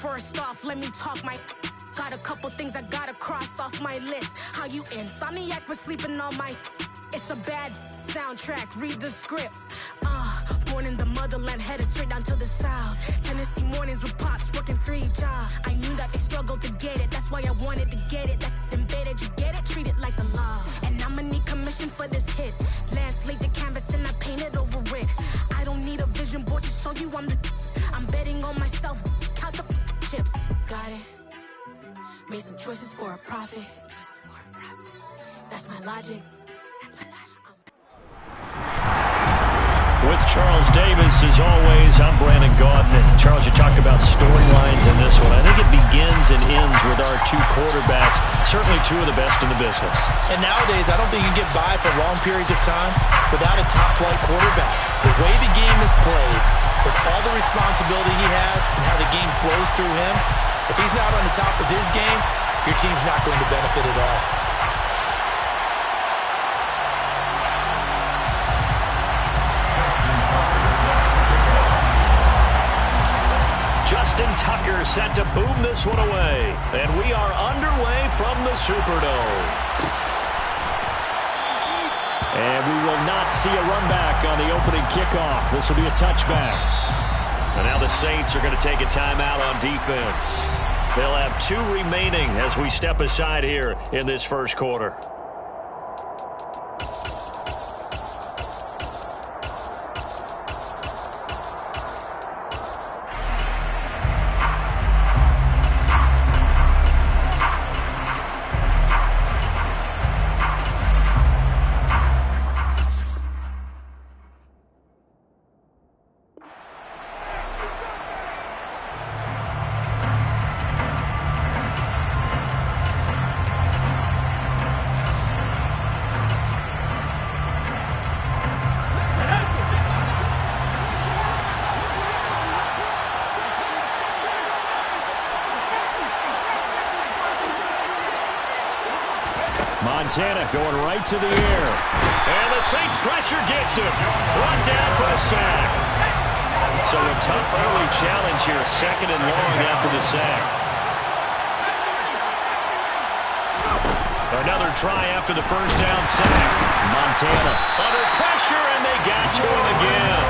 First off, let me talk my... Got a couple things I gotta cross off my list. How you insomniac for sleeping on my... It's a bad soundtrack, read the script. Born in the motherland, headed straight down to the south. Tennessee mornings with pops, working 3 jobs. I knew that they struggled to get it, that's why I wanted to get it. That embedded, you get it, treat it like the law. And I'ma need commission for this hit. Lance laid the canvas and I painted over it. I don't need a vision board to show you I'm the... I'm betting on myself, count the chips. Got it. Made some choices for a profit. That's my logic. With Charles Davis, as always, I'm Brandon Gaudin. Charles, you talked about storylines in this one. I think it begins and ends with our 2 quarterbacks, certainly 2 of the best in the business. And nowadays, I don't think you can get by for long periods of time without a top-flight quarterback. The way the game is played, with all the responsibility he has and how the game flows through him, if he's not on the top of his game, your team's not going to benefit at all. Justin Tucker set to boom this one away. And we are underway from the Superdome. And we will not see a run back on the opening kickoff. This will be a touchback. And now the Saints are going to take a timeout on defense. They'll have 2 remaining as we step aside here in this first quarter. Montana going right to the air. And the Saints pressure gets him. Brought down for the sack. So a tough early challenge here. 2nd and long after the sack. Another try after the first down sack. Montana under pressure, and they got to him again.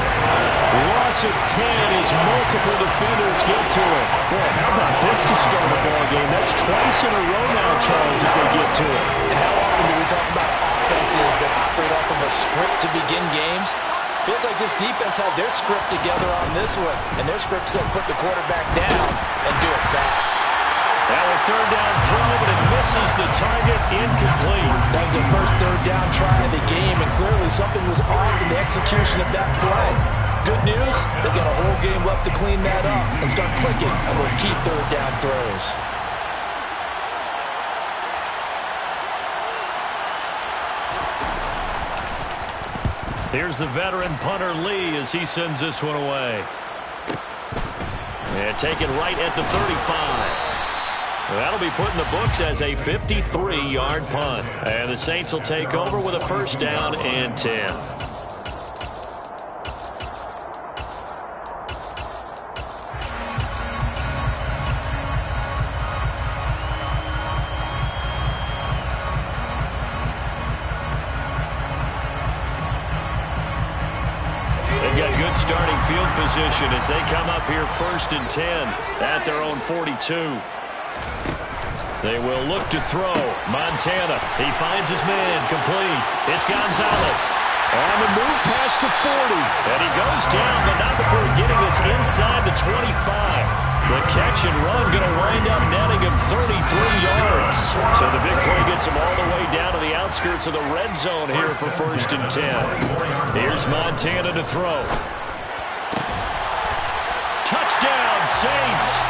Loss of 10 as multiple defenders get to him. Boy, how about this to start a ball game? That's twice in a row now, Charles, if they get to it. And how often do we talk about offenses that operate off of a script to begin games? Feels like this defense had their script together on this one, and their script said put the quarterback down and do it fast. Now a 3rd down throw, but it misses the target, incomplete. That was the first 3rd down try of the game, and clearly something was off in the execution of that play. Good news, they've got a whole game left to clean that up and start clicking on those key 3rd down throws. Here's the veteran punter Lee as he sends this one away. And taken right at the 35. That'll be put in the books as a 53-yard punt. And the Saints will take over with a 1st down and 10. They've got good starting field position as they come up here 1st and 10 at their own 42. They will look to throw. Montana, he finds his man, complete. It's Gonzalez. On the move past the 40. And he goes down, but not before getting this inside the 25. The catch and run going to wind up netting him 33 yards. So the big play gets him all the way down to the outskirts of the red zone here for 1st and 10. Here's Montana to throw. Touchdown, Saints.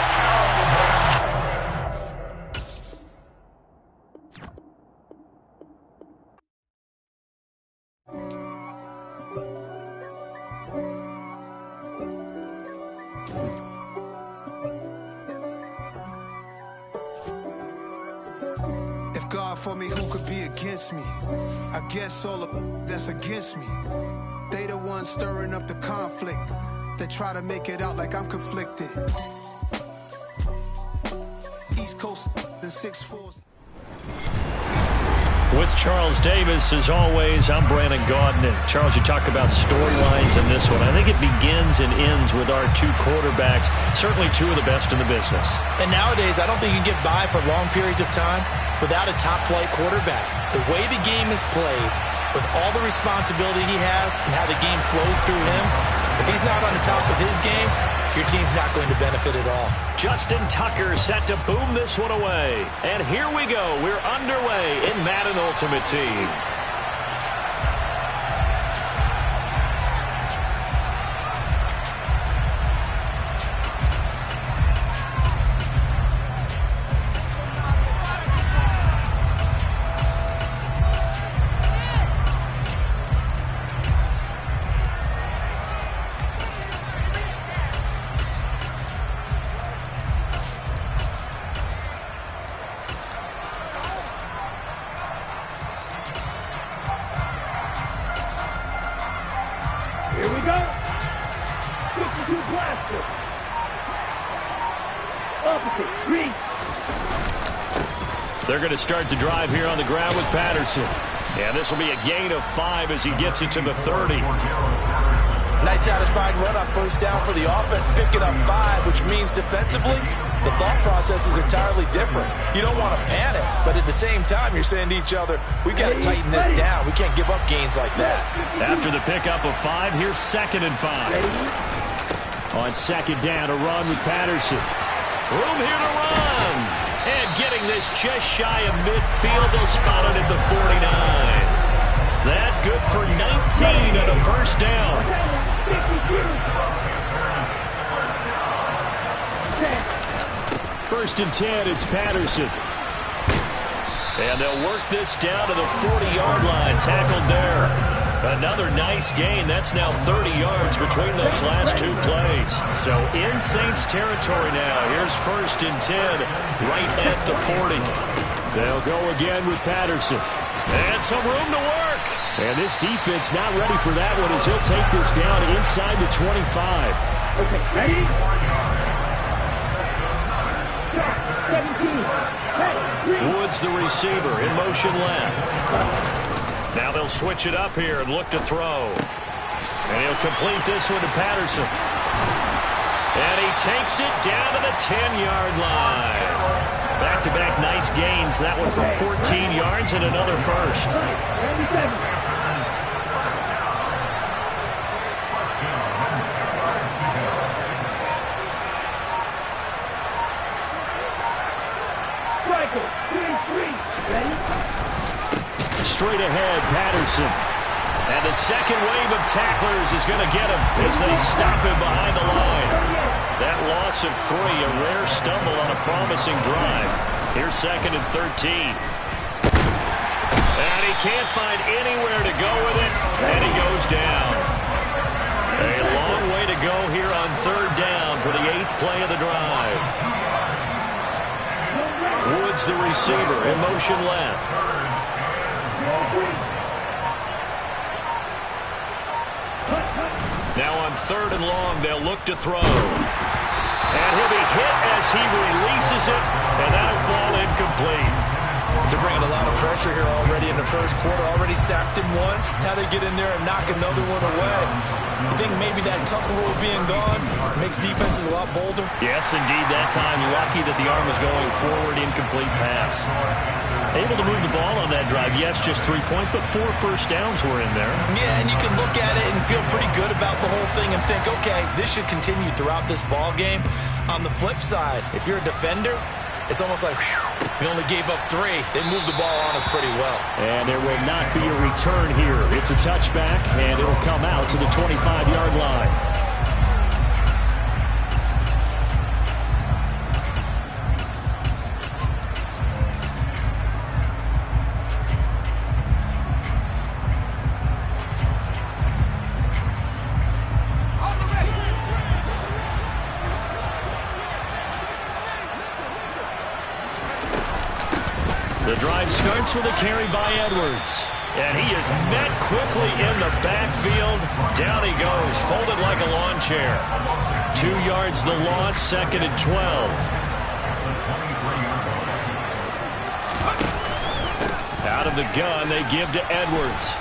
God for me, who could be against me? I guess all the that's against me. They the ones stirring up the conflict. They try to make it out like I'm conflicted. East Coast and 6'4". With Charles Davis, as always, I'm Brandon Gaudin. And Charles, you talk about storylines in this one. I think it begins and ends with our two quarterbacks, certainly two of the best in the business. And nowadays, I don't think you can get by for long periods of time without a top-flight quarterback. The way the game is played, with all the responsibility he has and how the game flows through him, if he's not on the top of his game, your team's not going to benefit at all. Justin Tucker set to boom this one away. And here we go. We're underway in Madden Ultimate Team. Here we go. 52 blaster. Opposite. Reach. They're going to start the drive here on the ground with Patterson. And this will be a gain of 5 as he gets it to the 30. Nice satisfying run on first down for the offense, picking up 5, which means defensively, the thought process is entirely different. You don't want to panic, but at the same time, you're saying to each other, we've got to tighten this down. We can't give up gains like that. After the pickup of 5, here's 2nd and 5. On 2nd down, a run with Patterson. Room here to run. And getting this just shy of midfield, they'll spot it at the 49. That good for 19 and a first down. First and 10, it's Patterson. And they'll work this down to the 40-yard line, tackled there. Another nice gain. That's now 30 yards between those last 2 plays. So in Saints territory now. Here's first and 10, right at the 40. They'll go again with Patterson. And some room to work. And this defense not ready for that one as he'll take this down inside the 25. Okay, ready? 17. Woods, the receiver, in motion left. Now they'll switch it up here and look to throw. And he'll complete this one to Patterson. And he takes it down to the 10-yard line. Back-to-back nice gains. That one for 14 yards and another first. Straight ahead, Patterson. And the second wave of tacklers is going to get him as they stop him behind the line. That loss of 3, a rare stumble on a promising drive. Here's 2nd and 13. And he can't find anywhere to go with it, and he goes down. A long way to go here on 3rd down for the 8th play of the drive. Woods, the receiver, in motion left. Now on 3rd and long, they'll look to throw. And he'll be hit as he releases it, and that'll fall incomplete. They're bringing a lot of pressure here already in the first quarter. Already sacked him once. Now they get in there and knock another one away. I think maybe that Tucker rule being gone makes defenses a lot bolder. Yes, indeed. That time, lucky that the arm was going forward, incomplete pass. Able to move the ball on that drive. Yes, just 3 points, but 4 first downs were in there. Yeah, and you can look at it and feel pretty good about the whole thing and think, okay, this should continue throughout this ball game. On the flip side, if you're a defender, it's almost like, whew, we only gave up 3. They moved the ball on us pretty well. And there will not be a return here. It's a touchback, and it'll come out to the 25-yard line. The drive starts with a carry by Edwards. And he is met quickly in the backfield. Down he goes, folded like a lawn chair. 2 yards the loss, 2nd and 12. Out of the gun, they give to Edwards.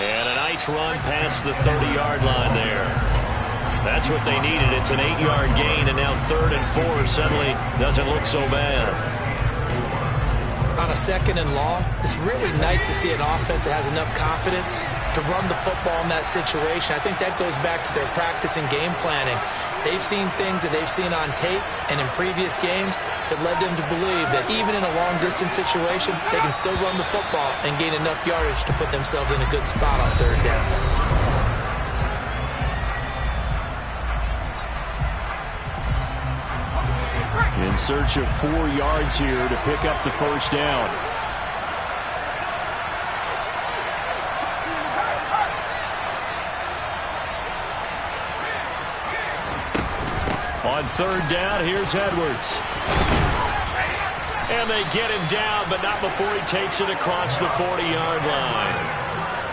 And a nice run past the 30-yard line there. That's what they needed. It's an 8-yard gain, and now 3rd and 4 suddenly doesn't look so bad. On a 2nd and long, it's really nice to see an offense that has enough confidence to run the football in that situation. I think that goes back to their practice and game planning. They've seen things that they've seen on tape and in previous games that led them to believe that even in a long-distance situation, they can still run the football and gain enough yardage to put themselves in a good spot on 3rd down. In search of 4 yards here to pick up the 1st down. On 3rd down, here's Edwards. And they get him down, but not before he takes it across the 40-yard line.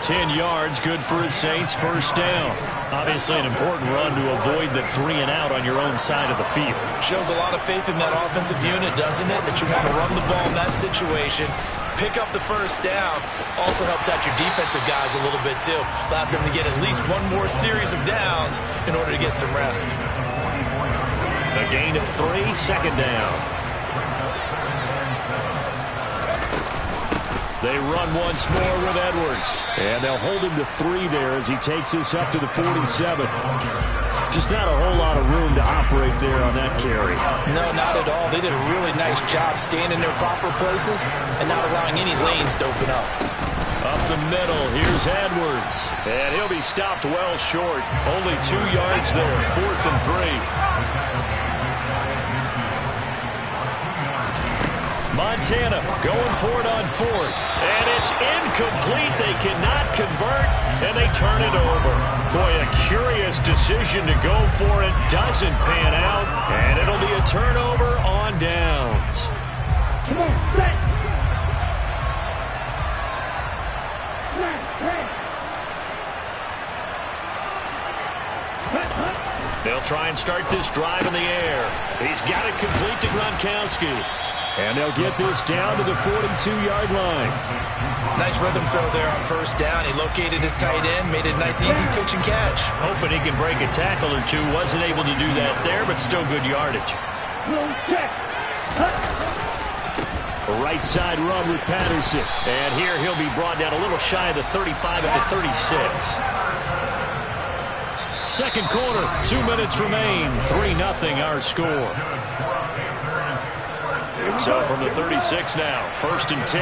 10 yards, good for his Saints, 1st down. Obviously an important run to avoid the 3 and out on your own side of the field. Shows a lot of faith in that offensive unit, doesn't it? That you want to run the ball in that situation. Pick up the 1st down. Also helps out your defensive guys a little bit, too. Allows them to get at least one more series of downs in order to get some rest. A gain of 3, 2nd down. They run once more with Edwards. And they'll hold him to 3 there as he takes this up to the 47. Just not a whole lot of room to operate there on that carry. No, not at all. They did a really nice job staying in their proper places and not allowing any lanes to open up. Up the middle, here's Edwards. And he'll be stopped well short. Only 2 yards there, 4th and 3. Montana going for it on 4th. And it's incomplete. They cannot convert, and they turn it over. Boy, a curious decision to go for it. Doesn't pan out, and it'll be a turnover on downs. Come on, set. They'll try and start this drive in the air. He's got it complete to Gronkowski. And they'll get this down to the 42-yard line. Nice rhythm throw there on 1st down. He located his tight end, made it a nice, easy pitch and catch. Hoping he can break a tackle or two. Wasn't able to do that there, but still good yardage. A right side run with Patterson. And here he'll be brought down a little shy of the 35 at the 36. 2nd quarter, 2 minutes remain. 3-0 our score. So from the 36 now, 1st and 10.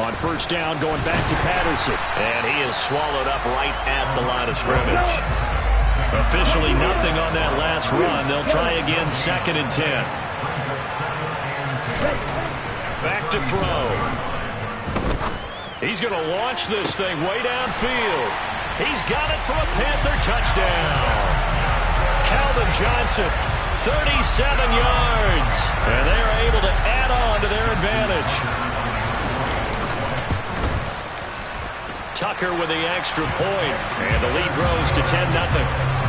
On 1st down, going back to Patterson. And he is swallowed up right at the line of scrimmage. Officially nothing on that last run. They'll try again, 2nd and 10. Back to throw. He's going to launch this thing way downfield. He's got it for a Panther touchdown. Calvin Johnson, 37 yards. And they are able to add on to their advantage. Tucker with the extra point. And the lead grows to 10-0.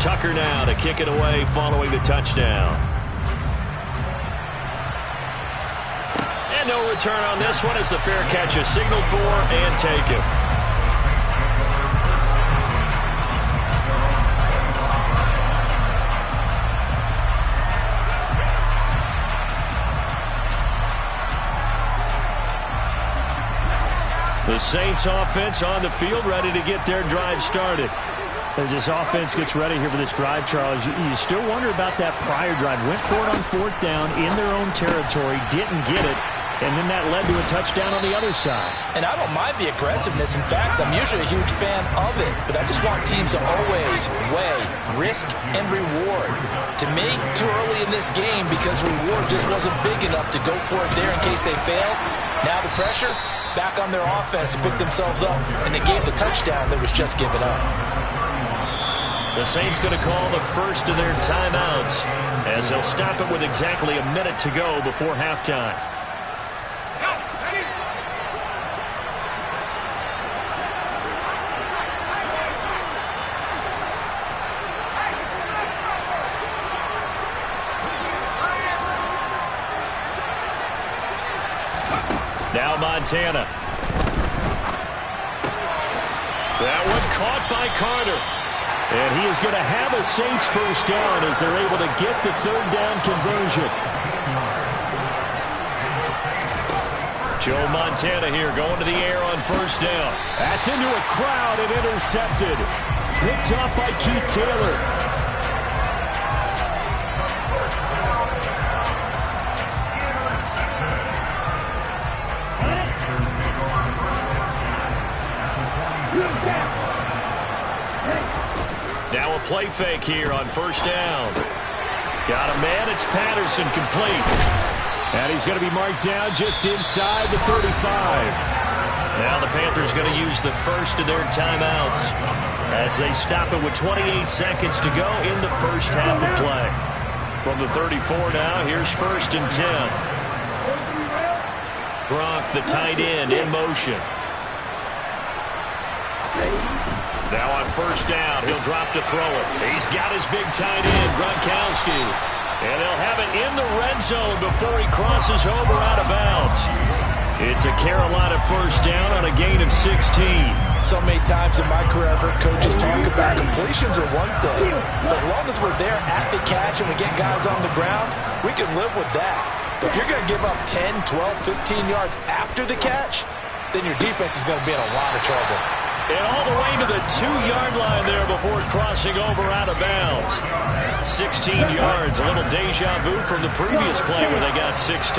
Tucker now to kick it away following the touchdown. And no return on this one as the fair catch is signaled for and taken. The Saints offense on the field ready to get their drive started. As this offense gets ready here for this drive, Charles, you still wonder about that prior drive. Went for it on 4th down in their own territory, didn't get it, and then that led to a touchdown on the other side. And I don't mind the aggressiveness. In fact, I'm usually a huge fan of it, but I just want teams to always weigh risk and reward. To me, too early in this game because reward just wasn't big enough to go for it there in case they fail. Now the pressure back on their offense to pick themselves up, and they gave the touchdown that was just given up. The Saints going to call the first of their timeouts as they'll stop it with exactly a minute to go before halftime. Montana. That one caught by Carter. And he is going to have a Saints first down as they're able to get the third down conversion. Joe Montana here going to the air on first down. That's into a crowd and intercepted. Picked up by Keith Taylor. Now a play fake here on first down. Got a man. It's Patterson, complete. And he's going to be marked down just inside the 35. Now the Panthers going to use the first of their timeouts as they stop it with 28 seconds to go in the first half of play. From the 34 now, here's first and 10. Gronk, the tight end, in motion. Now on first down, he'll drop to throw it. He's got his big tight end, Gronkowski. And they'll have it in the red zone before he crosses over out of bounds. It's a Carolina first down on a gain of 16. So many times in my career, I've heard coaches talk about completions are one thing. But as long as we're there at the catch and we get guys on the ground, we can live with that. But if you're going to give up 10, 12, 15 yards after the catch, then your defense is going to be in a lot of trouble. And all the way to the 2-yard line there before crossing over out of bounds. 16 yards, a little deja vu from the previous play where they got 16.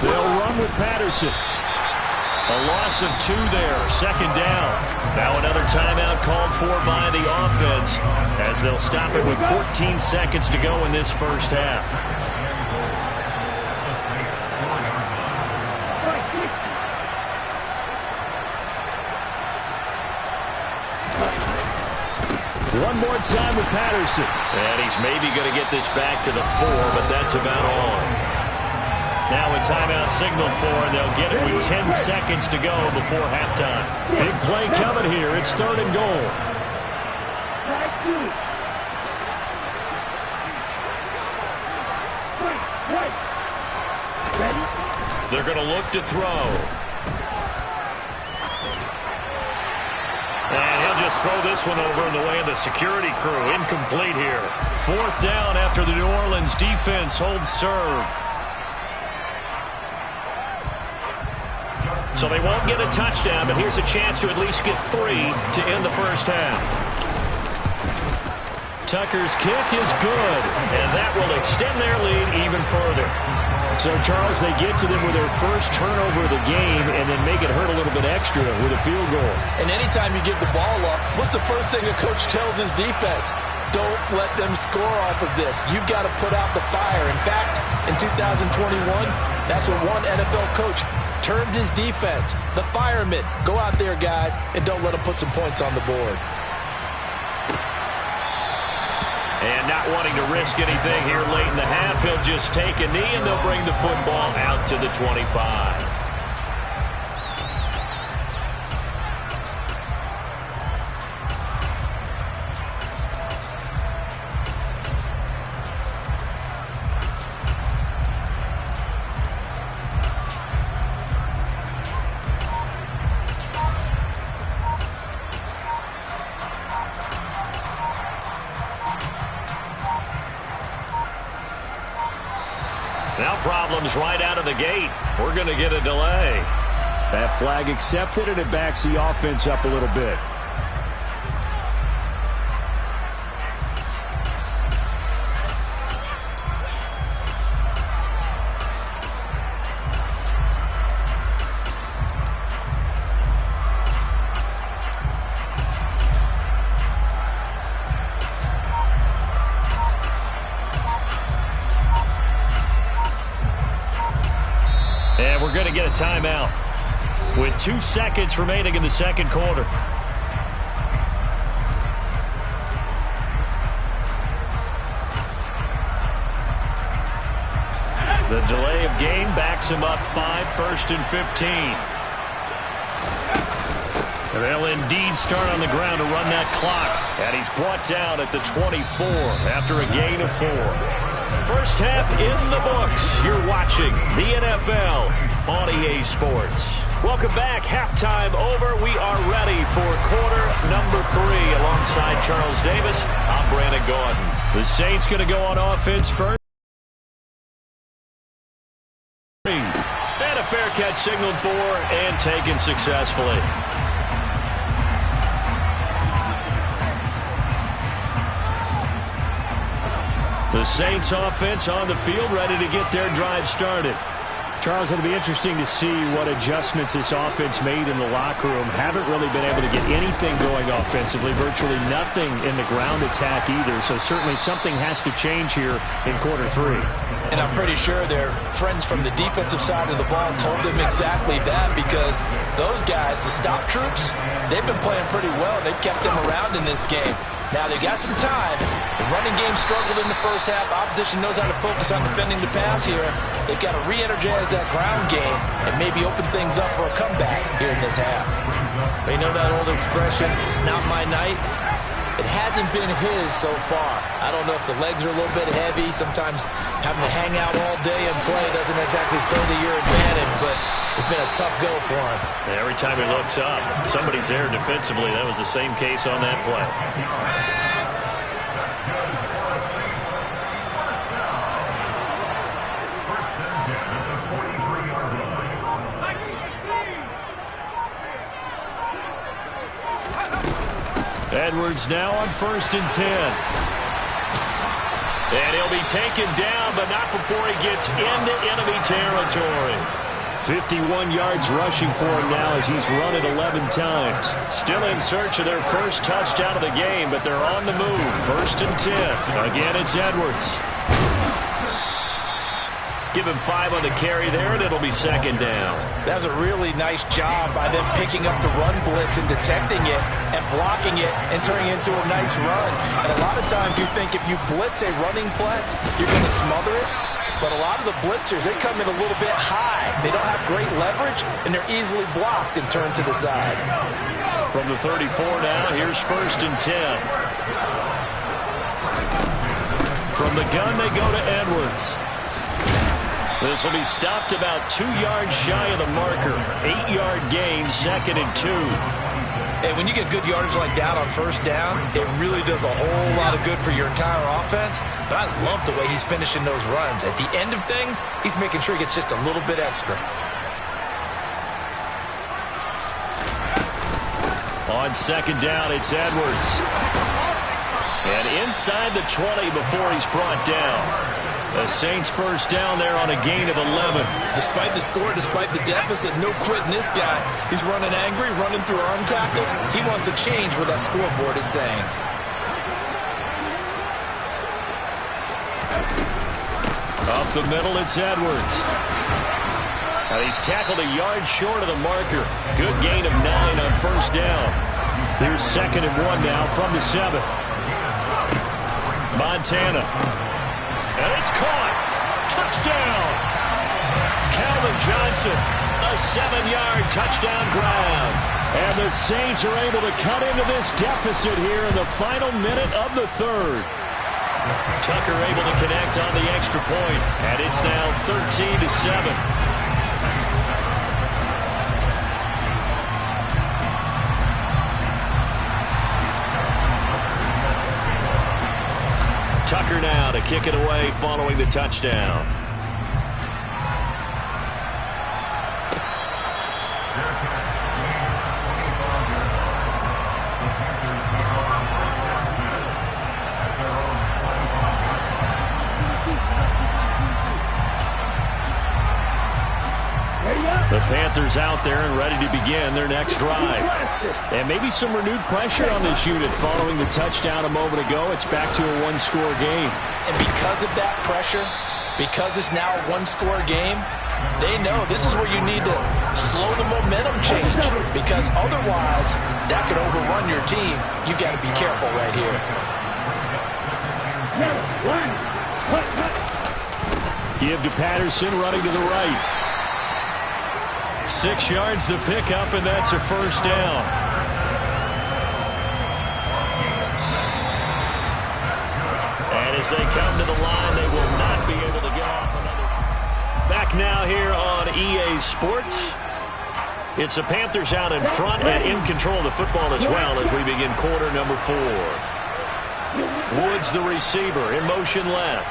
They'll run with Patterson. A loss of 2 there, second down. Now another timeout called for by the offense as they'll stop it with 14 seconds to go in this first half. One more time with Patterson. And he's maybe going to get this back to the 4, but that's about all. Now a timeout signaled for, and they'll get it with 10 seconds to go before halftime. Big play coming here. It's third and goal. They're going to look to throw. And he'll just throw this one over in the way of the security crew. Incomplete here. Fourth down after the New Orleans defense holds serve. So they won't get a touchdown, but here's a chance to at least get 3 to end the first half. Tucker's kick is good, and that will extend their lead even further. So, Charles, they get to them with their first turnover of the game and then make it hurt a little bit extra with a field goal. And anytime you give the ball up, what's the first thing a coach tells his defense? Don't let them score off of this. You've got to put out the fire. In fact, in 2021, that's what one NFL coach termed his defense. The firemen. Go out there, guys, and don't let them put some points on the board. And not wanting to risk anything here late in the half, he'll just take a knee and they'll bring the football out to the 25. Now problems right out of the gate. We're going to get a delay. That flag accepted, and it backs the offense up a little bit. And we're going to get a timeout with 2 seconds remaining in the second quarter. The delay of game backs him up 5, first and 15. And they'll indeed start on the ground to run that clock. And he's brought down at the 24 after a gain of 4. First half in the books. You're watching the NFL on EA Sports. Welcome back. Halftime over. We are ready for quarter number 3. Alongside Charles Davis, I'm Brandon Gordon. The Saints going to go on offense first. And a fair catch signaled for and taken successfully. The Saints offense on the field, ready to get their drive started. Charles, it'll be interesting to see what adjustments this offense made in the locker room. Haven't really been able to get anything going offensively, virtually nothing in the ground attack either. So certainly something has to change here in quarter 3. And I'm pretty sure their friends from the defensive side of the ball told them exactly that, because those guys, the stop troops, they've been playing pretty well. They've kept them around in this game. Now, they've got some time. The running game struggled in the first half. Opposition knows how to focus on defending the pass here. They've got to re-energize that ground game and maybe open things up for a comeback here in this half. You know that old expression, it's not my night? It hasn't been his so far. I don't know if the legs are a little bit heavy. Sometimes having to hang out all day and play doesn't exactly play to your advantage, but it's been a tough go for him. Every time he looks up, somebody's there defensively. That was the same case on that play. Edwards now on 1st and 10. And he'll be taken down, but not before he gets into enemy territory. 51 yards rushing for him now as he's run it 11 times. Still in search of their first touchdown of the game, but they're on the move. 1st and 10. Again, it's Edwards. Give him 5 on the carry there, and it'll be 2nd down. That's a really nice job by them picking up the run blitz and detecting it and blocking it and turning it into a nice run. And a lot of times you think if you blitz a running play, you're going to smother it. But a lot of the blitzers, they come in a little bit high. They don't have great leverage, and they're easily blocked and turned to the side. From the 34 now, here's 1st and 10. From the gun, they go to Edwards. This will be stopped about 2 yards shy of the marker. 8-yard gain, 2nd and 2. And when you get good yardage like that on 1st down, it really does a whole lot of good for your entire offense. But I love the way he's finishing those runs. At the end of things, he's making sure he gets just a little bit extra. On 2nd down, it's Edwards. And inside the 20 before he's brought down. The Saints 1st down there on a gain of 11. Despite the score, despite the deficit, no quitting this guy. He's running angry, running through arm tackles. He wants to change what that scoreboard is saying. Up the middle, it's Edwards. And he's tackled a yard short of the marker. Good gain of 9 on 1st down. Here's 2nd and 1 now from the 7. Montana. And it's caught. Touchdown. Calvin Johnson, a 7-yard touchdown grab. And the Saints are able to cut into this deficit here in the final minute of the 3rd. Tucker able to connect on the extra point, and it's now 13-7. Tucker now to kick it away following the touchdown. The Panthers out there and ready to begin their next drive. And maybe some renewed pressure on this unit following the touchdown a moment ago. It's back to a one-score game. And because of that pressure, because it's now a one-score game, they know this is where you need to slow the momentum change, because otherwise that could overrun your team. You've got to be careful right here. Give to Patterson, running to the right. 6 yards the pickup, and that's a 1st down. And As they come to the line, they will not be able to get off another. Back now here on EA Sports. It's the Panthers out in front and in control of the football as well as we begin quarter number 4. Woods, the receiver, in motion left.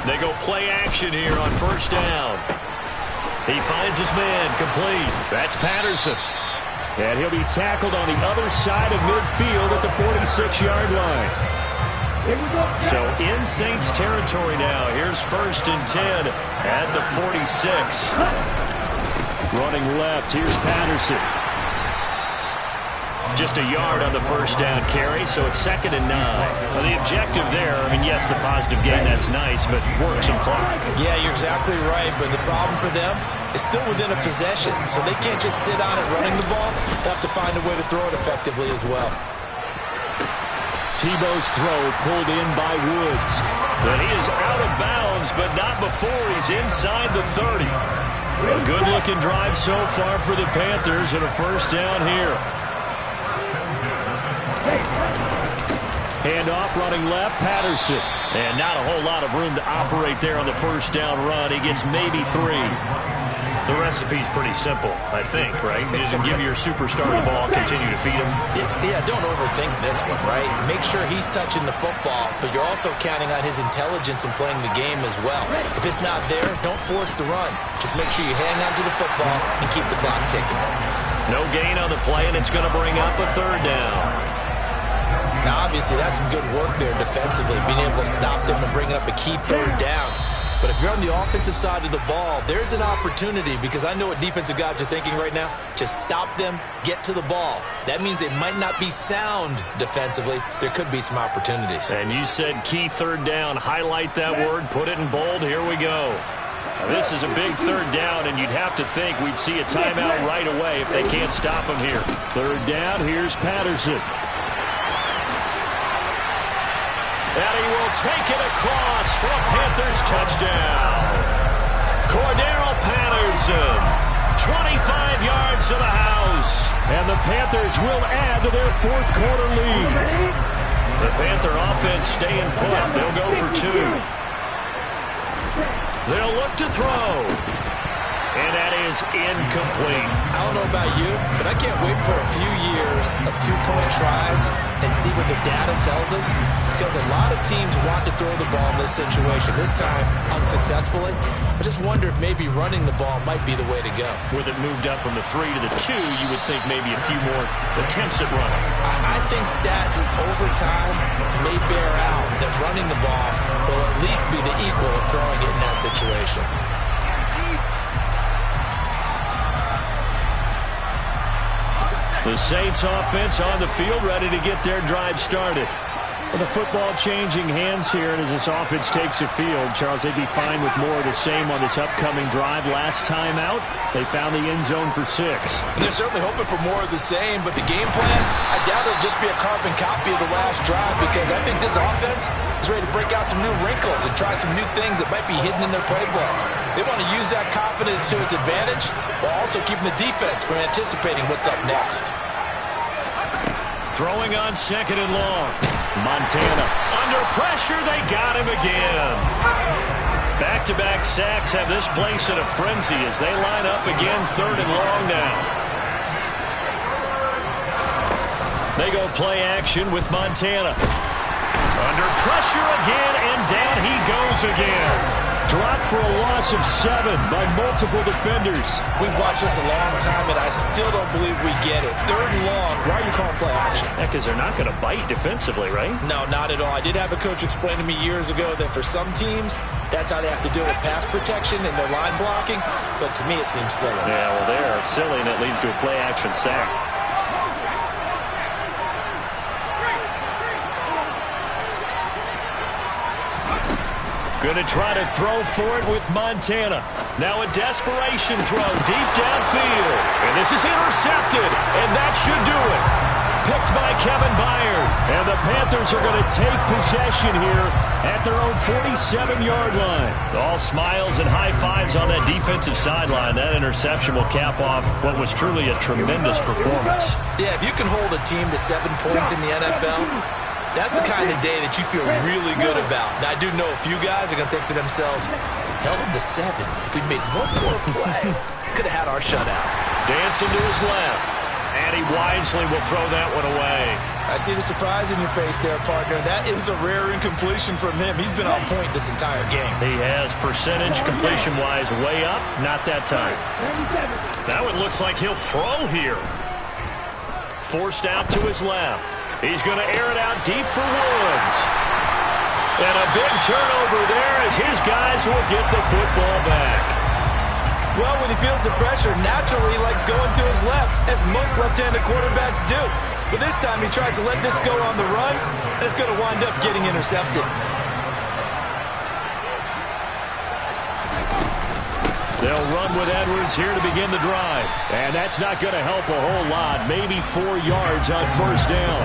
They go play action here on first down. He finds his man, complete. That's Patterson. And he'll be tackled on the other side of midfield at the 46-yard line. So in Saints territory now. Here's first and 10 at the 46. Running left, here's Patterson. Just a yard on the first down carry, so it's 2nd and 9. Well, the objective there, I mean, yes, the positive gain, that's nice, but work some clock. Yeah, you're exactly right, but the problem for them is still within a possession, so they can't just sit on it running the ball. They have to find a way to throw it effectively as well. Tebow's throw pulled in by Woods. But he is out of bounds, but not before he's inside the 30. A good-looking drive so far for the Panthers and a first down here. Handoff running left, Patterson. And not a whole lot of room to operate there on the first down run. He gets maybe 3. The recipe's pretty simple, I think, right? You just give your superstar the ball, continue to feed him. Yeah, don't overthink this one, right? Make sure he's touching the football, but you're also counting on his intelligence in playing the game as well. If it's not there, don't force the run. Just make sure you hang on to the football and keep the clock ticking. No gain on the play, and it's going to bring up a 3rd down. Now, obviously, that's some good work there defensively, being able to stop them and bring up a key 3rd down. But if you're on the offensive side of the ball, there's an opportunity because I know what defensive guys are thinking right now. Just stop them, get to the ball. That means they might not be sound defensively. There could be some opportunities. And you said key 3rd down. Highlight that word. Put it in bold. Here we go. This is a big 3rd down, and you'd have to think we'd see a timeout right away if they can't stop him here. 3rd down, here's Patterson. And he will take it across for a Panthers touchdown. Cordero Patterson, 25 yards to the house. And the Panthers will add to their 4th quarter lead. The Panther offense staying put. They'll go for 2. They'll look to throw. And that is incomplete. I don't know about you, but I can't wait for a few years of 2-point tries and see what the data tells us. Because a lot of teams want to throw the ball in this situation. This time, unsuccessfully. I just wonder if maybe running the ball might be the way to go. With it moved up from the 3 to the 2, you would think maybe a few more attempts at running. I think stats over time may bear out that running the ball will at least be the equal of throwing it in that situation. The Saints offense on the field, ready to get their drive started. Well, the football changing hands here, and as this offense takes the field, Charles, they'd be fine with more of the same on this upcoming drive. Last time out, they found the end zone for 6. And they're certainly hoping for more of the same, but the game plan, I doubt it'll just be a carbon copy of the last drive because I think this offense is ready to break out some new wrinkles and try some new things that might be hidden in their playbook. They want to use that confidence to its advantage while also keeping the defense from anticipating what's up next. Throwing on 2nd and long. Montana under pressure. They got him again. Back-to-back sacks have this place in a frenzy as they line up again 3rd and long now. They go play action with Montana. Under pressure again, and down he goes again. Dropped for a loss of 7 by multiple defenders. We've watched this a long time, and I still don't believe we get it. 3rd and long, why are you calling play action? Yeah, because they're not going to bite defensively, right? No, not at all. I did have a coach explain to me years ago that for some teams, that's how they have to deal with pass protection and their line blocking, but to me it seems silly. Yeah, well, they're silly, and it leads to a play action sack. Going to try to throw for it with Montana. Now a desperation throw deep downfield. And this is intercepted, and that should do it. Picked by Kevin Byard. And the Panthers are going to take possession here at their own 47-yard line. All smiles and high fives on that defensive sideline. That interception will cap off what was truly a tremendous performance. Yeah, if you can hold a team to 7 points in the NFL, That's the kind of day that you feel really good about. Now, I do know a few guys are going to think to themselves, held him to 7. If we'd made one more play, could have had our shutout. Dancing to his left, and he wisely will throw that one away. I see the surprise in your face there, partner. That is a rare incompletion from him. He's been on point this entire game. He has percentage completion-wise way up, not that time. Now it looks like he'll throw here. Forced out to his left. He's going to air it out deep for Woods. And a big turnover there as his guys will get the football back. Well, when he feels the pressure, naturally he likes going to his left, as most left-handed quarterbacks do. But this time he tries to let this go on the run, and it's going to wind up getting intercepted. They'll run with Edwards here to begin the drive. And that's not going to help a whole lot. Maybe 4 yards on first down.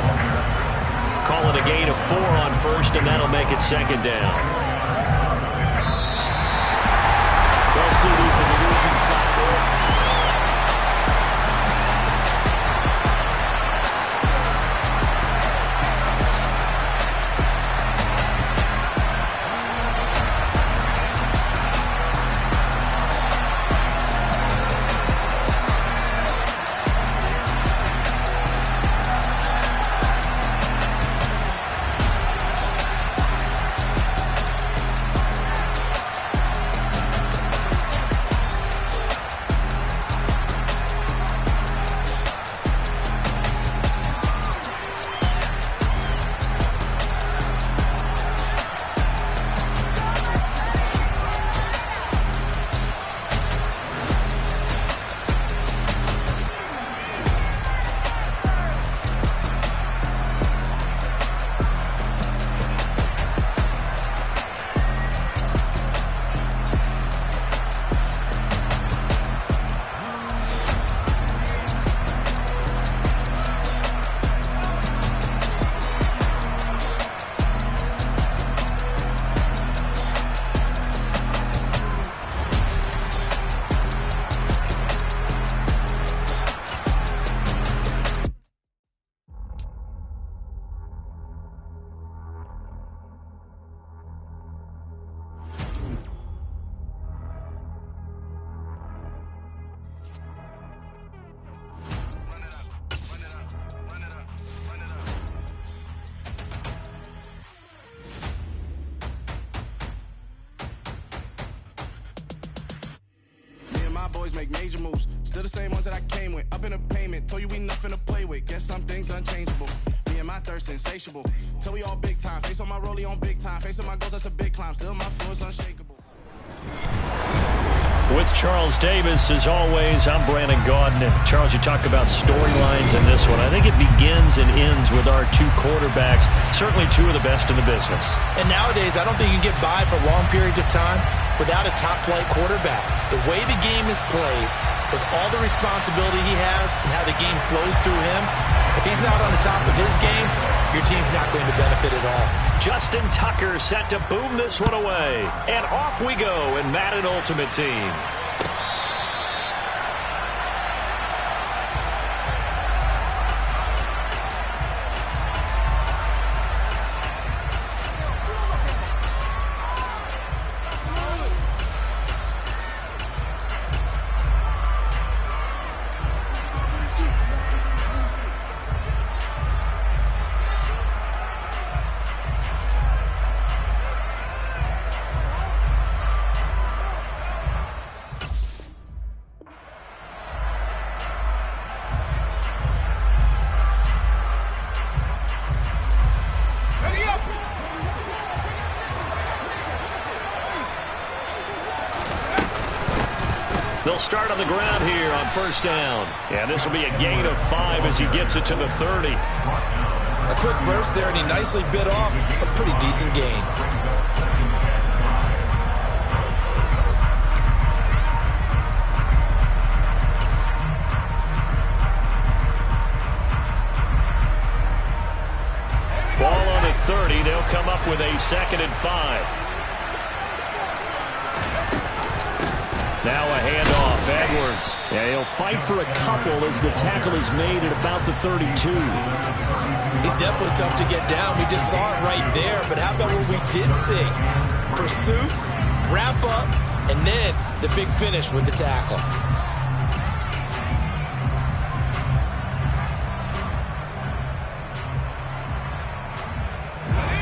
Call it a gain of 4 on first, and that'll make it second down. Well, CD for the losing side there. Boys make major moves, still the same ones that I came with. Up in a payment, told you we nothing to play with. Guess some things unchangeable. Me and my thirst insatiable. Till we all big time. Face on my rollie on big time. Face on my goals, that's a big climb. Still my floor is unshakable. With Charles Davis, as always, I'm Brandon Gaudin. Charles, you talk about storylines in this one. I think it begins and ends with our 2 quarterbacks, certainly 2 of the best in the business. And nowadays, I don't think you can get by for long periods of time without a top-flight quarterback. The way the game is played, with all the responsibility he has and how the game flows through him, if he's not on the top of his game, your team's not going to benefit at all. Justin Tucker set to boom this one away. And off we go in Madden Ultimate Team. They'll start on the ground here on first down. And this will be a gain of 5 as he gets it to the 30. A quick burst there, and he nicely bit off a pretty decent gain. Ball on the 30. They'll come up with a 2nd and 5. Now a handoff. Edwards Yeah, he'll fight for a couple as the tackle is made at about the 32. He's definitely tough to get down. We just saw it right there. But how about what we did see? Pursuit, wrap up, and then the big finish with the tackle.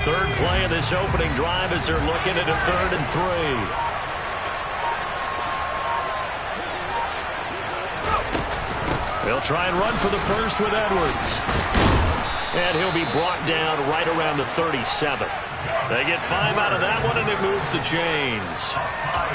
Third play of this opening drive as they're looking at a 3rd and 3. They'll try and run for the first with Edwards. And he'll be brought down right around the 37. They get 5 out of that one, and it moves the chains.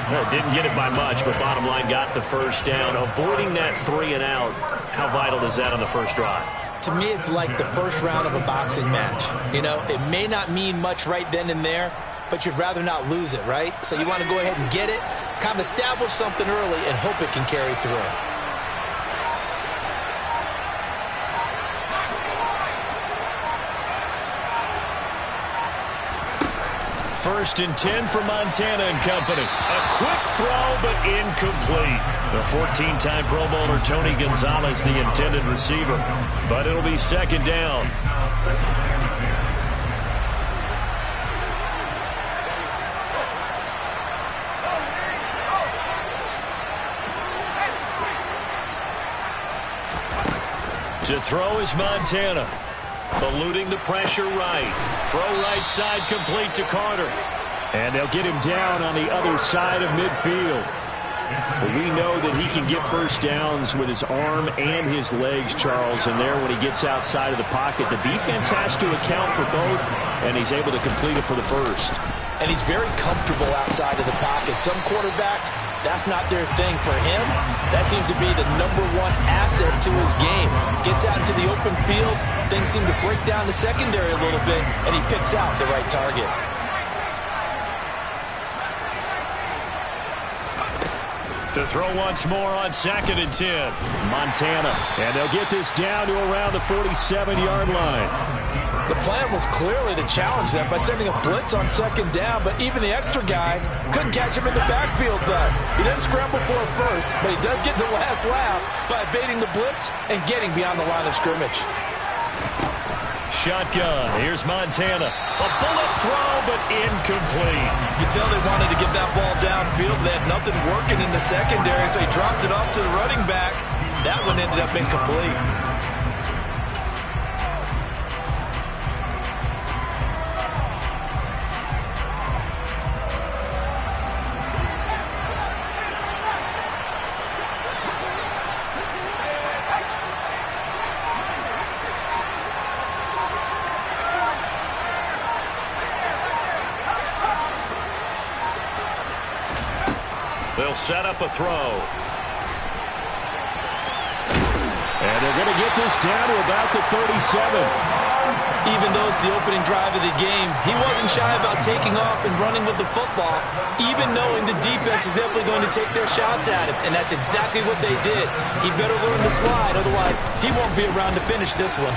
Well, didn't get it by much, but bottom line got the first down. Avoiding that 3 and out, how vital is that on the first drive? To me, it's like the first round of a boxing match. You know, it may not mean much right then and there, but you'd rather not lose it, right? So you want to go ahead and get it, kind of establish something early, and hope it can carry through. First and 10 for Montana and company. A quick throw, but incomplete. The 14-time Pro Bowler Tony Gonzalez, the intended receiver. But it'll be second down. To throw is Montana. Eluding the pressure right. Throw right side complete to Carter. And they'll get him down on the other side of midfield. But we know that he can get first downs with his arm and his legs, Charles. And there, when he gets outside of the pocket, the defense has to account for both, and he's able to complete it for the first. And he's very comfortable outside of the pocket. Some quarterbacks, that's not their thing. For him, that seems to be the #1 asset to his game. Gets out into the open field, things seem to break down the secondary a little bit, and he picks out the right target. To throw once more on 2nd and 10. Montana. And they'll get this down to around the 47-yard line. The plan was clearly to challenge them by sending a blitz on 2nd down, but even the extra guys couldn't catch him in the backfield, though. He didn't scramble for a first, but he does get the last laugh by evading the blitz and getting beyond the line of scrimmage. Shotgun. Here's Montana. A bullet throw, but incomplete. You can tell they wanted to get that ball downfield. They had nothing working in the secondary, so he dropped it off to the running back. That one ended up incomplete. They'll set up a throw. And they're going to get this down to about the 37. Even though it's the opening drive of the game, he wasn't shy about taking off and running with the football, even knowing the defense is definitely going to take their shots at him. And that's exactly what they did. He better learn to slide, otherwise he won't be around to finish this one.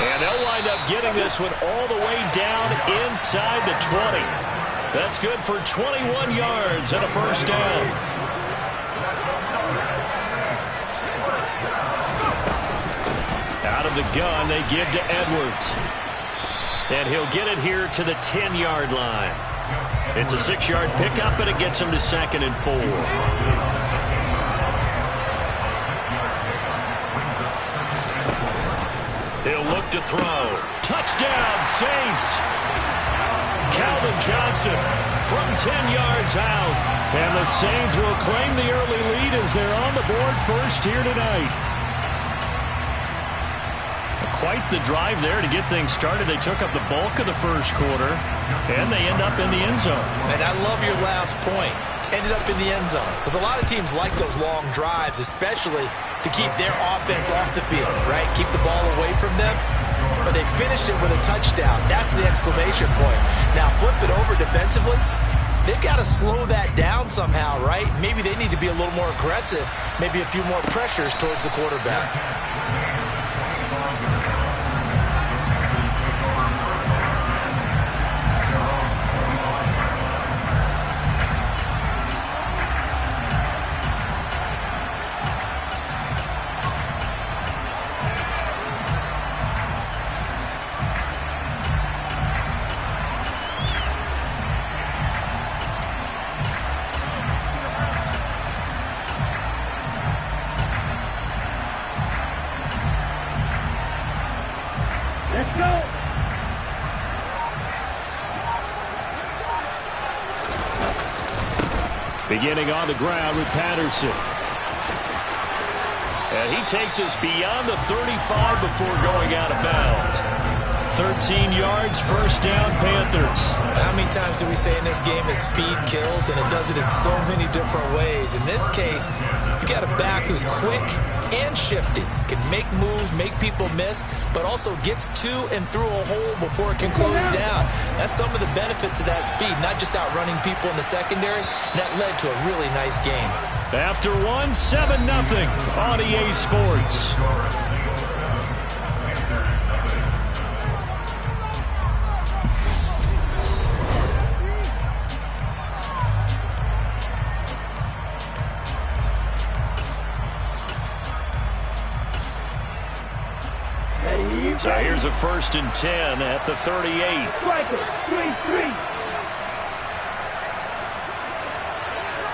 And they'll wind up getting this one all the way down inside the 20. That's good for 21 yards and a first down. Out of the gun, they give to Edwards. And he'll get it here to the 10-yard line. It's a 6-yard pickup, and it gets him to 2nd and 4. He'll look to throw. Touchdown, Saints! Calvin Johnson from 10 yards out. And the Saints will claim the early lead as they're on the board first here tonight. Quite the drive there to get things started. They took up the bulk of the first quarter, and they end up in the end zone. And I love your last point. Ended up in the end zone. Because a lot of teams like those long drives, especially to keep their offense off the field, right? Keep the ball away from them. But they finished it with a touchdown. That's the exclamation point. Now flip it over defensively. They've got to slow that down somehow, right? Maybe they need to be a little more aggressive. Maybe a few more pressures towards the quarterback. Beginning on the ground with Patterson. And he takes us beyond the 35 before going out of bounds. 13 yards, first down, Panthers. How many times do we say in this game that speed kills, and it does it in so many different ways? In this case, you got a back who's quick and shifty, can make moves, make people miss, but also gets to and through a hole before it can close down. That's some of the benefits of that speed, not just outrunning people in the secondary. And that led to a really nice game. After 7-0 on EA Sports. So here's a 1st and 10 at the 38. Striker, 3-3.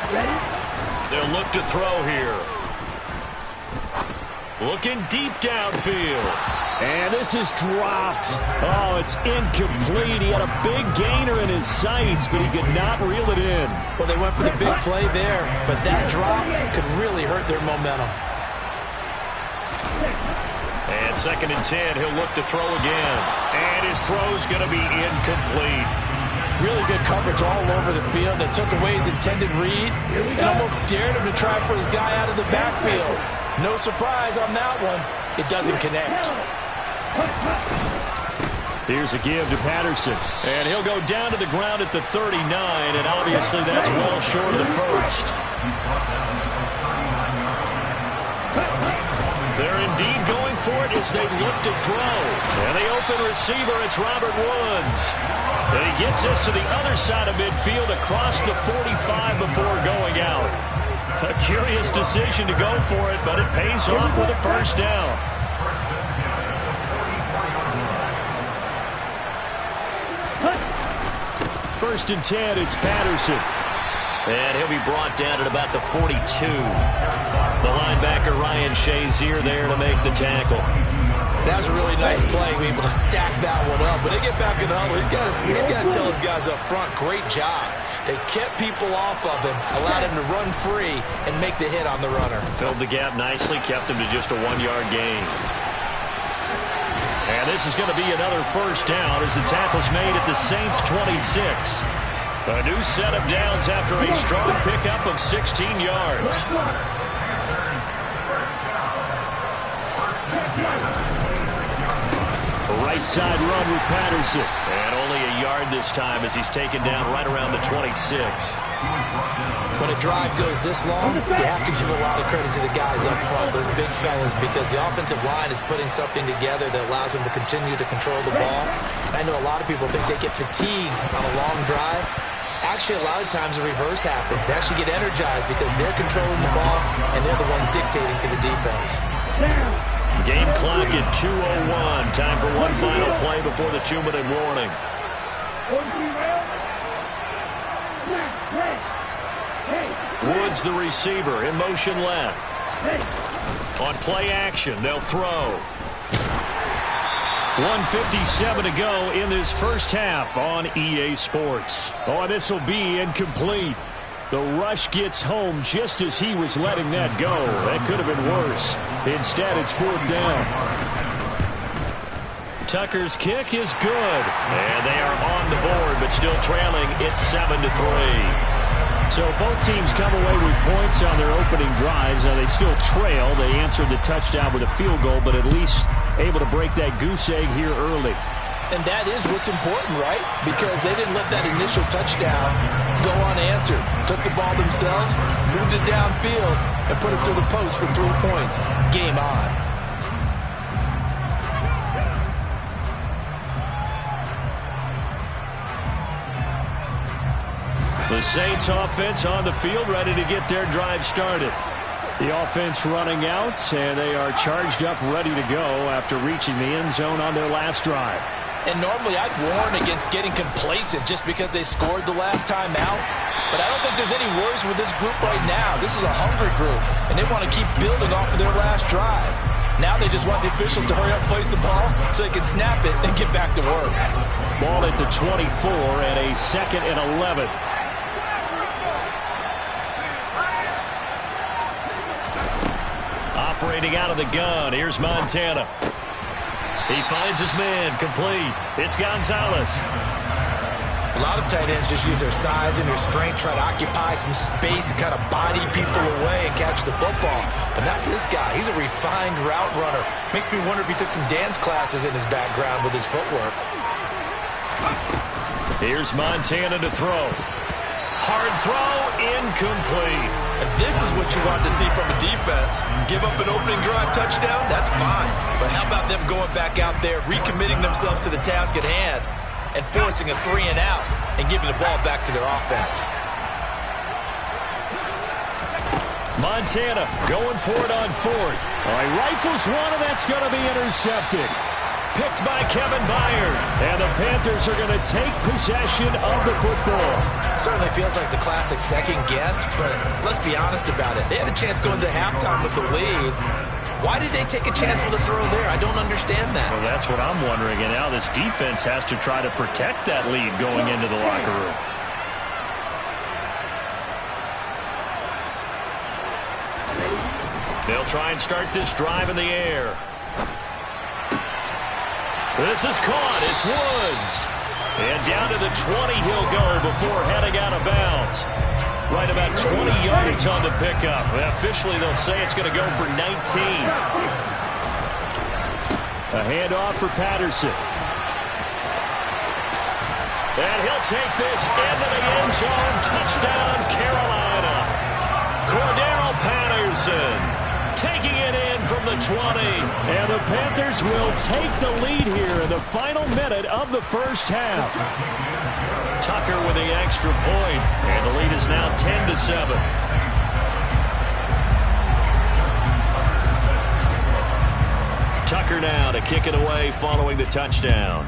Ready? They'll look to throw here. Looking deep downfield. And this is dropped. Oh, it's incomplete. He had a big gainer in his sights, but he could not reel it in. Well, they went for the big play there, but that drop could really hurt their momentum. And 2nd and 10, he'll look to throw again. And his throw's going to be incomplete. Really good coverage all over the field. They took away his intended read and almost dared him to try for his guy out of the backfield. No surprise on that one. It doesn't connect. Here's a give to Patterson. And he'll go down to the ground at the 39, and obviously that's well short of the first. They're indeed going for it as they look to throw. And the open receiver, it's Robert Woods. And he gets us to the other side of midfield across the 45 before going out. A curious decision to go for it, but it pays off with a first down. First and 10, it's Patterson. And he'll be brought down at about the 42. The linebacker, Ryan Shazier, there to make the tackle. That was a really nice play. He was able to stack that one up. When they get back in the huddle, he's got to tell his guys up front, great job. They kept people off of him, allowed him to run free, and make the hit on the runner. Filled the gap nicely, kept him to just a 1-yard gain. And this is going to be another first down as the tackle's made at the Saints' 26. A new set of downs after a strong pickup of 16 yards. Right side run with Patterson. And only a yard this time as he's taken down right around the 26. When a drive goes this long, you have to give a lot of credit to the guys up front, those big fellas, because the offensive line is putting something together that allows them to continue to control the ball. And I know a lot of people think they get fatigued on a long drive. Actually, a lot of times the reverse happens. They actually get energized because they're controlling the ball and they're the ones dictating to the defense. Game clock at 2:01. Time for one final play before the 2-minute warning. Woods, the receiver, in motion left. On play action, they'll throw. 1:57 to go in this first half on EA Sports. Oh, this will be incomplete. The rush gets home just as he was letting that go. That could have been worse. Instead, it's 4th down. Tucker's kick is good. And they are on the board, but still trailing. It's 7-3. So both teams come away with points on their opening drives. Now they still trail. They answered the touchdown with a field goal, but at least able to break that goose egg here early. And that is what's important, right? Because they didn't let that initial touchdown go unanswered. Took the ball themselves, moved it downfield, and put it through the post for 3 points. Game on. The Saints offense on the field, ready to get their drive started. The offense running out, and they are charged up, ready to go after reaching the end zone on their last drive. And normally I'd warn against getting complacent just because they scored the last time out. But I don't think there's any worries with this group right now. This is a hungry group, and they want to keep building off of their last drive. Now they just want the officials to hurry up, place the ball, so they can snap it and get back to work. Ball at the 24 and a 2nd and 11. Operating out of the gun, here's Montana. He finds his man, complete. It's Gonzalez. A lot of tight ends just use their size and their strength, try to occupy some space and kind of body people away and catch the football. But not this guy. He's a refined route runner. Makes me wonder if he took some dance classes in his background with his footwork. Here's Montana to throw. Hard throw, incomplete. And this is what you want to see from a defense. Give up an opening drive touchdown, that's fine. But how about them going back out there, recommitting themselves to the task at hand, and forcing a 3 and out and giving the ball back to their offense. Montana going for it on 4th. All right, rifles one, and that's going to be intercepted. Picked by Kevin Byard. And the Panthers are going to take possession of the football. Certainly feels like the classic second guess, but let's be honest about it. They had a chance going to halftime with the lead. Why did they take a chance with a throw there? I don't understand that. Well, that's what I'm wondering. And now this defense has to try to protect that lead going into the locker room. They'll try and start this drive in the air. This is caught. It's Woods. And down to the 20 he'll go before heading out of bounds. Right about 20 yards on the pickup. Officially, they'll say it's going to go for 19. A handoff for Patterson. And he'll take this into the end zone. Touchdown, Carolina. Cordero Patterson taking it in from the 20. And the Panthers will take the lead here in the final minute of the first half. Tucker with the extra point, and the lead is now 10-7. Tucker now to kick it away following the touchdown.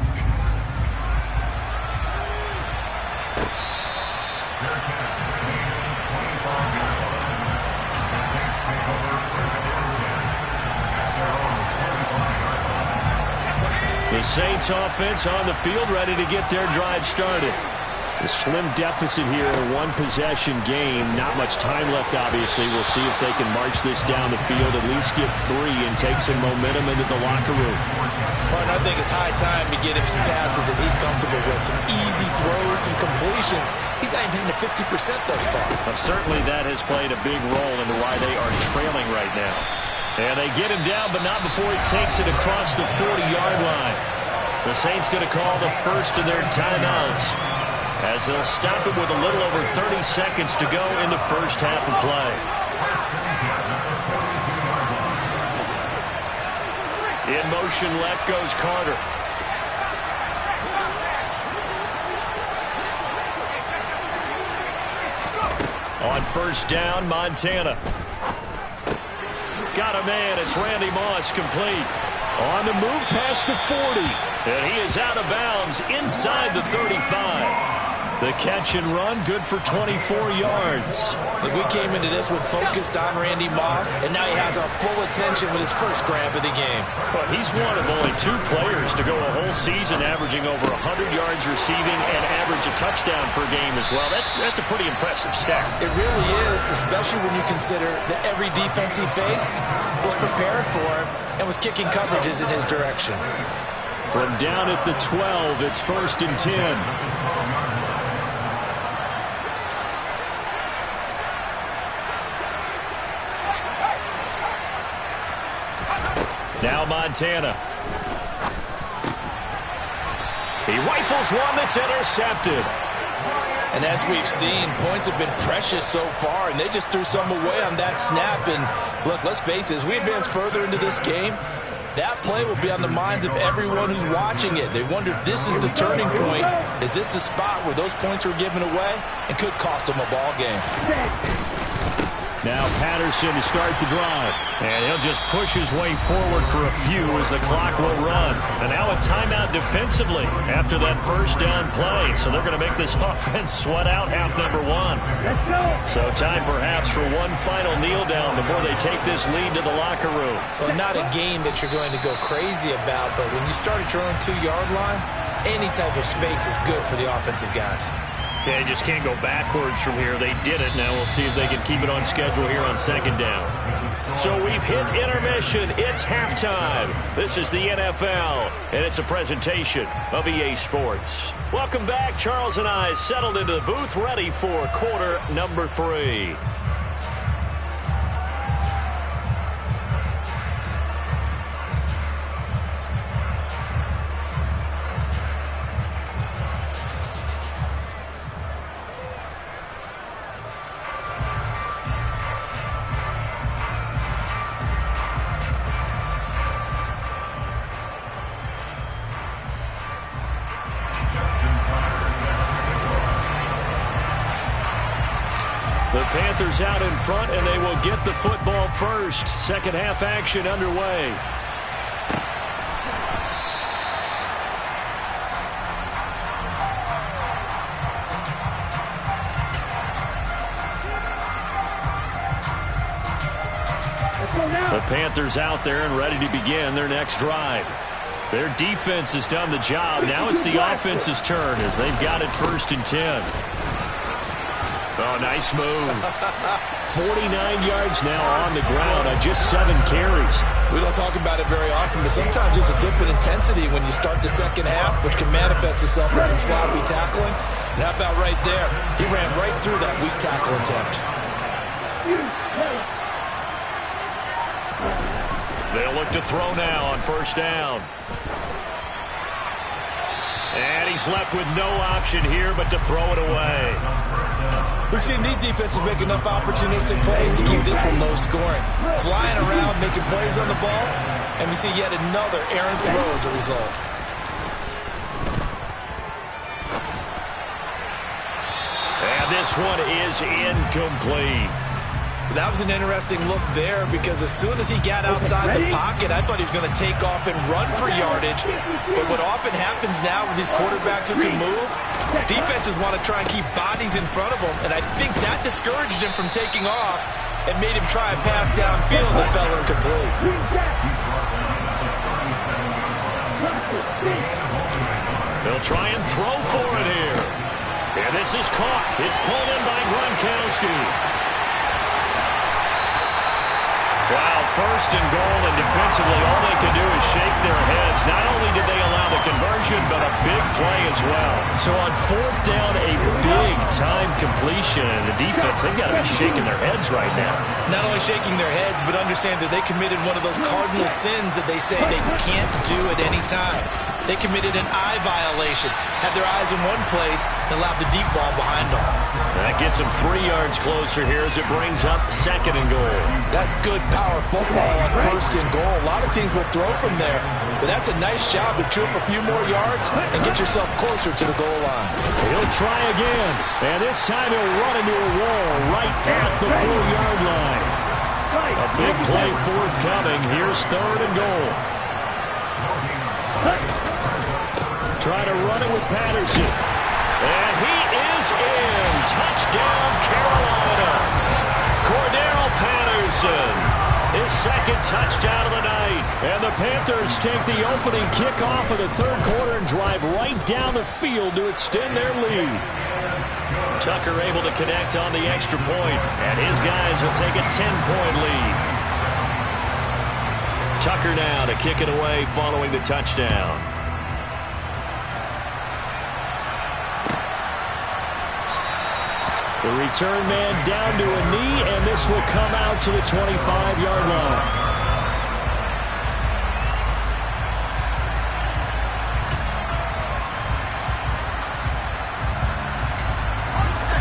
The Saints offense on the field, ready to get their drive started. A slim deficit here in a one-possession game. Not much time left, obviously. We'll see if they can march this down the field, at least get 3, and take some momentum into the locker room. Martin, I think it's high time to get him some passes that he's comfortable with. Some easy throws, some completions. He's not even hitting the 50% thus far. Well, certainly that has played a big role into why they are trailing right now. And they get him down, but not before he takes it across the 40-yard line. The Saints going to call the first of their timeouts, as they'll stop it with a little over 30 seconds to go in the first half of play. In motion left goes Carter. On first down, Montana. Got a man. It's Randy Moss, complete. On the move past the 40. And he is out of bounds inside the 35. The catch and run, good for 24 yards. Look, we came into this one focused on Randy Moss, and now he has our full attention with his first grab of the game. But he's one of only 2 players to go a whole season averaging over 100 yards receiving and average a touchdown per game as well. That's a pretty impressive stat. It really is, especially when you consider that every defense he faced was prepared for him and was kicking coverages in his direction. From down at the 12, it's 1st and 10. Now Montana. He rifles one that's intercepted. And as we've seen, points have been precious so far, and they just threw some away on that snap. And look, let's face it, as we advance further into this game, that play will be on the minds of everyone who's watching it. They wonder if this is the turning point. Is this the spot where those points were given away and could cost them a ball game? Now Patterson to start the drive. And he'll just push his way forward for a few as the clock will run. And now a timeout defensively after that first down play. So they're going to make this offense sweat out half number 1. So time perhaps for one final kneel down before they take this lead to the locker room. Well, not a game that you're going to go crazy about, but when you start at your own 2-yard line, any type of space is good for the offensive guys. Yeah, you just can't go backwards from here. They did it. Now we'll see if they can keep it on schedule here on second down. So we've hit intermission. It's halftime. This is the NFL, and it's a presentation of EA Sports. Welcome back. Charles and I settled into the booth, ready for quarter number 3. The Panthers out in front, and they will get the football first. Second half action underway. The Panthers out there and ready to begin their next drive. Their defense has done the job. Now it's the offense's turn as they've got it 1st and 10. Oh, nice move. 49 yards now on the ground on just 7 carries. We don't talk about it very often, but sometimes there's a dip in intensity when you start the second half, which can manifest itself in some sloppy tackling. And how about right there? He ran right through that weak tackle attempt. They'll look to throw now on 1st down. And he's left with no option here but to throw it away. We've seen these defenses make enough opportunistic plays to keep this one low scoring. Flying around, making plays on the ball, and we see yet another errant throw as a result. And this one is incomplete. That was an interesting look there because as soon as he got outside the pocket, I thought he was going to take off and run for yardage. But what often happens now with these quarterbacks who can move, defenses want to try and keep bodies in front of them. And I think that discouraged him from taking off and made him try a pass downfield that fell incomplete. They'll try and throw for it here. And this is caught. It's pulled in by Gronkowski. Wow, 1st and goal, and defensively all they can do is shake their heads. Not only did they allow the conversion, but a big play as well. So on 4th down, a big-time completion, and the defense, they've got to be shaking their heads right now. Not only shaking their heads, but understand that they committed one of those cardinal sins that they say they can't do at any time. They committed an eye violation, had their eyes in one place, and allowed the deep ball behind them. That gets them 3 yards closer here as it brings up 2nd and goal. That's good power football on 1st and goal. A lot of teams will throw from there, but that's a nice job to trip a few more yards and get yourself closer to the goal line. He'll try again, and this time he'll run into a wall right at the 4-yard line. A big play forthcoming. Here's 3rd and goal. Try to run it with Patterson. And he is in. Touchdown, Carolina. Cordero Patterson. His 2nd touchdown of the night. And the Panthers take the opening kickoff of the 3rd quarter and drive right down the field to extend their lead. Tucker able to connect on the extra point. And his guys will take a 10-point lead. Tucker now to kick it away following the touchdown. The return man down to a knee, and this will come out to the 25-yard line.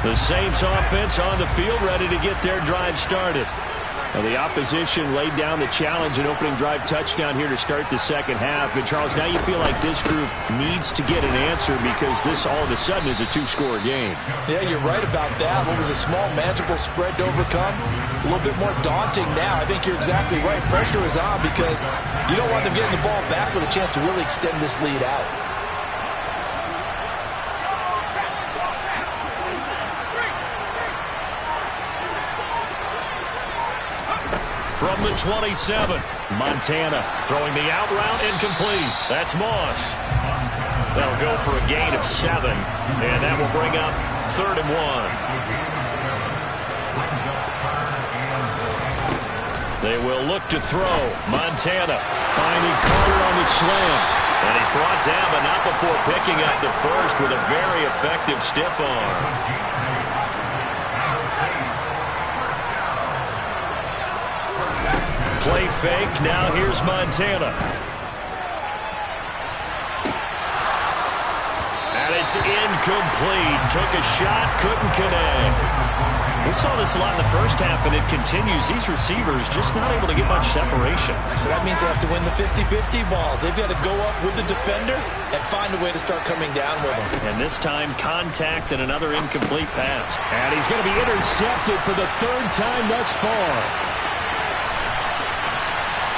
The Saints offense on the field ready to get their drive started. Now the opposition laid down the challenge and opening drive touchdown here to start the 2nd half. And Charles, now you feel like this group needs to get an answer because this all of a sudden is a 2-score game. Yeah, you're right about that. What was a small, manageable spread to overcome? A little bit more daunting now. I think you're exactly right. Pressure is on because you don't want them getting the ball back with a chance to really extend this lead out. From the 27, Montana throwing the out route incomplete. That's Moss. That'll go for a gain of 7, and that will bring up 3rd and 1. They will look to throw. Montana finding Carter on the slam. And he's brought down, but not before picking up the first with a very effective stiff arm. Play fake. Now here's Montana. And it's incomplete. Took a shot, couldn't connect. We saw this a lot in the first half, and it continues. These receivers just not able to get much separation. So that means they have to win the 50-50 balls. They've got to go up with the defender and find a way to start coming down with them. And this time, contact and another incomplete pass. And he's going to be intercepted for the third time thus far.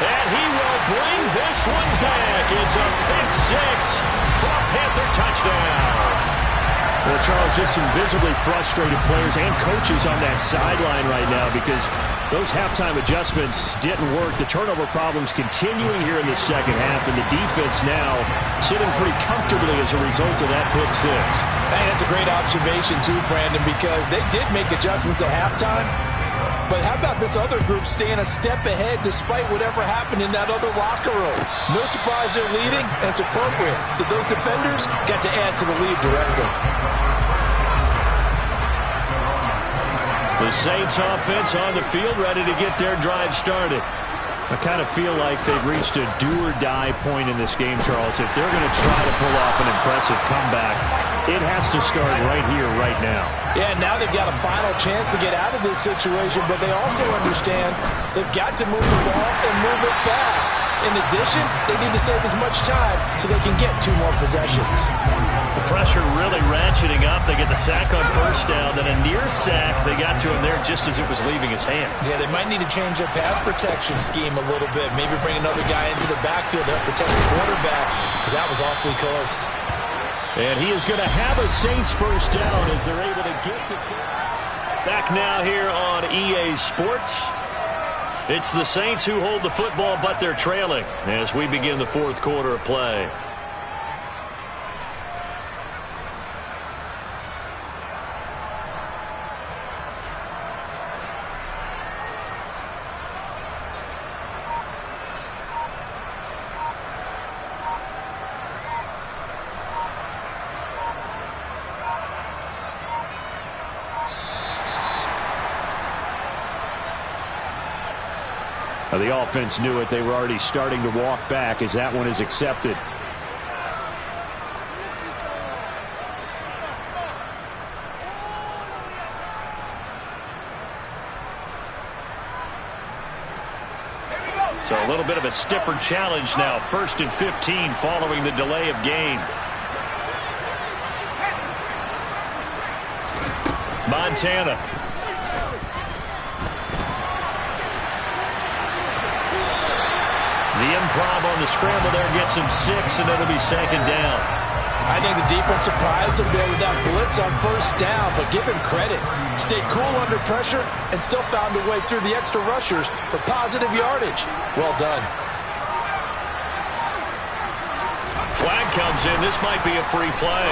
And he will bring this one back. It's a pick six for a Panther touchdown. Well, Charles, just some visibly frustrated players and coaches on that sideline right now because those halftime adjustments didn't work. The turnover problems continuing here in the second half, and the defense now sitting pretty comfortably as a result of that pick six. Hey, that's a great observation too, Brandon, because they did make adjustments at halftime. But how about this other group staying a step ahead despite whatever happened in that other locker room? No surprise they're leading, and it's appropriate that those defenders got to add to the lead directly. The Saints offense on the field, ready to get their drive started. I kind of feel like they've reached a do-or-die point in this game, Charles. If they're going to try to pull off an impressive comeback, it has to start right here, right now. Yeah, now they've got a final chance to get out of this situation, but they also understand they've got to move the ball and move it fast. In addition, they need to save as much time so they can get 2 more possessions. The pressure really ratcheting up. They get the sack on first down, then a near sack. They got to him there just as it was leaving his hand. Yeah, they might need to change their pass protection scheme a little bit. Maybe bring another guy into the backfield to help protect the quarterback, because that was awfully close. And he is going to have a Saints first down as they're able to get the back now here on EA Sports. It's the Saints who hold the football, but they're trailing as we begin the fourth quarter of play. The offense knew it. They were already starting to walk back as that one is accepted. So a little bit of a stiffer challenge now. 1st and 15 following the delay of game. Montana. The improv on the scramble there gets him 6, and it'll be 2nd down. I think the defense surprised him there with that blitz on first down, but give him credit. Stayed cool under pressure and still found a way through the extra rushers for positive yardage. Well done. Flag comes in. This might be a free play.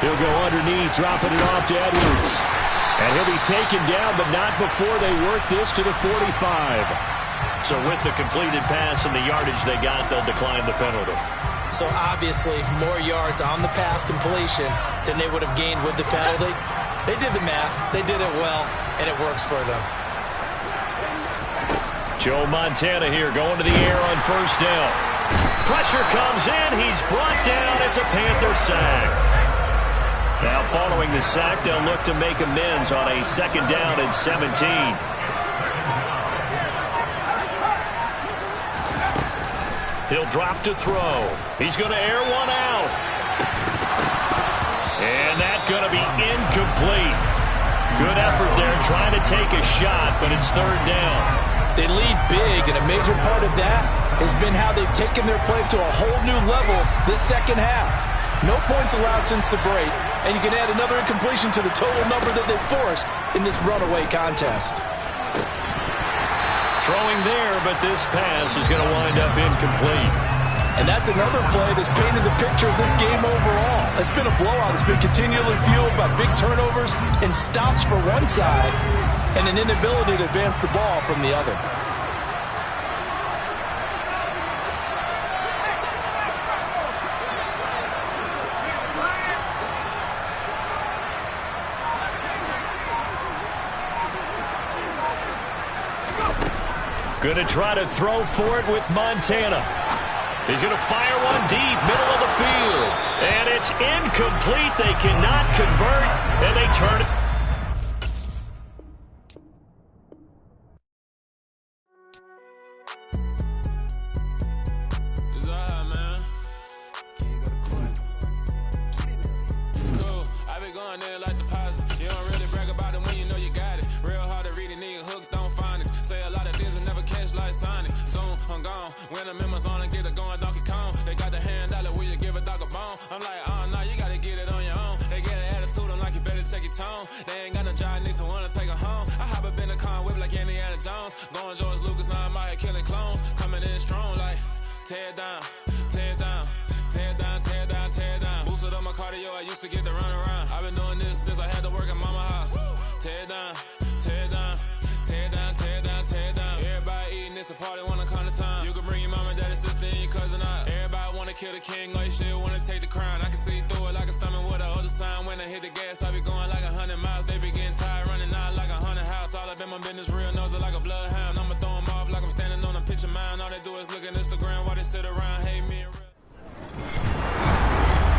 He'll go underneath, dropping it off to Edwards. And he'll be taken down, but not before they work this to the 45. So with the completed pass and the yardage they got, they'll decline the penalty. So obviously more yards on the pass completion than they would have gained with the penalty. They did the math. They did it well, and it works for them. Joe Montana here going to the air on first down. Pressure comes in. He's brought down. It's a Panther sack. Now following the sack, they'll look to make amends on a 2nd down and 17. He'll drop to throw. He's going to air one out. And that's going to be incomplete. Good effort there trying to take a shot, but it's 3rd down. They lead big, and a major part of that has been how they've taken their play to a whole new level this second half. No points allowed since the break, and you can add another incompletion to the total number that they've forced in this runaway contest. Throwing there, but this pass is going to wind up incomplete. And that's another play that's painted the picture of this game overall. It's been a blowout. It's been continually fueled by big turnovers and stops for one side and an inability to advance the ball from the other. Going to try to throw for it with Montana. He's going to fire one deep, middle of the field. And it's incomplete. They cannot convert, and they turn it. When the members on and get it going Donkey Kong. They got the hand dollar, will you give a dog a bone? I'm like, oh, no, you gotta get it on your own. They get an attitude, I'm like, you better check your tone. They ain't got no job, need someone to take her home. I hop up in the car, whip like Indiana Jones. Going George Lucas, now I'm out here killing clones. Coming in strong like, tear down, tear down, tear down, tear down, tear down. Boosted up my cardio, I used to get to run around. I've been doing this since I had to work at mama house. Tear down, tear down, tear down, tear down, tear down. Everybody eating, it's a party, wanna come to time. You can bring your mama, daddy, sister, and your cousin out. Everybody wanna kill the king, or you shit wanna take the crown. I can see through it like a stomach with a other sign. When I hit the gas, I be going like 100 miles. They be getting tired, running out like 100 house. All up in my business, real nose it like a bloodhound. I'ma throw them off like I'm standing on a picture mound. All they do is look at Instagram while they sit around, hate me and real.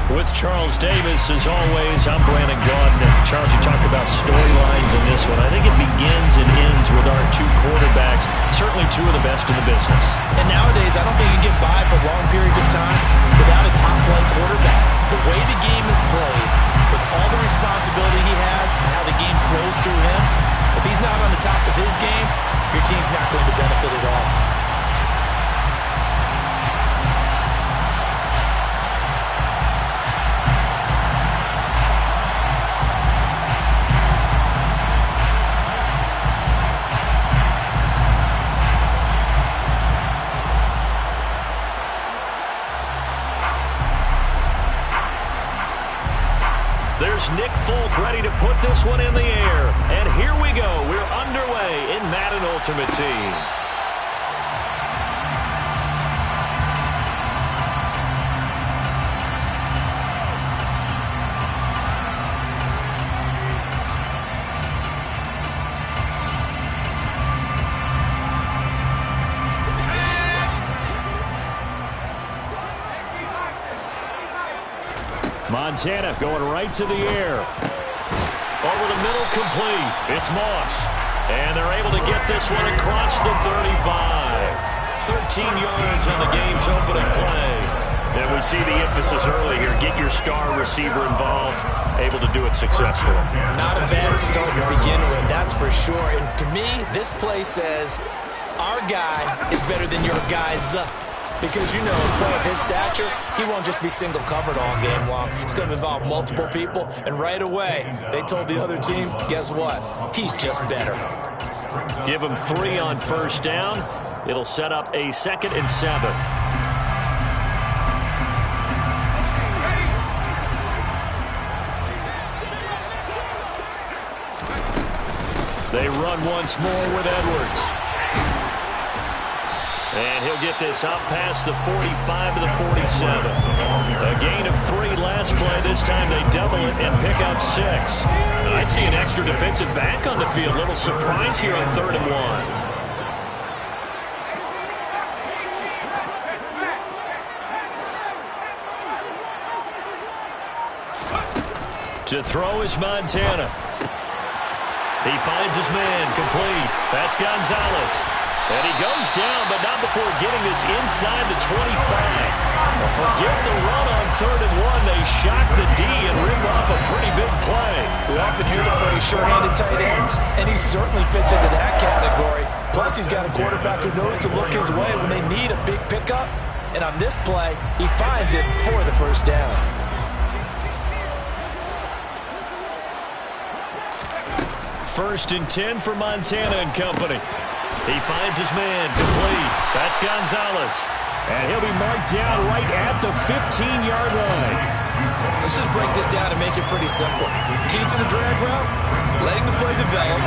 With Charles Davis, as always, I'm Brandon Gaudin. Charles, you talked about storylines in this one. I think it begins and ends with our two quarterbacks, certainly two of the best in the business. And nowadays, I don't think you can get by for long periods of time without a top-flight quarterback. The way the game is played, with all the responsibility he has and how the game flows through him, if he's not on the top of his game, your team's not going to benefit at all. There's Nick Folk ready to put this one in the air. And here we go. We're underway in Madden Ultimate Team. Montana going right to the air. Over the middle, complete. It's Moss. And they're able to get this one across the 35. 13 yards on the game's opening play. And we see the emphasis early here. Get your star receiver involved. Able to do it successfully. Not a bad start to begin with, that's for sure. And to me, this play says, our guy is better than your guy's. Because, you know, a player of his stature, he won't just be single covered all game long. It's going to involve multiple people. And right away, they told the other team, guess what? He's just better. Give him 3 on first down. It'll set up a 2nd and 7. They run once more with Edwards. And he'll get this up past the 45 to the 47. A gain of 3 last play. This time they double it and pick up 6. I see an extra defensive back on the field. Little surprise here on 3rd and 1. To throw is Montana. He finds his man, complete. That's Gonzalez. And he goes down, but not before getting this inside the 25. Forget the run on 3rd and 1. They shock the D and rip off a pretty big play. We often hear the phrase sure-handed tight end, and he certainly fits into that category. Plus, he's got a quarterback who knows to look his way when they need a big pickup. And on this play, he finds it for the first down. First and 10 for Montana and company. He finds his man, complete. That's Gonzalez. And he'll be marked down right at the 15-yard line. Let's just break this down and make it pretty simple. Key to the drag route, letting the play develop,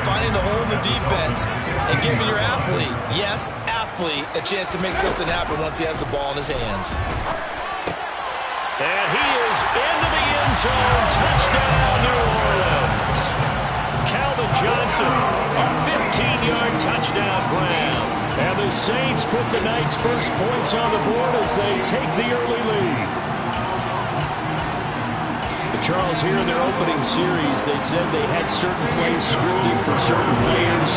finding the hole in the defense, and giving your athlete, yes, athlete, a chance to make something happen once he has the ball in his hands. And he is into the end zone. Touchdown, New Orleans. Calvin Johnson, a 15-yard touchdown grab. Saints put the night's first points on the board as they take the early lead. Charles, here in their opening series, they said they had certain plays scripted for certain players.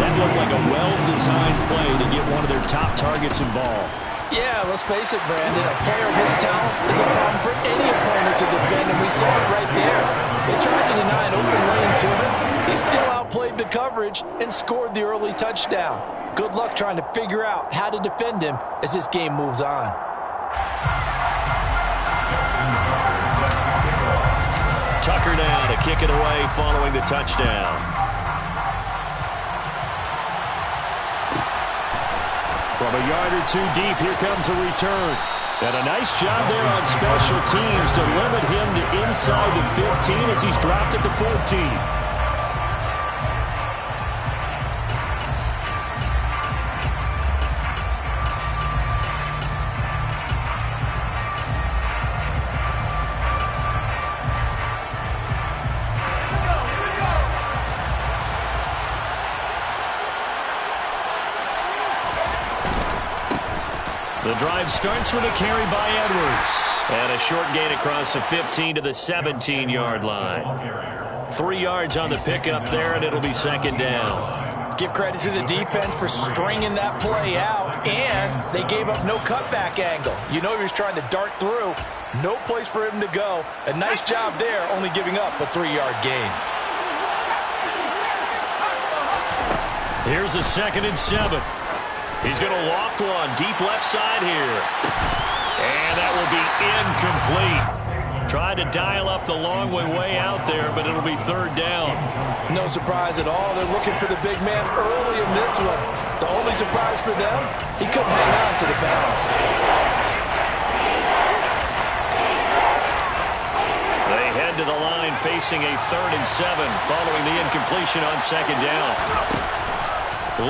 That looked like a well-designed play to get one of their top targets involved. Yeah, let's face it, Brandon. A player of his talent is a problem for any opponent to defend, and we saw it right there. They tried to deny an open lane to him. He still outplayed the coverage and scored the early touchdown. Good luck trying to figure out how to defend him as this game moves on. Tucker now to kick it away following the touchdown. From a yard or two deep, here comes a return. And a nice job there on special teams to limit him to inside the 15 as he's dropped at the 14. The drive starts with a carry by Edwards. And a short gain across the 15 to the 17-yard line. 3 yards on the pickup there, and it'll be second down. Give credit to the defense for stringing that play out, and they gave up no cutback angle. You know he was trying to dart through. No place for him to go. A nice job there, only giving up a 3-yard gain. Here's a 2nd and 7. He's going to loft one deep left side here. And that will be incomplete. Tried to dial up the long way out there, but it'll be 3rd down. No surprise at all. They're looking for the big man early in this one. The only surprise for them, he couldn't hang on to the pass. They head to the line facing a 3rd and 7 following the incompletion on 2nd down.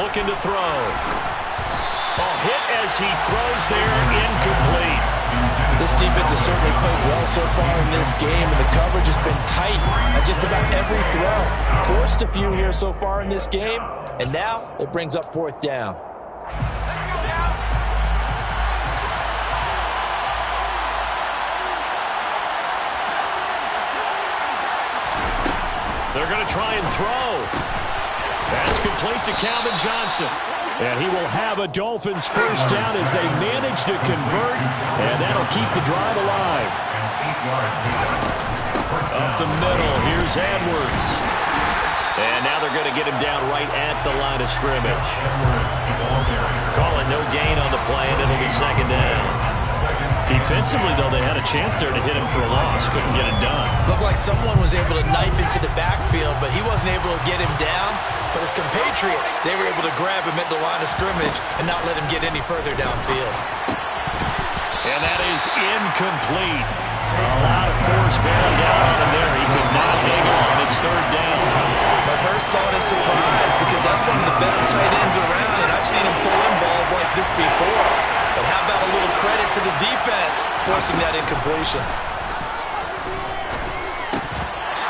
Looking to throw. Hit as he throws there, incomplete. This defense has certainly played well so far in this game, and the coverage has been tight on just about every throw. Forced a few here so far in this game, and now it brings up 4th down. They're going to try and throw. That's complete to Calvin Johnson. And he will have a Dolphins first down as they manage to convert, and that'll keep the drive alive. Up the middle, here's Edwards. And now they're going to get him down right at the line of scrimmage. Call it no gain on the play, and it'll be 2nd down. Defensively, though, they had a chance there to hit him for a loss. Couldn't get it done. Looked like someone was able to knife into the backfield, but he wasn't able to get him down. But his compatriots, they were able to grab him at the line of scrimmage and not let him get any further downfield. And that is incomplete. A lot of force bearing down on him there. He could not hang on. It's 3rd down. My first thought is surprise because that's one of the better tight ends around, and I've seen him pull in balls like this before. But how about a little credit to the defense forcing that incompletion?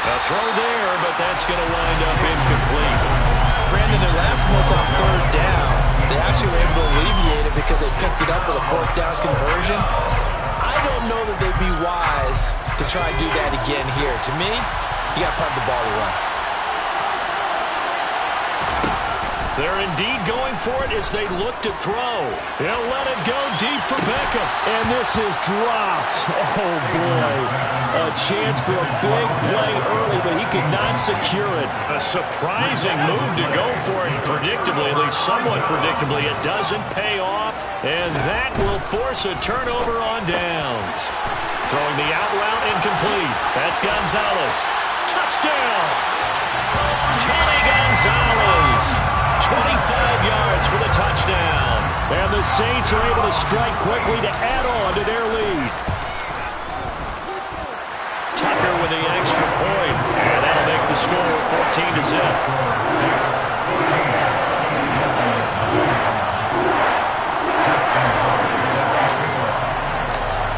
A throw there, but that's going to wind up incomplete. Brandon, their last miss on 3rd down, they actually were able to alleviate it because they picked it up with a 4th down conversion. I don't know that they'd be wise to try and do that again here. To me, you got to punt the ball away. They're indeed going for it as they look to throw. They'll let it go deep for Beckham. And this is dropped. Oh, boy. A chance for a big play early, but he could not secure it. A surprising move to go for it predictably, at least somewhat predictably. It doesn't pay off, and that will force a turnover on downs. Throwing the out route incomplete. That's Gonzalez. Touchdown! Tony Gonzalez. 25 yards for the touchdown. And the Saints are able to strike quickly to add on to their lead. Tucker with the extra point. And that'll make the score 14-0.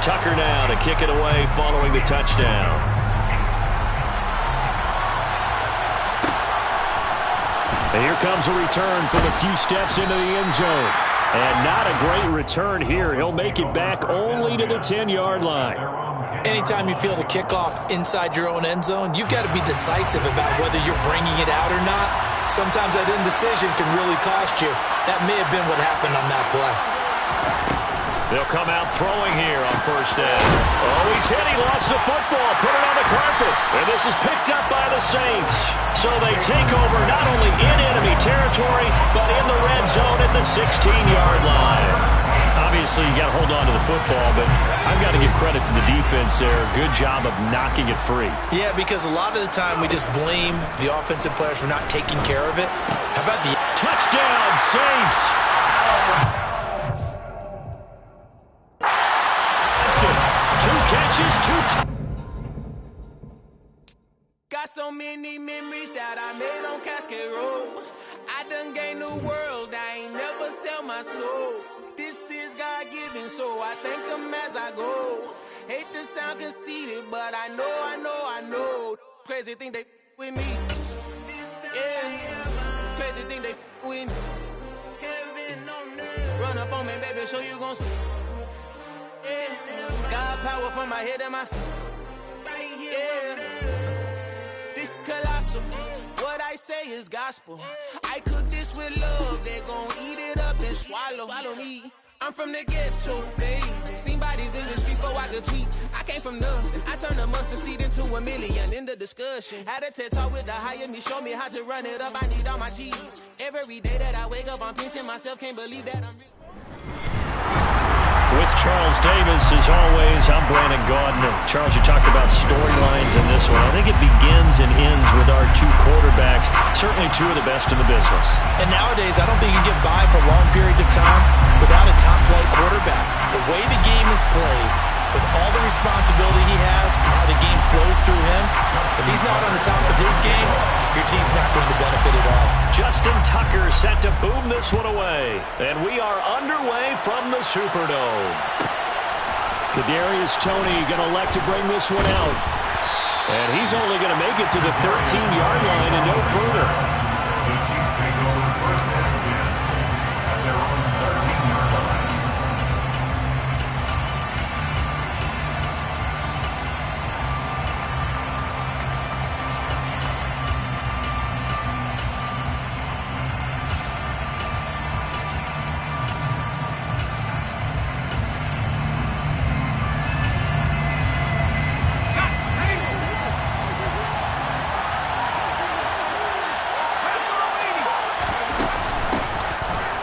Tucker now to kick it away following the touchdown. And here comes a return from a few steps into the end zone. And not a great return here. He'll make it back only to the 10-yard line. Anytime you feel the kickoff inside your own end zone, you've got to be decisive about whether you're bringing it out or not. Sometimes that indecision can really cost you. That may have been what happened on that play. They'll come out throwing here on first down. Oh, he's hit. He lost the football. Put it on the carpet. And this is picked up by the Saints. So they take over not only in enemy territory, but in the red zone at the 16-yard line. Obviously, you got to hold on to the football, but I've got to give credit to the defense there. Good job of knocking it free. Yeah, because a lot of the time we just blame the offensive players for not taking care of it. How about the touchdown, Saints? Two catches, Got so many memories that I made on Casket Road. I done gained the world, I ain't never sell my soul. This is God-given, so I thank him as I go. Hate to sound conceited, but I know. Crazy thing they with me. Yeah, crazy thing they with me. Run up on me, baby, show you gon' see. Yeah, God power from my head and my feet. Yeah, this colossal. What I say is gospel. I cook this with love. They gon' eat it up and swallow me. I'm from the ghetto, babe. Seen bodies in the streets before I could tweet. I came from nothing. I turned a mustard seed into a million. In the discussion, had a TED talk with the higher me. Show me how to run it up. I need all my cheese. Every day that I wake up, I'm pinching myself. Can't believe that I'm with Charles Davis, as always, I'm Brandon Gaudin. Charles, you talked about storylines in this one. I think it begins and ends with our two quarterbacks, certainly two of the best in the business. And nowadays, I don't think you can get by for long periods of time without a top-flight quarterback. The way the game is played, with all the responsibility he has and how the game flows through him, if he's not on the top of his game, your team's not going to benefit at all. Justin Tucker set to boom this one away. And we are underway from the Superdome. Kadarius Toney going to elect to bring this one out. And he's only going to make it to the 13-yard line and no further. The Chiefs take over first and 10 at their own 13-yard line.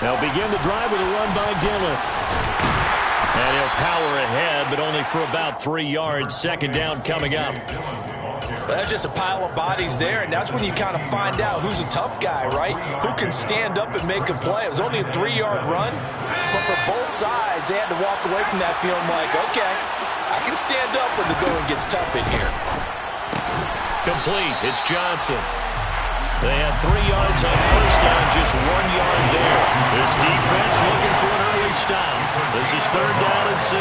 They'll begin the drive with a run by Dillon. And he'll power ahead, but only for about 3 yards. Second down coming up. Well, that's just a pile of bodies there, and that's when you kind of find out who's a tough guy, right? Who can stand up and make a play. It was only a 3-yard run, but for both sides, they had to walk away from that feeling like, okay, I can stand up when the going gets tough in here. Complete. It's Johnson. They had 3 yards on first down, just 1 yard there. This defense looking for an early stop. This is third down and 6.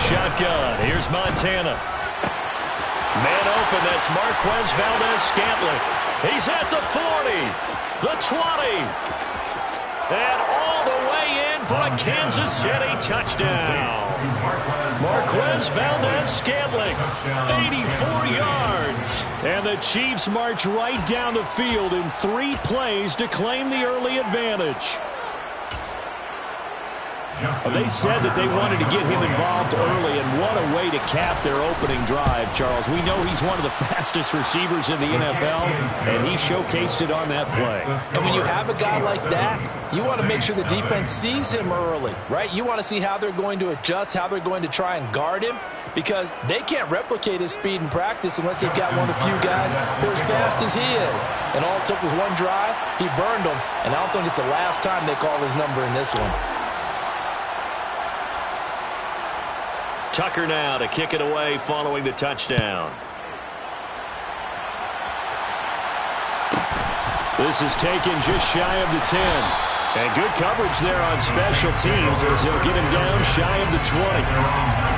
Shotgun. Here's Montana. Man open. That's Marquez Valdez-Scantling. He's at the 40, the 20, and all the way in for a Kansas City touchdown. Marquez Valdez-Scantling, 84 yards. And the Chiefs march right down the field in 3 plays to claim the early advantage. They said that they wanted to get him involved early, and what a way to cap their opening drive, Charles. We know he's one of the fastest receivers in the NFL, and he showcased it on that play. And when you have a guy like that, you want to make sure the defense sees him early, right? You want to see how they're going to adjust, how they're going to try and guard him, because they can't replicate his speed in practice unless they've got one of the few guys who are as fast as he is. And all it took was one drive. He burned them, and I don't think it's the last time they call his number in this one. Tucker now to kick it away following the touchdown. This is taken just shy of the 10. And good coverage there on special teams as they'll get him down shy of the 20.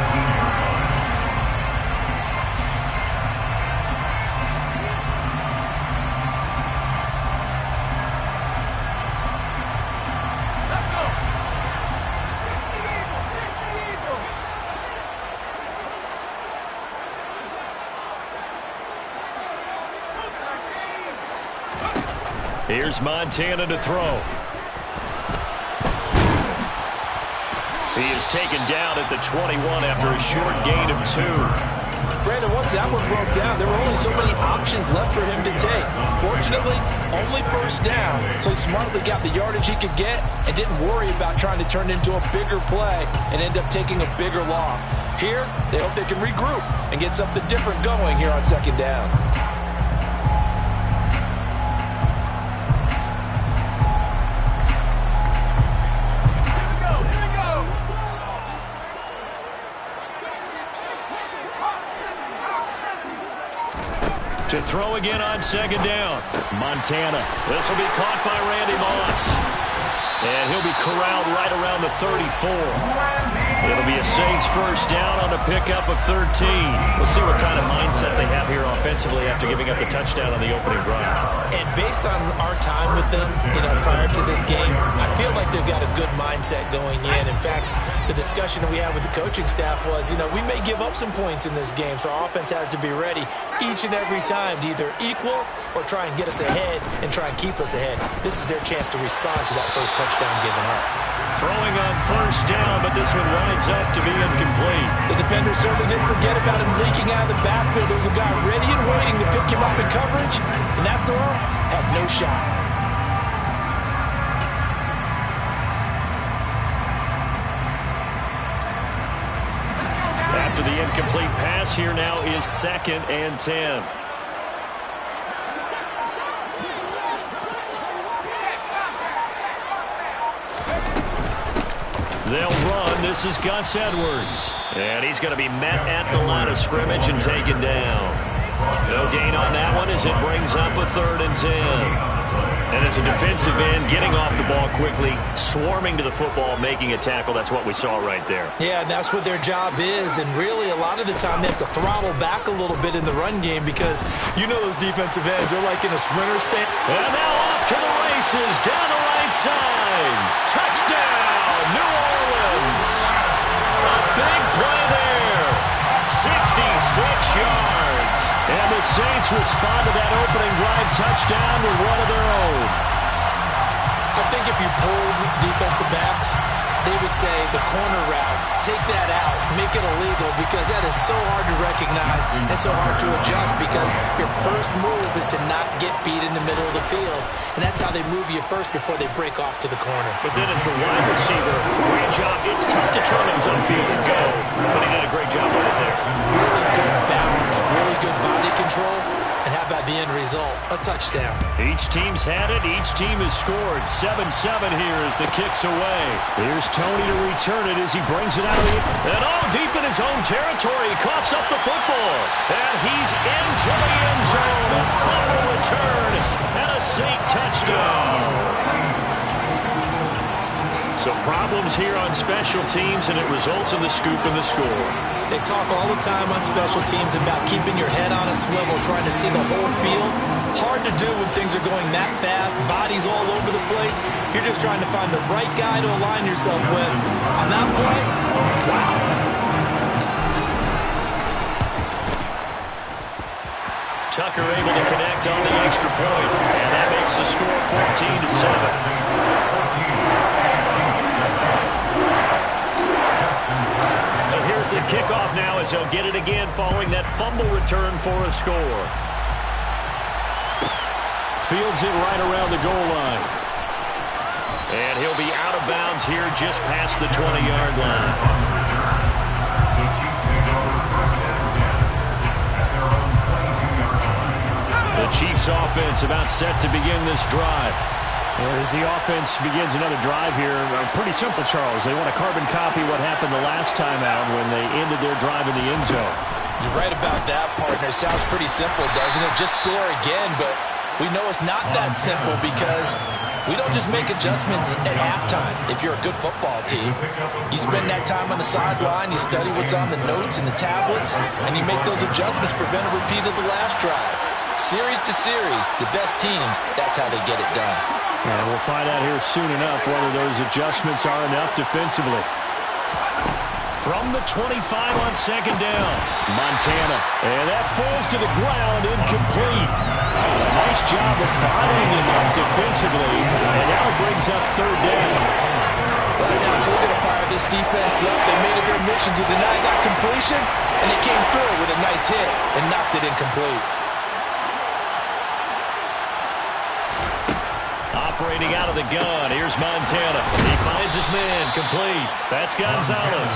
Here's Montana to throw. He is taken down at the 21 after a short gain of 2. Brandon, once that one broke down, there were only so many options left for him to take. Fortunately, only first down, so he smartly got the yardage he could get and didn't worry about trying to turn it into a bigger play and end up taking a bigger loss. Here, they hope they can regroup and get something different going here on second down. To throw again on second down. Montana. This will be caught by Randy Moss. And he'll be corralled right around the 34. It'll be a Saints first down on the pickup of 13. We'll see what kind of mindset they have here offensively after giving up the touchdown on the opening drive. And based on our time with them, prior to this game, I feel like they've got a good mindset going in. In fact, the discussion that we had with the coaching staff was, we may give up some points in this game, so our offense has to be ready each and every time to either equal or try and get us ahead and try and keep us ahead. This is their chance to respond to that first touchdown given up. Throwing on first down, but this one winds up to be incomplete. The defender certainly didn't forget about him leaking out of the backfield. There was a guy ready and waiting to pick him up in coverage, and that throw had no shot. After the incomplete pass, here now is 2nd and 10. They'll run. This is Gus Edwards. And he's going to be met at the line of scrimmage and taken down. No gain on that one as it brings up a 3rd and 10. And as a defensive end, getting off the ball quickly, swarming to the football, making a tackle. That's what we saw right there. Yeah, and that's what their job is. And really, a lot of the time, they have to throttle back a little bit in the run game because those defensive ends are like in a sprinter stand. And now off to the races, down the right side. Touchdown, New Orleans. A big play there. 66 yards. And the Saints respond to that opening drive touchdown with one of their own. I think if you pulled defensive backs, they would say the corner route, take that out, make it illegal, because that is so hard to recognize and so hard to adjust because your first move is to not get beat in the middle of the field. And that's how they move you first before they break off to the corner. But then as the wide receiver, great job. It's tough to turn his own field and go, but he did a great job with it there. Really good balance, really good body control. And how about the end result? A touchdown. Each team's had it. Each team has scored. 7-7 here as the kick's away. Here's Tony to return it as he brings it out of the... And all deep in his own territory. He coughs up the football. And he's into the end zone. A fumble return. And a Saint touchdown. So problems here on special teams, and it results in the scoop and the score. They talk all the time on special teams about keeping your head on a swivel, trying to see the whole field. Hard to do when things are going that fast, bodies all over the place. You're just trying to find the right guy to align yourself with. On that play, wow. Tucker able to connect on the extra point, and that makes the score 14-7. So here's the kickoff now as he'll get it again following that fumble return for a score. Fields it right around the goal line. And he'll be out of bounds here just past the 20-yard line. The Chiefs offense about set to begin this drive. As the offense begins another drive here, pretty simple, Charles. They want to carbon copy what happened the last time out when they ended their drive in the end zone. You're right about that, partner. Sounds pretty simple, doesn't it? Just score again, but we know it's not that simple because we don't just make adjustments at halftime. If you're a good football team, you spend that time on the sideline, you study what's on the notes and the tablets, and you make those adjustments, prevent a repeat of the last drive. Series to series, the best teams, that's how they get it done. And we'll find out here soon enough whether those adjustments are enough defensively. From the 25 on second down. Montana. And that falls to the ground, incomplete. Nice job of bottling him up defensively. And now it brings up third down. Well, it's absolutely going to fire this defense up. They made it their mission to deny that completion, and they came through with a nice hit and knocked it incomplete. Operating out of the gun, here's Montana. He finds his man, complete. That's Gonzalez.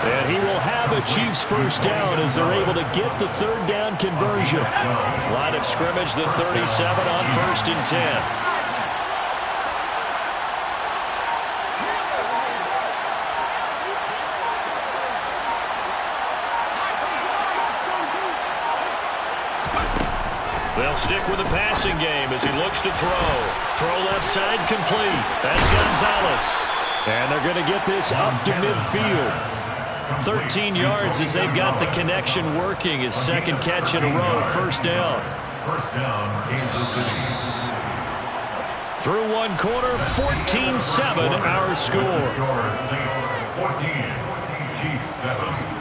And he will have a Chiefs first down as they're able to get the third down conversion. Line of scrimmage, the 37 on 1st and 10. They'll stick with the passing game as he looks to throw. Throw left side complete. That's Gonzalez. And they're going to get this up to midfield. 13 yards as they've got the connection working. His second catch in a row. First down. First down, Kansas City. Through one quarter, 14-7 our score. Saints 14, Chiefs 7.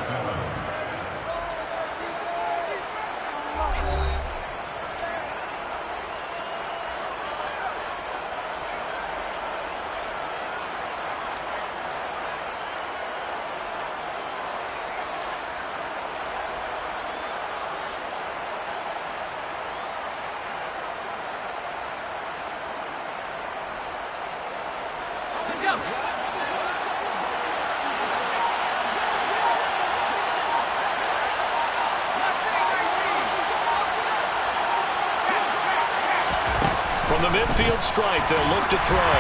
From the midfield stripe, they'll look to throw.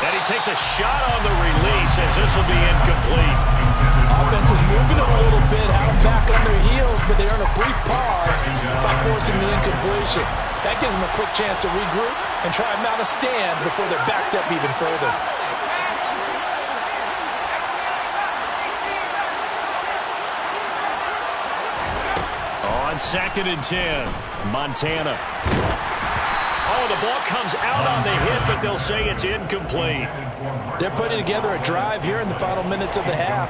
And he takes a shot on the release as this will be incomplete. Offense was moving them a little bit, had them back on their heels, but they earn a brief pause by forcing the incompletion. That gives them a quick chance to regroup and try and mount a stand before they're backed up even further. On 2nd and 10, Montana. Oh, the ball comes out on the hit, but they'll say it's incomplete. They're putting together a drive here in the final minutes of the half.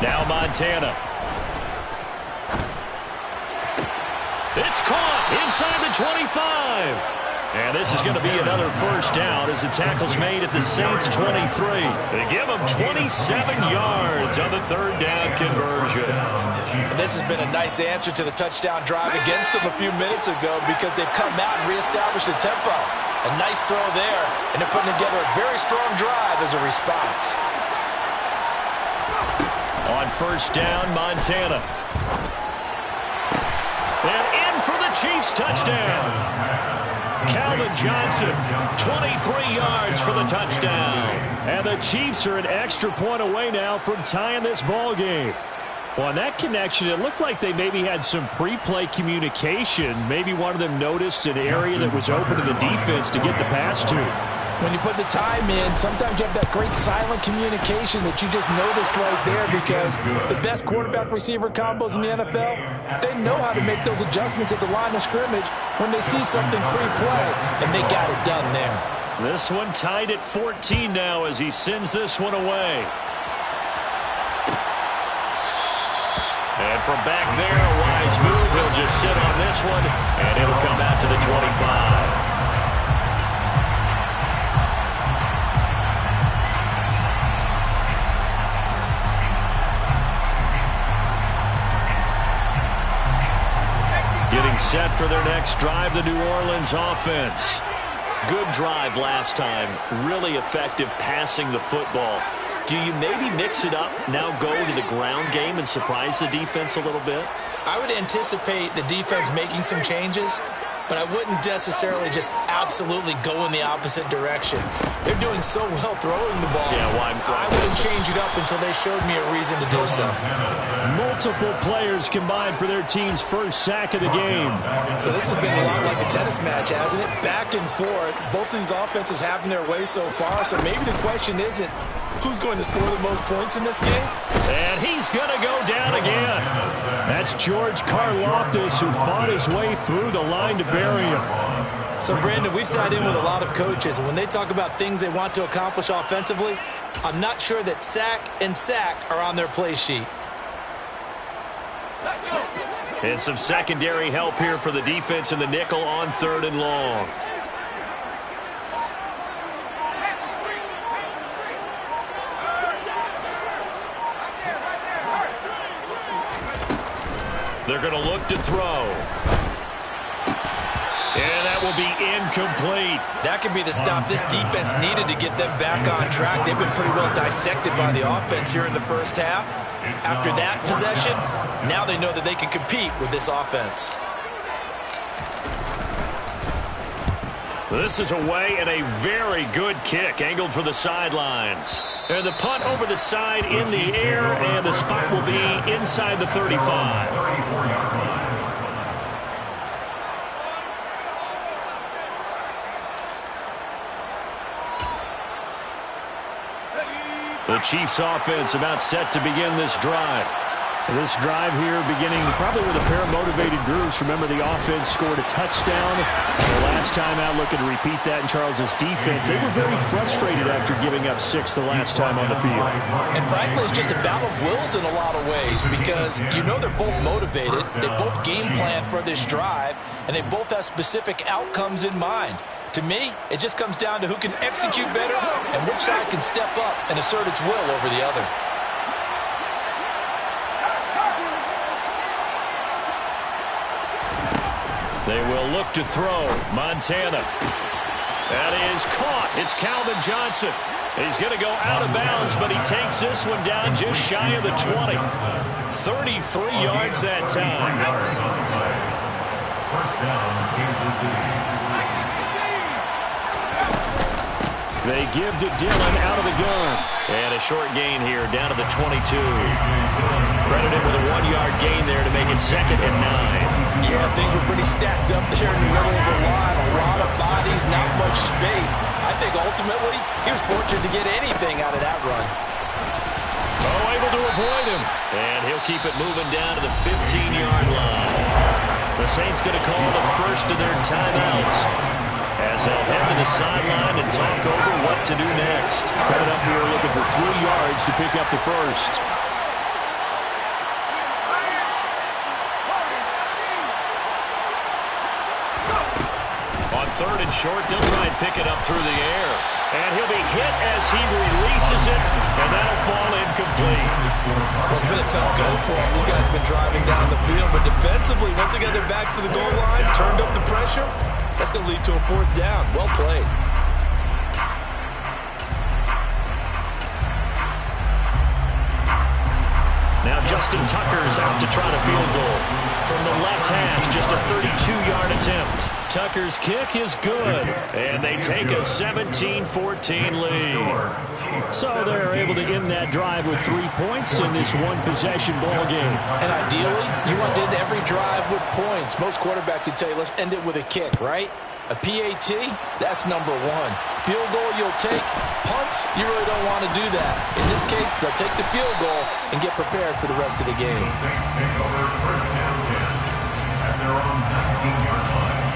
Now Montana. It's caught inside the 25. And this is going to be another first down as the tackle's made at the Saints' 23. They give them 27 yards on the third down conversion. And this has been a nice answer to the touchdown drive against them a few minutes ago because they've come out and reestablished the tempo. A nice throw there, and they're putting together a very strong drive as a response. On first down, Montana. And in for the Chiefs touchdown. Calvin Johnson, 23 yards for the touchdown. And the Chiefs are an extra point away now from tying this ball game. Well, on that connection, it looked like they maybe had some pre-play communication. Maybe one of them noticed an area that was open in the defense to get the pass to. When you put the time in, sometimes you have that great silent communication that you just noticed right there because the best quarterback-receiver combos in the NFL, they know how to make those adjustments at the line of scrimmage when they see something pre-play, and they got it done there. This one tied at 14 now as he sends this one away. And from back there, a wise move. He'll just sit on this one, and it'll come out to the 25. Getting set for their next drive, the New Orleans offense. Good drive last time. Really effective passing the football. Do you maybe mix it up, now go to the ground game and surprise the defense a little bit? I would anticipate the defense making some changes, but I wouldn't necessarily just absolutely go in the opposite direction. They're doing so well throwing the ball. Yeah, I wouldn't change it up until they showed me a reason to do so. Multiple players combined for their team's first sack of the game. So this has been a lot like a tennis match, hasn't it? Back and forth. Both of these offenses having their way so far, so maybe the question isn't who's going to score the most points in this game? And he's going to go down again. That's George Karlaftis, who fought his way through the line to bury him. So, Brandon, we sat in with a lot of coaches, and when they talk about things they want to accomplish offensively, I'm not sure that sack and sack are on their play sheet. And some secondary help here for the defense in the nickel on 3rd and long. They're going to look to throw. And that will be incomplete. That could be the stop this defense needed to get them back on track. They've been pretty well dissected by the offense here in the first half. After that possession, now they know that they can compete with this offense. This is away and a very good kick, angled for the sidelines. And the punt over the side in the air, and the spot will be inside the 35. The Chiefs offense about set to begin this drive. This drive here beginning probably with a pair of motivated groups. Remember, the offense scored a touchdown. The last time out, looking to repeat that in Charles's defense. They were very frustrated after giving up 6 the last time on the field. And frankly, it's just a battle of wills in a lot of ways because you know they're both motivated. They both game plan for this drive, and they both have specific outcomes in mind. To me, it just comes down to who can execute better and which side can step up and assert its will over the other. They will look to throw. Montana. That is caught. It's Calvin Johnson. He's going to go out of bounds, but he takes this one down just shy of the 20. 33 yards that time. First down, Kansas City. They give to Dillon out of the gun. And a short gain here down to the 22. Credited with a 1-yard gain there to make it 2nd and 9. Yeah, things were pretty stacked up there in the middle of the line. A lot of bodies, not much space. I think ultimately he was fortunate to get anything out of that run. Oh, able to avoid him. And he'll keep it moving down to the 15-yard line. The Saints going to call the first of their timeouts, as they'll head to the sideline and talk over what to do next. Coming up here looking for 3 yards to pick up the first. On 3rd and short, they'll try and pick it up through the air. And he'll be hit as he releases it, and that'll fall incomplete. Well, it's been a tough go for him. These guys have been driving down the field, but defensively, once they got their backs to the goal line, turned up the pressure, that's going to lead to a 4th down. Well played. Now Justin Tucker's out to try to field goal. From the left hash, just a 32-yard attempt. Tucker's kick is good, and they take a 17-14 lead. So they're able to end that drive with 3 points in this one-possession ball game. And ideally, you want to end every drive with points. Most quarterbacks would tell you, let's end it with a kick, right? A PAT, that's number 1. Field goal you'll take. Punts, you really don't want to do that. In this case, they'll take the field goal and get prepared for the rest of the game. The Saints take over 1st and 10 at their own 19-yard line.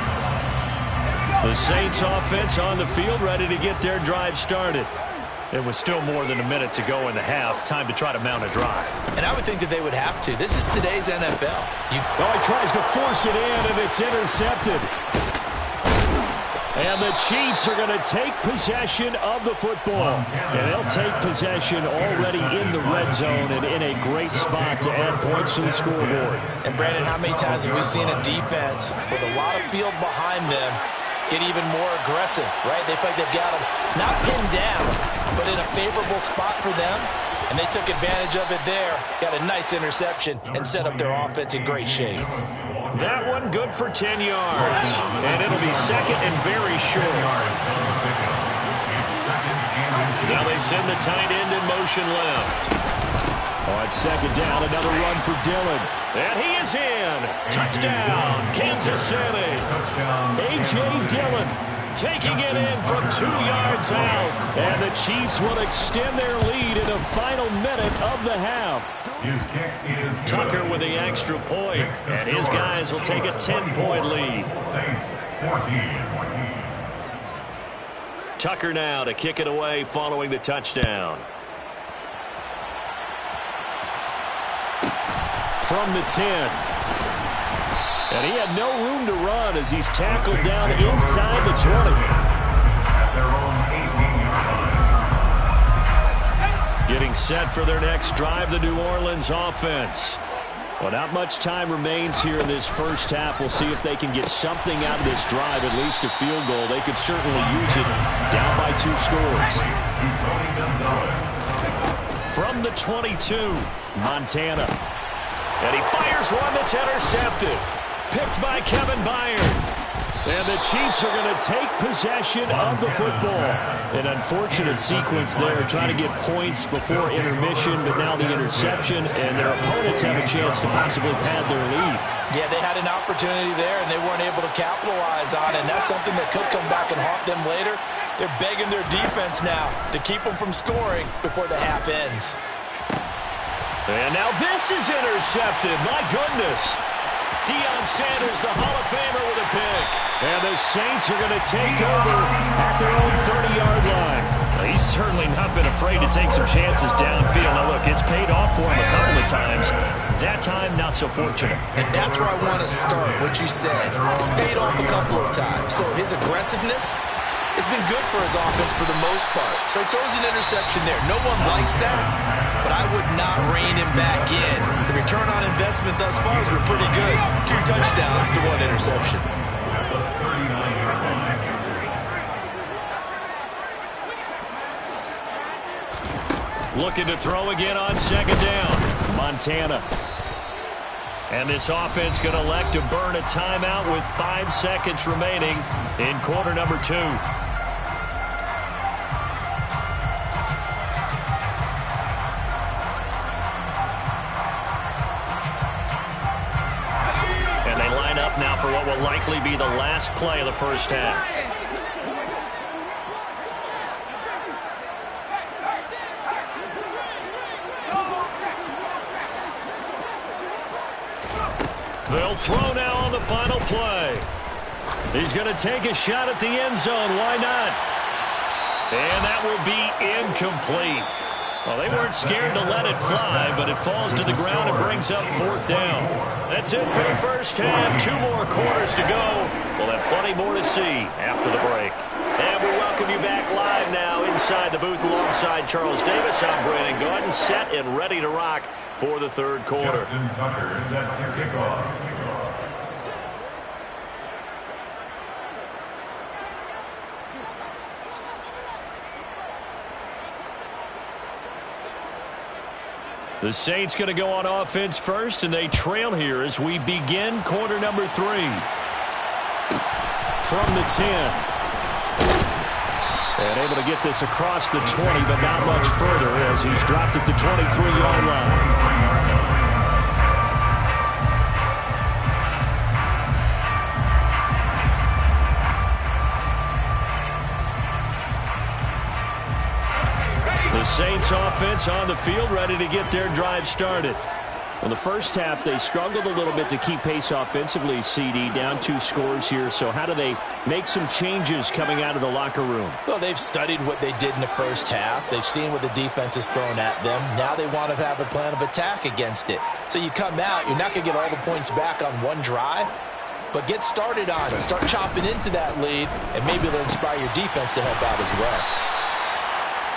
The Saints offense on the field, ready to get their drive started. It was still more than a minute to go in the half. Time to try to mount a drive. And I would think that they would have to. This is today's NFL. He tries to force it in, and it's intercepted. And the Chiefs are going to take possession of the football. And they'll take possession already in the red zone and in a great spot to add points to the scoreboard. And, Brandon, how many times have we seen a defense with a lot of field behind them get even more aggressive, right? They feel like they've got them not pinned down, but in a favorable spot for them. And they took advantage of it there. Got a nice interception and set up their offense in great shape. That one good for 10 yards. And it'll be 2nd and very short. Now they send the tight end in motion left. On 2nd down, another run for Dillon. And he is in. Touchdown, Kansas City. A.J. Dillon taking it in from 2 yards out. And the Chiefs will extend their lead in the final minute of the half. His kick is good. Tucker with the extra point, and his guys will take a 10-point lead. Saints 14. Tucker now to kick it away following the touchdown. From the 10. And he had no room to run as he's tackled down inside the 20. At their own 18-yard line. Getting set for their next drive, the New Orleans offense. Well, not much time remains here in this first half. We'll see if they can get something out of this drive, at least a field goal. They could certainly use it down by 2 scores. From the 22, Montana. And he fires one that's intercepted. Picked by Kevin Byard. And the Chiefs are going to take possession of the football. An unfortunate sequence there, trying to get points before intermission, but now the interception, and their opponents have a chance to possibly pad their lead. Yeah, they had an opportunity there, and they weren't able to capitalize on it, and that's something that could come back and haunt them later. They're begging their defense now to keep them from scoring before the half ends. And now this is intercepted. My goodness. Deion Sanders, the Hall of Famer, with a pick. And the Saints are going to take over at their own 30-yard line. He's certainly not been afraid to take some chances downfield. Now, look, it's paid off for him a couple of times. That time, not so fortunate. And that's where I want to start, what you said. It's paid off a couple of times. So his aggressiveness has been good for his offense for the most part. So he throws an interception there. No one likes that, but I would not rein him back in. The return on investment thus far has been pretty good. 2 touchdowns to 1 interception. At the 39-yard line. Looking to throw again on second down. Montana. And this offense going to elect to burn a timeout with 5 seconds remaining in quarter number 2. Now for what will likely be the last play of the first half. They'll throw now on the final play. He's going to take a shot at the end zone. Why not? And that will be incomplete. Well, they weren't scared to let it fly, but it falls to the ground and brings up 4th down. That's it for the first half. 2 more quarters to go. We'll have plenty more to see after the break. And we welcome you back live now inside the booth alongside Charles Davis. I'm Brandon Gordon, set and ready to rock for the 3rd quarter. Justin Tucker set to kick off. The Saints going to go on offense first, and they trail here as we begin quarter number 3. From the 10. And able to get this across the 20, but not much further as he's dropped it to 23-yard line. The Saints offense on the field, ready to get their drive started. Well, the first half, they struggled a little bit to keep pace offensively, CD, down 2 scores here. So how do they make some changes coming out of the locker room? Well, they've studied what they did in the first half. They've seen what the defense has thrown at them. Now they want to have a plan of attack against it. So you come out, you're not going to get all the points back on one drive, but get started on it. Start chopping into that lead, and maybe it'll inspire your defense to help out as well.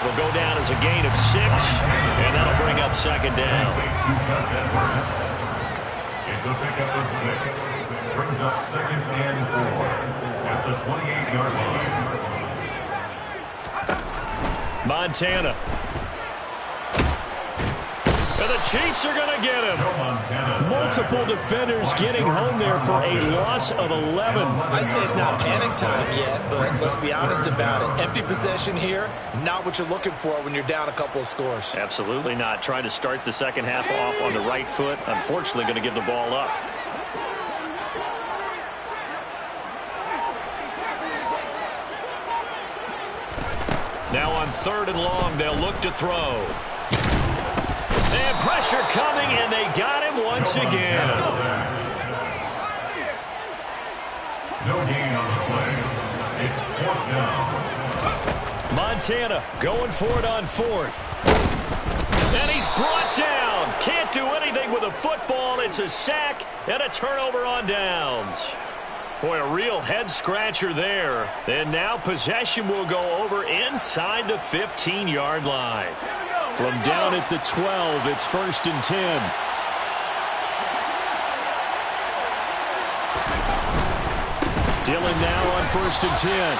Will go down as a gain of 6, and that'll bring up second down. It's a pickup of 6. Brings up 2nd and 4 at the 28-yard line. Montana. And the Chiefs are going to get him. Multiple defenders getting home there for a loss of 11. I'd say it's not panic time yet, but let's be honest about it. Empty possession here, not what you're looking for when you're down a couple of scores. Absolutely not. Trying to start the second half off on the right foot. Unfortunately, going to give the ball up. 3rd and long. They'll look to throw. And pressure coming, and they got him once again. No gain on the play. It's 4th down. Montana going for it on 4th. And he's brought down. Can't do anything with a football. It's a sack and a turnover on downs. Boy, a real head-scratcher there. And now possession will go over inside the 15-yard line. From down at the 12, it's 1st and 10. Dillon now on 1st and 10.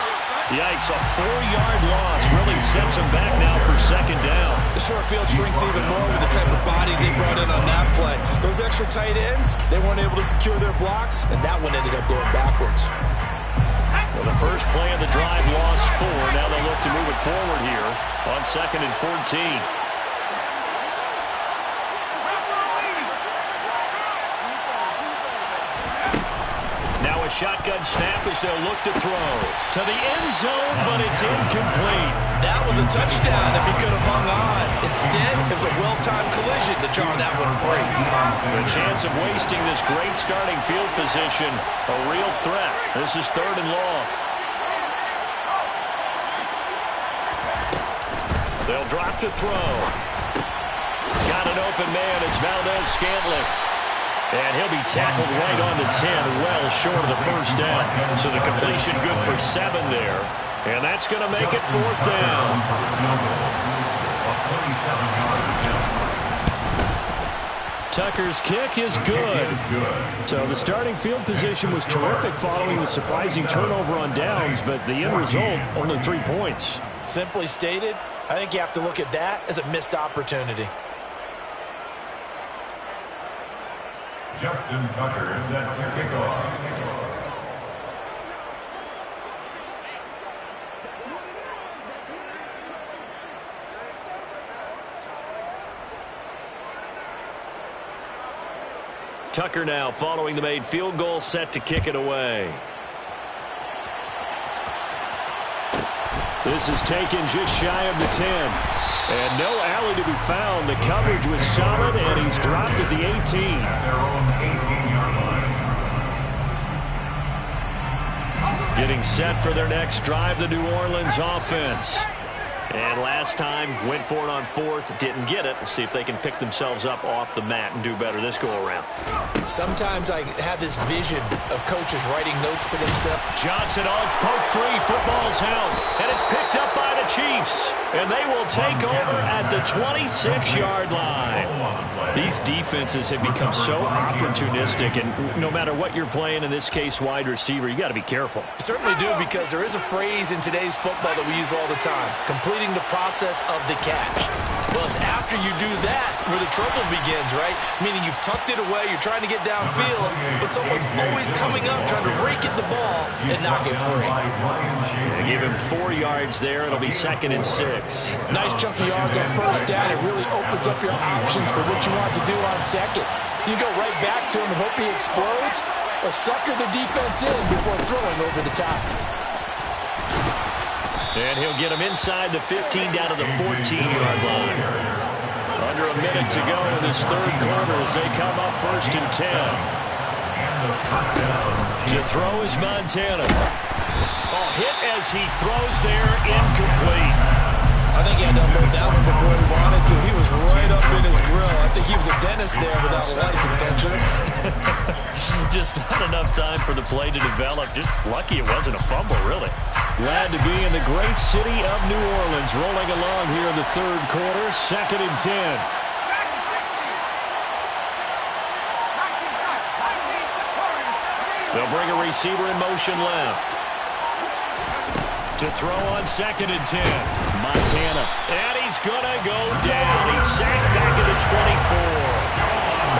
Yikes, a 4-yard loss really sets him back now for 2nd down. The short field shrinks even more with the type of bodies they brought in on that play. Those extra tight ends, they weren't able to secure their blocks, and that one ended up going backwards. Well, the first play of the drive lost 4. Now they'll look to move it forward here on 2nd and 14. Now a shotgun snap as they'll look to throw. To the end zone, but it's incomplete. That was a touchdown if he could have hung on. Instead, it was a well-timed collision to jar that one free. The chance of wasting this great starting field position, a real threat. This is 3rd and long. They'll drop to throw. Got an open man. It's Valdez-Scantling. And he'll be tackled right on the 10, well short of the 1st down. So the completion good for 7 there. And that's going to make it 4th down. Tucker's kick is good. So the starting field position was terrific following the surprising turnover on downs, but the end result, only 3 points. Simply stated, I think you have to look at that as a missed opportunity. Justin Tucker set to kick off. Tucker now following the made field goal, set to kick it away. This is taken just shy of the 10. And no alley to be found. The coverage was solid, and he's dropped at the 18. At their own 18-yard line. Getting set for their next drive, the New Orleans offense. And last time, went for it on 4th, didn't get it. We'll see if they can pick themselves up off the mat and do better this go-around. Sometimes I have this vision of coaches writing notes to themselves. Johnson, it's poked free. Football's held. And it's picked up by the Chiefs. And they will take over at the 26-yard line. These defenses have become so opportunistic, and no matter what you're playing, in this case wide receiver, you got to be careful. You certainly do, because there is a phrase in today's football that we use all the time: completing the process of the catch. Well, it's after you do that where the trouble begins, right? Meaning you've tucked it away, you're trying to get downfield, but someone's always coming up trying to rake at the ball and knock it free. They give him 4 yards there. It'll be 2nd and 6. Nice chunk of yards on 1st down. It really opens up your options for what you want to do on 2nd. You go right back to him and hope he explodes, or sucker the defense in before throwing over the top. And he'll get him inside the 15 down to the 14-yard line. Under a minute to go in this 3rd quarter as they come up 1st and 10. To throw is Montana. Hit as he throws there, incomplete. I think he had to unload that one before he wanted to. He was right up in his grill. I think he was a dentist there without a license, don't you? Just not enough time for the play to develop. Just lucky it wasn't a fumble, really. Glad to be in the great city of New Orleans, rolling along here in the 3rd quarter, 2nd and 10. They'll bring a receiver in motion left. To throw on 2nd and 10. Montana. And he's going to go down. He's sacked back at the 24.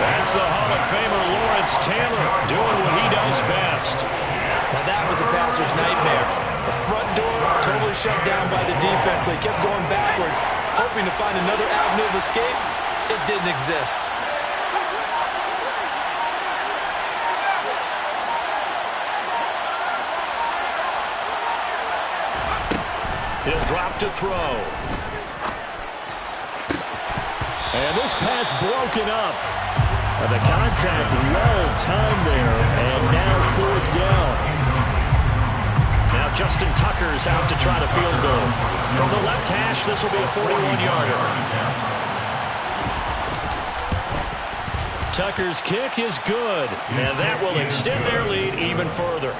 That's the Hall of Famer Lawrence Taylor doing what he does best. Now that was a passer's nightmare. The front door totally shut down by the defense. So he kept going backwards, hoping to find another avenue of escape. It didn't exist. He'll drop to throw. And this pass broken up. And the contact well timed there. And now 4th down. Now Justin Tucker's out to try the field goal. From the left hash, this will be a 41-yarder. Tucker's kick is good, and that will extend their lead even further.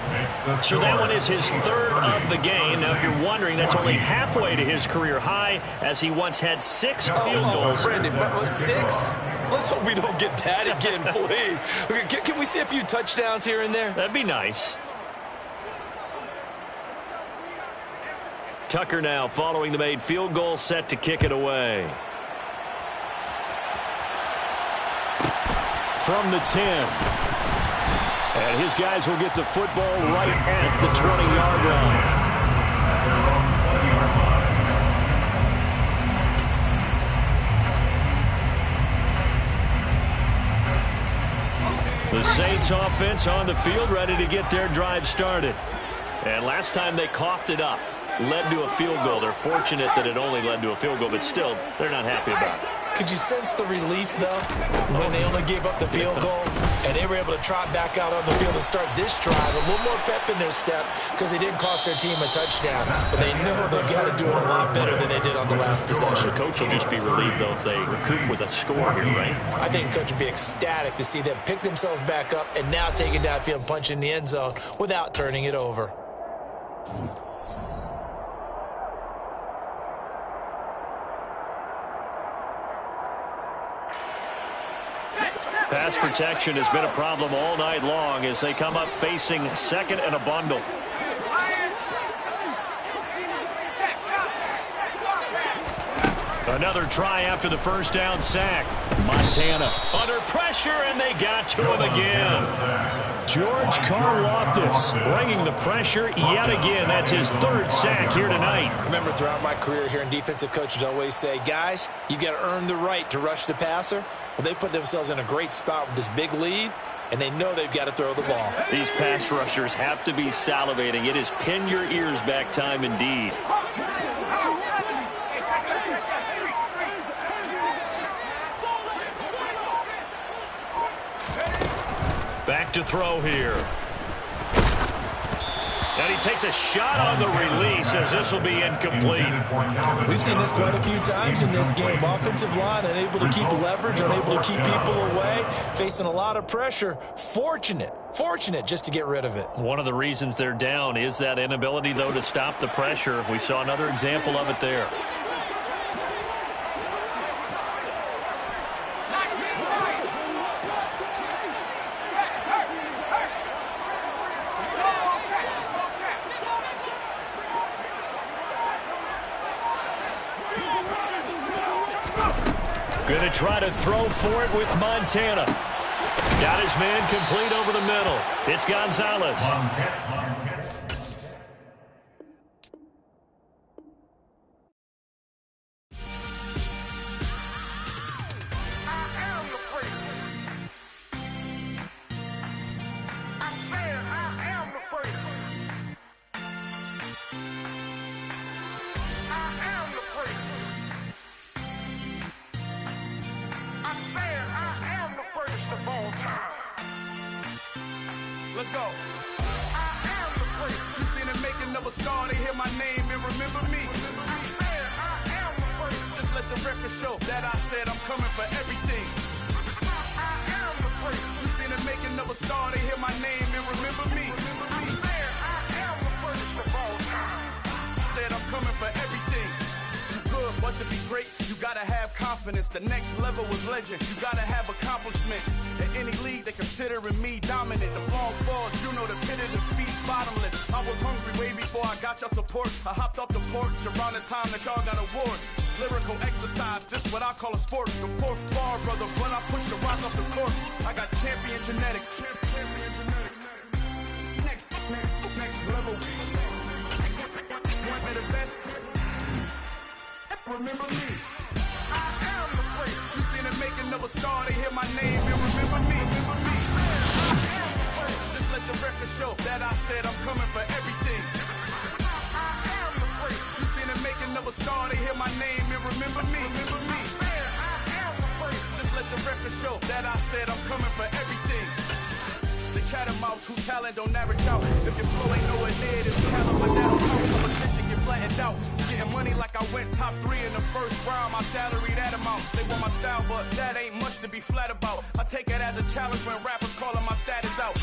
So that one is his 3rd of the game. Now, if you're wondering, that's only halfway to his career high, as he once had 6 field goals. Brandon, but 6? Let's hope we don't get that again, please. Can we see a few touchdowns here and there? That'd be nice. Tucker now following the made field goal, set to kick it away. From the 10. And his guys will get the football right at the 20-yard line. The Saints offense on the field, ready to get their drive started. And last time they coughed it up, led to a field goal. They're fortunate that it only led to a field goal, but still, they're not happy about it. Could you sense the relief, though, when they only gave up the field goal and they were able to trot back out on the field and start this drive? A little more pep in their step because they didn't cost their team a touchdown. But they know they've got to do it a lot better than they did on the last possession. The coach will just be relieved, though, if they recoup with a score here, right? I think the coach would be ecstatic to see them pick themselves back up and now take it downfield and punch in the end zone without turning it over. Pass protection has been a problem all night long as they come up facing 2nd and a bundle. Another try after the 1st down sack. Montana under pressure, and they got to him again. George Karlaftis bringing the pressure yet again. That's his 3rd sack here tonight. Remember, throughout my career here in defensive coaches always say, guys, you got to earn the right to rush the passer. Well, they put themselves in a great spot with this big lead, and they know they've got to throw the ball. These pass rushers have to be salivating. It is pin your ears back time indeed. Back to throw here. And he takes a shot on the release as this will be incomplete. We've seen this quite a few times in this game. Offensive line unable to keep leverage, unable to keep people away, facing a lot of pressure. Fortunate just to get rid of it. One of the reasons they're down is that inability, though, to stop the pressure. We saw another example of it there. Going to try to throw for it with Montana. Got his man complete over the middle. It's Gonzalez. Let's go. I am the prince. You seen the making of a star, they hear my name and remember me. I am the prince. Just let the record show that I said I'm coming for everything. I am the prince. You seen the making of a star, they hear my name and remember me. I am the prince of all time. Said I'm coming for everything. Good, but to be great, you gotta have confidence. The next level was legend. You gotta have accomplishments. In any league, they considering me dominant. The long falls, you know the pit of defeat, bottomless. I was hungry way before I got your support. I hopped off the porch around the time that y'all got awards. Lyrical exercise, this what I call a sport. The 4th bar, brother, when I push the rock off the court. I got champion genetics. Champion genetics. Next level. One of the best. Remember me. I am the prince. You seen the making of a star, they hear my name and remember me. I am the prince. Just let the record show that I said I'm coming for everything. I am the prince. You seen the making of a star, they hear my name and remember me. Just let the record show that I said I'm coming for everything. The catamounts who talent don't average out. If your flow ain't nowhere near this talent, but that don't count. Competition get flattened out. Getting money like I went top 3 in the first round. My salary that amount. They want my style, but that ain't much to be flat about. I take it as a challenge when rappers calling my status out.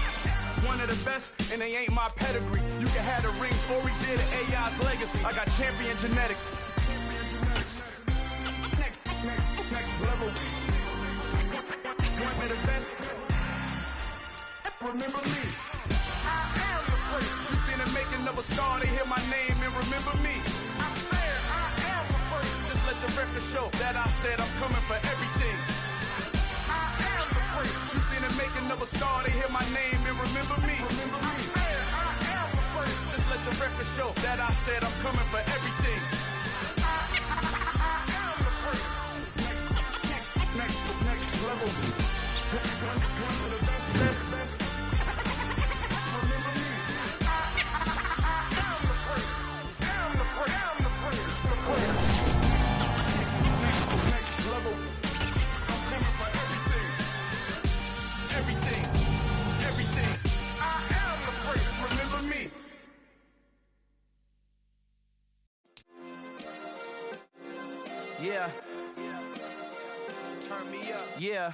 One of the best, and they ain't my pedigree. You can have the rings, or we did it, AI's legacy. I got champion genetics. Next level. One of the best. Remember me. I am the first. You seen the making of a star, they hear my name and remember me. I am the first. Just let the record show that I said I'm coming for everything. I am the first. You seen the making of a star, they hear my name and remember me. I am the first. Just let the record show that I said I'm coming for everything. I am the first. Next level. One of the best. Yeah. Turn me up. Yeah.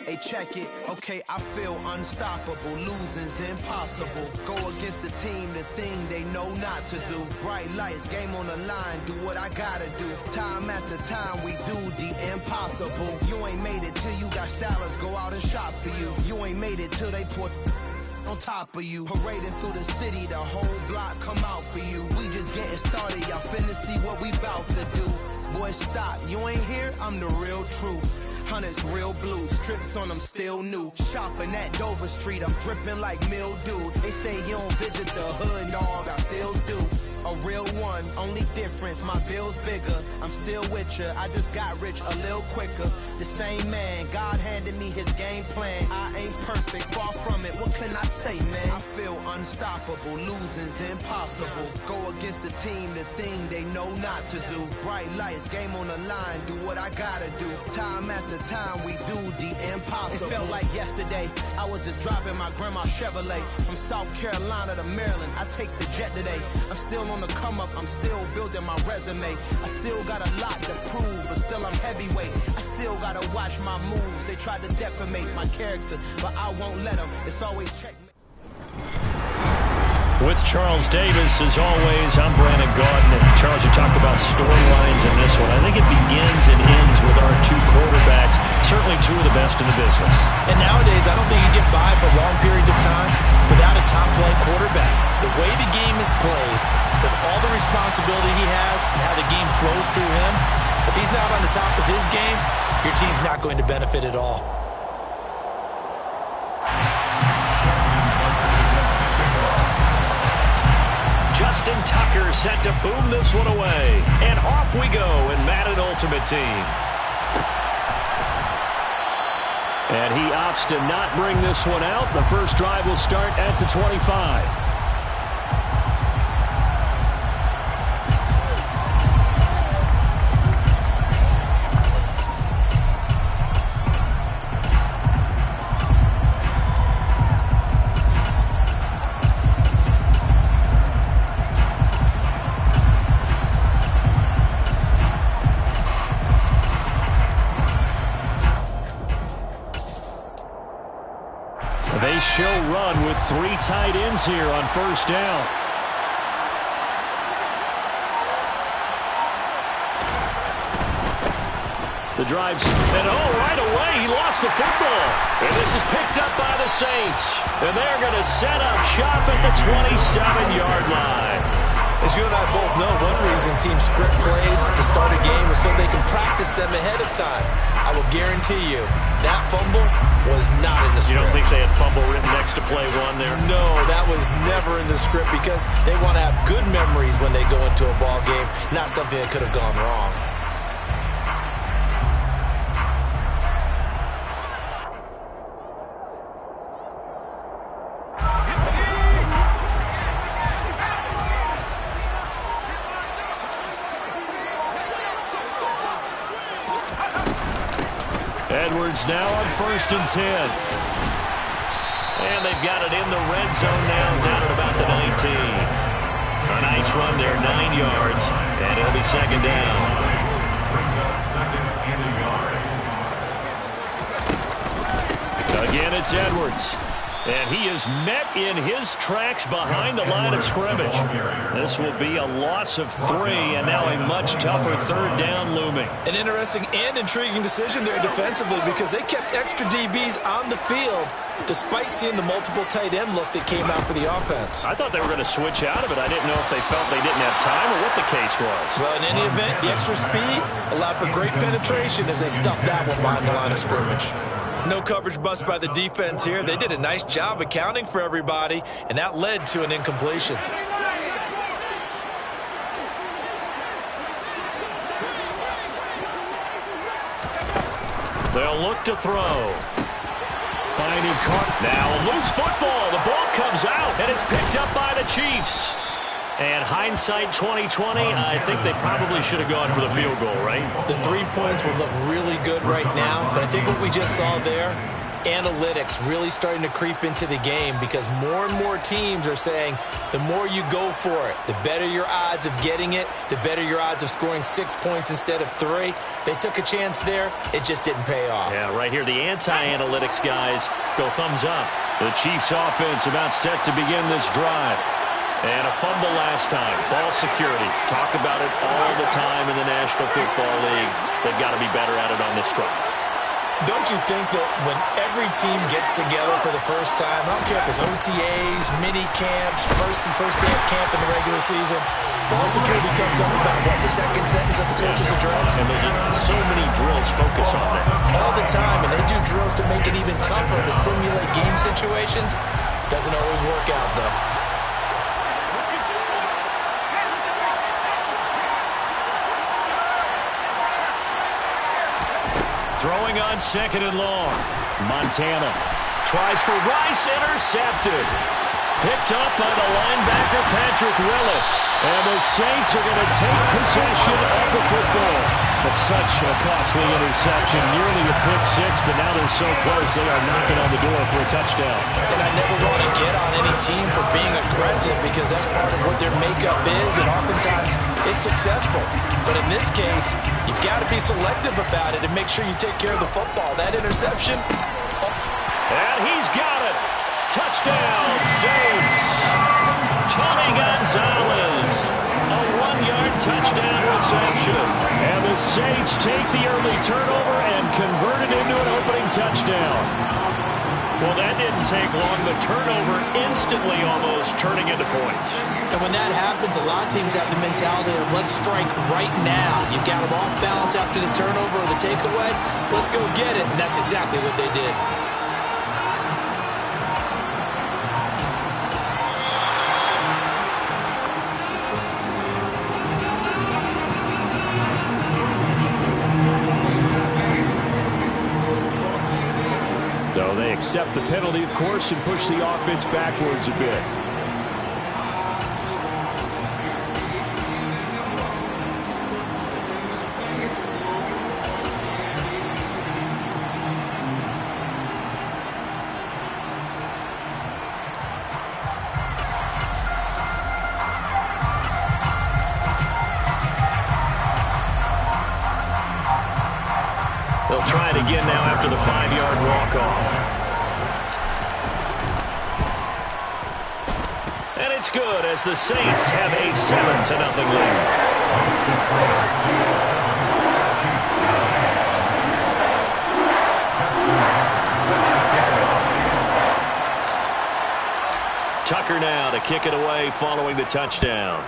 Hey, check it. Okay, I feel unstoppable. Losing's impossible. Go against the team, the thing they know not to do. Bright lights, game on the line. Do what I gotta do. Time after time, we do the impossible. You ain't made it till you got stylists go out and shop for you. You ain't made it till they put on top of you. Parading through the city, the whole block come out for you. We just getting started, y'all finna see what we bout to do. Boy, stop, you ain't here, I'm the real truth. Hunters, real blue, strips on them still new. Shopping at Dover Street, I'm dripping like mildew. They say you don't visit the hood, dog, I still do. A real one, only difference, my bill's bigger. I'm still with ya, I just got rich a little quicker. The same man, God handed me his game plan. I ain't perfect, far from it, what can I say, man? I feel unstoppable, losing's impossible. Go against the team, the thing they know not to do. Bright lights, game on the line, do what I gotta do. Time after time, we do the impossible. It felt like yesterday, I was just driving my grandma's Chevrolet. From South Carolina to Maryland, I take the jet today. I'm still on the come up, I'm still building my resume. I still got a lot to prove, but still I'm heavyweight. I still gotta watch my moves. They try to defamate my character, but I won't let them. It's always checkmate. With Charles Davis, as always, I'm Brandon Gaudin. Charles, you talked about storylines in this one. I think it begins and ends with our two quarterbacks, certainly two of the best in the business. And nowadays, I don't think you get by for long periods of time without a top-flight quarterback. The way the game is played, with all the responsibility he has and how the game flows through him, if he's not on the top of his game, your team's not going to benefit at all. Justin Tucker set to boom this one away. And off we go in Madden Ultimate Team. And he opts to not bring this one out. The first drive will start at the 25. They show run with three tight ends here on first down. The drive's, and right away he lost the football. And this is picked up by the Saints. And they're going to set up shop at the 27-yard line. As you and I both know, one reason teams script plays to start a game is so they can practice them ahead of time. I will guarantee you, that fumble was not in the script. You don't think they had fumble written next to play one there? No, that was never in the script because they want to have good memories when they go into a ball game, not something that could have gone wrong. Edwards now on 1st and 10. And they've got it in the red zone now, down at about the 19. A nice run there, 9 yards, and it'll be 2nd down. Brings up 2nd and a yard. Again, it's Edwards. And he is met in his tracks behind the line of scrimmage. This will be a loss of 3, and now a much tougher 3rd down looming. An interesting and intriguing decision there defensively because they kept extra DBs on the field despite seeing the multiple tight end look that came out for the offense. I thought they were going to switch out of it. I didn't know if they felt they didn't have time or what the case was. Well, in any event, the extra speed allowed for great penetration as they stuffed that one behind the line of scrimmage. No coverage bust by the defense here. They did a nice job accounting for everybody, and that led to an incompletion. They'll look to throw. Finding Carter. Now a loose football. The ball comes out, and it's picked up by the Chiefs. And hindsight 2020, I think they probably should have gone for the field goal, right? The 3 points would look really good right now, but I think what we just saw there, analytics really starting to creep into the game because more and more teams are saying the more you go for it, the better your odds of getting it, the better your odds of scoring 6 points instead of 3. They took a chance there. It just didn't pay off. Yeah, right here, the anti-analytics guys go thumbs up. The Chiefs offense about set to begin this drive. And a fumble last time. Ball security. Talk about it all the time in the National Football League. They've got to be better at it on this drive. Don't you think that when every team gets together for the first time, I don't care if it's OTAs, mini camps, first day of camp in the regular season, ball security comes up about, what, the second sentence of the coach's address? And there's so many drills focus on that. All the time, and they do drills to make it even tougher to simulate game situations. Doesn't always work out, though. Throwing on 2nd and long. Montana tries for Rice, intercepted. Picked up by the linebacker, Patrick Willis. And the Saints are going to take possession of the football. That's such a costly interception. Nearly a pick 6, but now they're so close they are knocking on the door for a touchdown. And I never want to get on any team for being aggressive because that's part of what their makeup is, and oftentimes it's successful. But in this case, you've got to be selective about it and make sure you take care of the football. That interception. And he's got it. Touchdown, Saints. Tony Gonzalez. A 1-yard touchdown reception. And the Saints take the early turnover and convert it into an opening touchdown. Well, that didn't take long. The turnover instantly almost turning into points. And when that happens, a lot of teams have the mentality of let's strike right now. You've got them off balance after the turnover or the takeaway. Let's go get it. And that's exactly what they did. So they accept the penalty, of course, and push the offense backwards a bit. They'll try it again now after the 5-yard walk-off. And it's good as the Saints have a 7-0 lead. Tucker now to kick it away following the touchdown.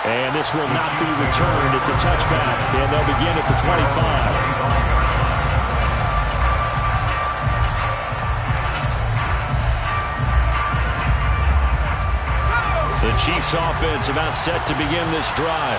And this will not be returned. It's a touchback, and they'll begin at the 25. The Chiefs offense about set to begin this drive.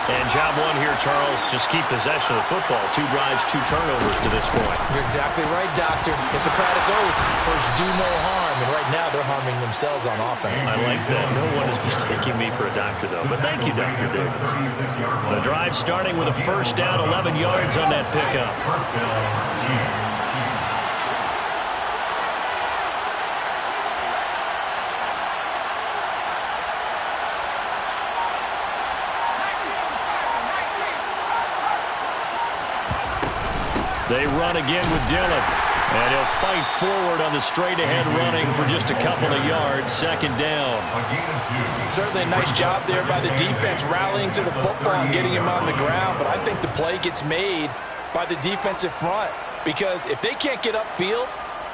And job one here, Charles, just keep possession of the football. 2 drives, 2 turnovers to this point. You're exactly right, Doctor. Hippocratic oath, first do no harm. And right now they're harming themselves on offense. I like that. No one is mistaking me for a doctor, though. But thank you, Dr. Davis. The drive starting with a first down, 11 yards on that pickup. First down, Chiefs. They run again with Dillon. And he'll fight forward on the straight-ahead running for just a couple of yards. Second down. Certainly a nice job there by the defense rallying to the football and getting him on the ground. But I think the play gets made by the defensive front. Because if they can't get upfield,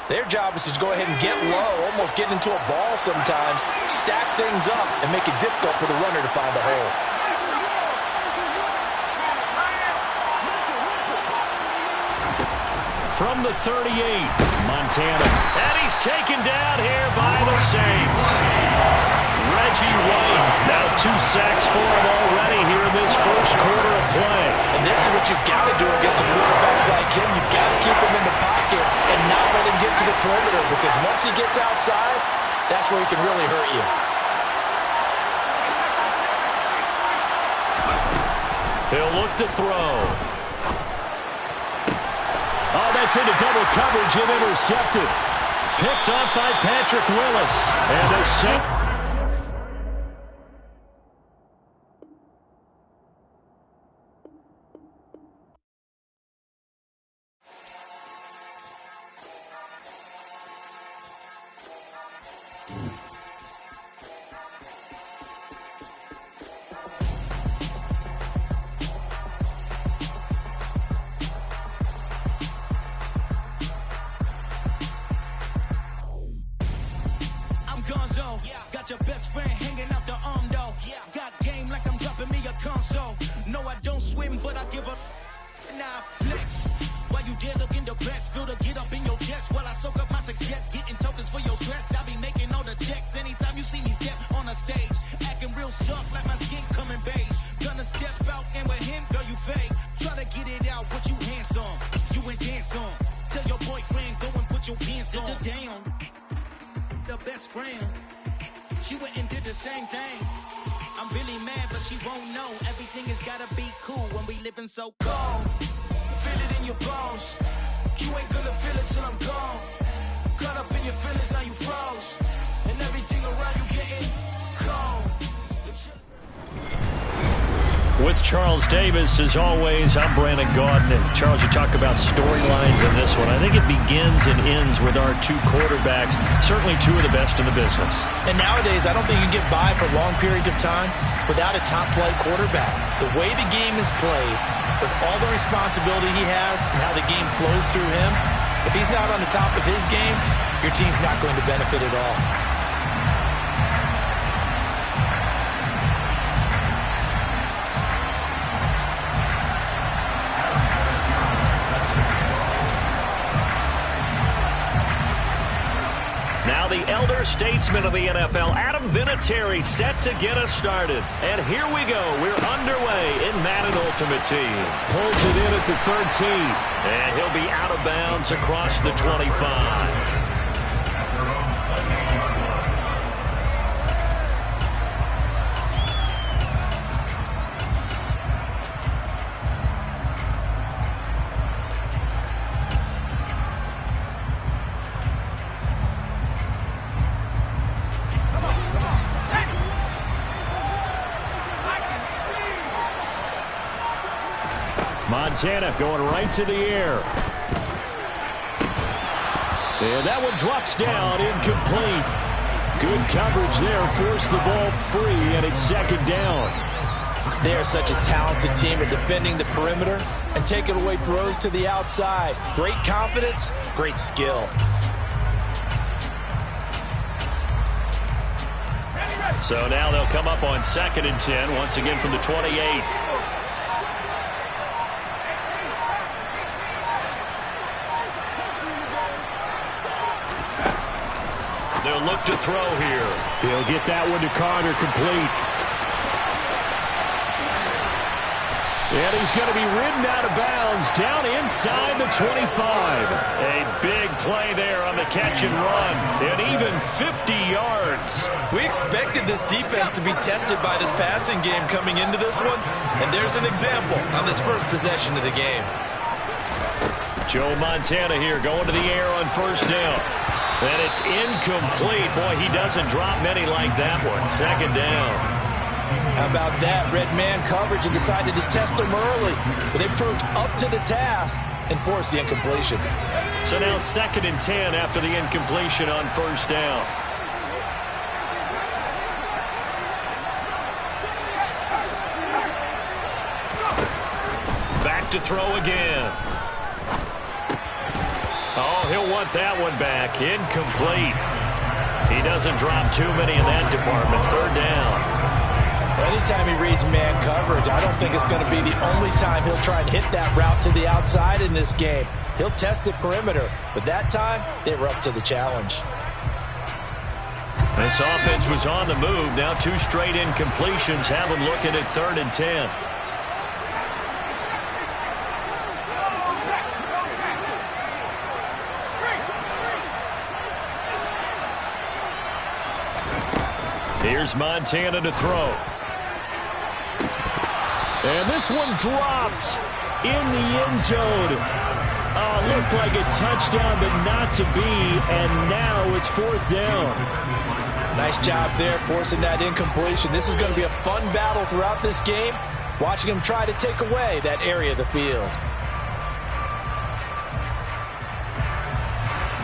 their job is to go ahead and get low, almost get into a ball sometimes, stack things up, and make it difficult for the runner to find a hole. From the 38, Montana. And he's taken down here by the Saints. Reggie White. Now 2 sacks for him already here in this first quarter of play. And this is what you've got to do against a quarterback like him. You've got to keep him in the pocket and not let him get to the perimeter, because once he gets outside, that's where he can really hurt you. He'll look to throw. Oh, that's into double coverage and intercepted. Picked up by Patrick Willis. And the Saints. Got your best friend hanging out the arm though. Got game like I'm dropping me a console. No, I don't swim, but I give a nah flex. While you there looking depressed, feel to get up in your chest while I soak up my success, getting tokens for your stress. I be making all the checks anytime you see me step on a stage, acting real soft like my skin coming beige. Gonna step out and with him, girl, you fake. Try to get it out, but you handsome. You ain't dance on. Tell your boyfriend go and put your pants on. Down. The best friend. She went and did the same thing. I'm really mad, but she won't know. Everything has gotta be cool when we living so cold. Feel it in your bones. You ain't gonna feel it till I'm gone. Caught up in your feelings, now you froze. And everything around you getting cold. With Charles Davis, as always, I'm Brandon Gaudin. And Charles, you talk about storylines in this one. I think it begins and ends with our 2 quarterbacks, certainly 2 of the best in the business. And nowadays, I don't think you can get by for long periods of time without a top-flight quarterback. The way the game is played, with all the responsibility he has and how the game flows through him, if he's not on the top of his game, your team's not going to benefit at all. Now the elder statesman of the NFL, Adam Vinatieri, set to get us started. And here we go. We're underway in Madden Ultimate Team. Pulls it in at the 13th. And he'll be out of bounds across the 25. Montana going right to the air. And that one drops down, incomplete. Good coverage there, forced the ball free, and it's second down. They are such a talented team at defending the perimeter and taking away throws to the outside. Great confidence, great skill. So now they'll come up on 2nd and 10, once again from the 28. They'll look to throw here. He'll get that one to Carter, complete. And he's going to be ridden out of bounds down inside the 25. A big play there on the catch and run. And even 50 yards. We expected this defense to be tested by this passing game coming into this one. And there's an example on this first possession of the game. Joe Montana here going to the air on first down. And it's incomplete. Boy, he doesn't drop many like that one. Second down. How about that? Red man coverage and decided to test them early. But they proved up to the task and forced the incompletion. So now 2nd and 10 after the incompletion on first down. Back to throw again. Oh, he'll want that one back. Incomplete. He doesn't drop too many in that department. 3rd down. Anytime he reads man coverage, I don't think it's going to be the only time he'll try and hit that route to the outside in this game. He'll test the perimeter, but that time, they were up to the challenge. This offense was on the move. Now 2 straight incompletions have them looking at 3rd and 10. Here's Montana to throw. And this one dropped in the end zone. Looked like a touchdown, but not to be. And now it's 4th down. Nice job there forcing that incompletion. This is going to be a fun battle throughout this game. Watching him try to take away that area of the field.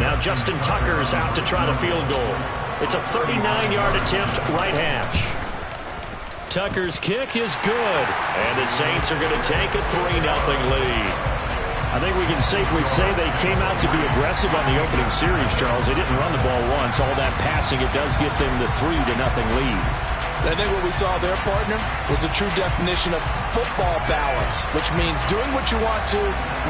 Now Justin Tucker's out to try the field goal. It's a 39-yard attempt, right hash. Tucker's kick is good. And the Saints are going to take a 3-0 lead. I think we can safely say they came out to be aggressive on the opening series, Charles. They didn't run the ball once. All that passing, it does get them the 3-0 lead. I think what we saw there, partner, was a true definition of football balance, which means doing what you want to,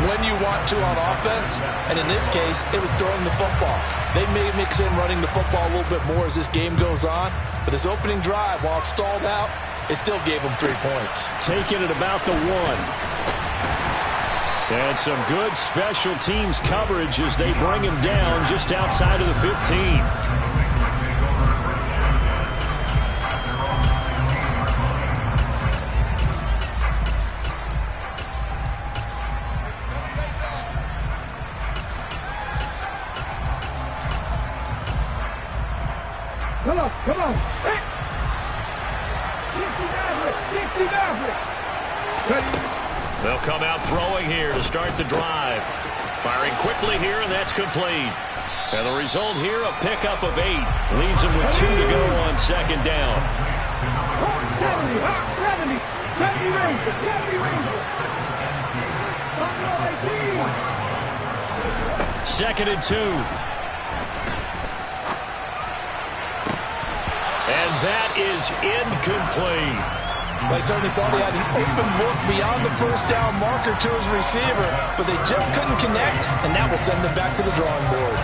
when you want to on offense. And in this case, it was throwing the football. They may mix in running the football a little bit more as this game goes on. But this opening drive, while it stalled out, it still gave them 3 points. Taking it about the 1. And some good special teams coverage as they bring him down just outside of the 15. Come on. They'll come out throwing here to start the drive. Firing quickly here, and that's complete. And the result here, a pickup of 8. Leaves them with 2 to go on 2nd down. 2nd and 2. And that is incomplete. They certainly thought he had an open look beyond the first down marker to his receiver, but they just couldn't connect, and that will send them back to the drawing board.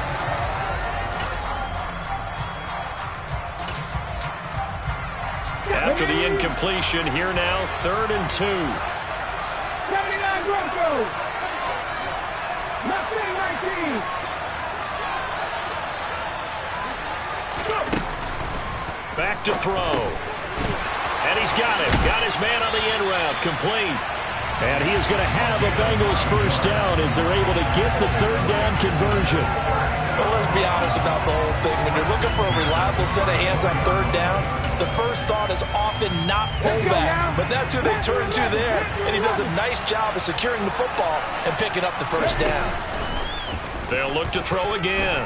After the incompletion, here now, 3rd and 2. 79 Broncos. Nothing 19. Back to throw. And he's got it. Got his man on the end route. Complete. And he is going to have a Bengals first down as they're able to get the 3rd down conversion. Well, let's be honest about the whole thing. When you're looking for a reliable set of hands on 3rd down, the first thought is often not fullback. But that's who they turn to there. And he does a nice job of securing the football and picking up the first down. They'll look to throw again.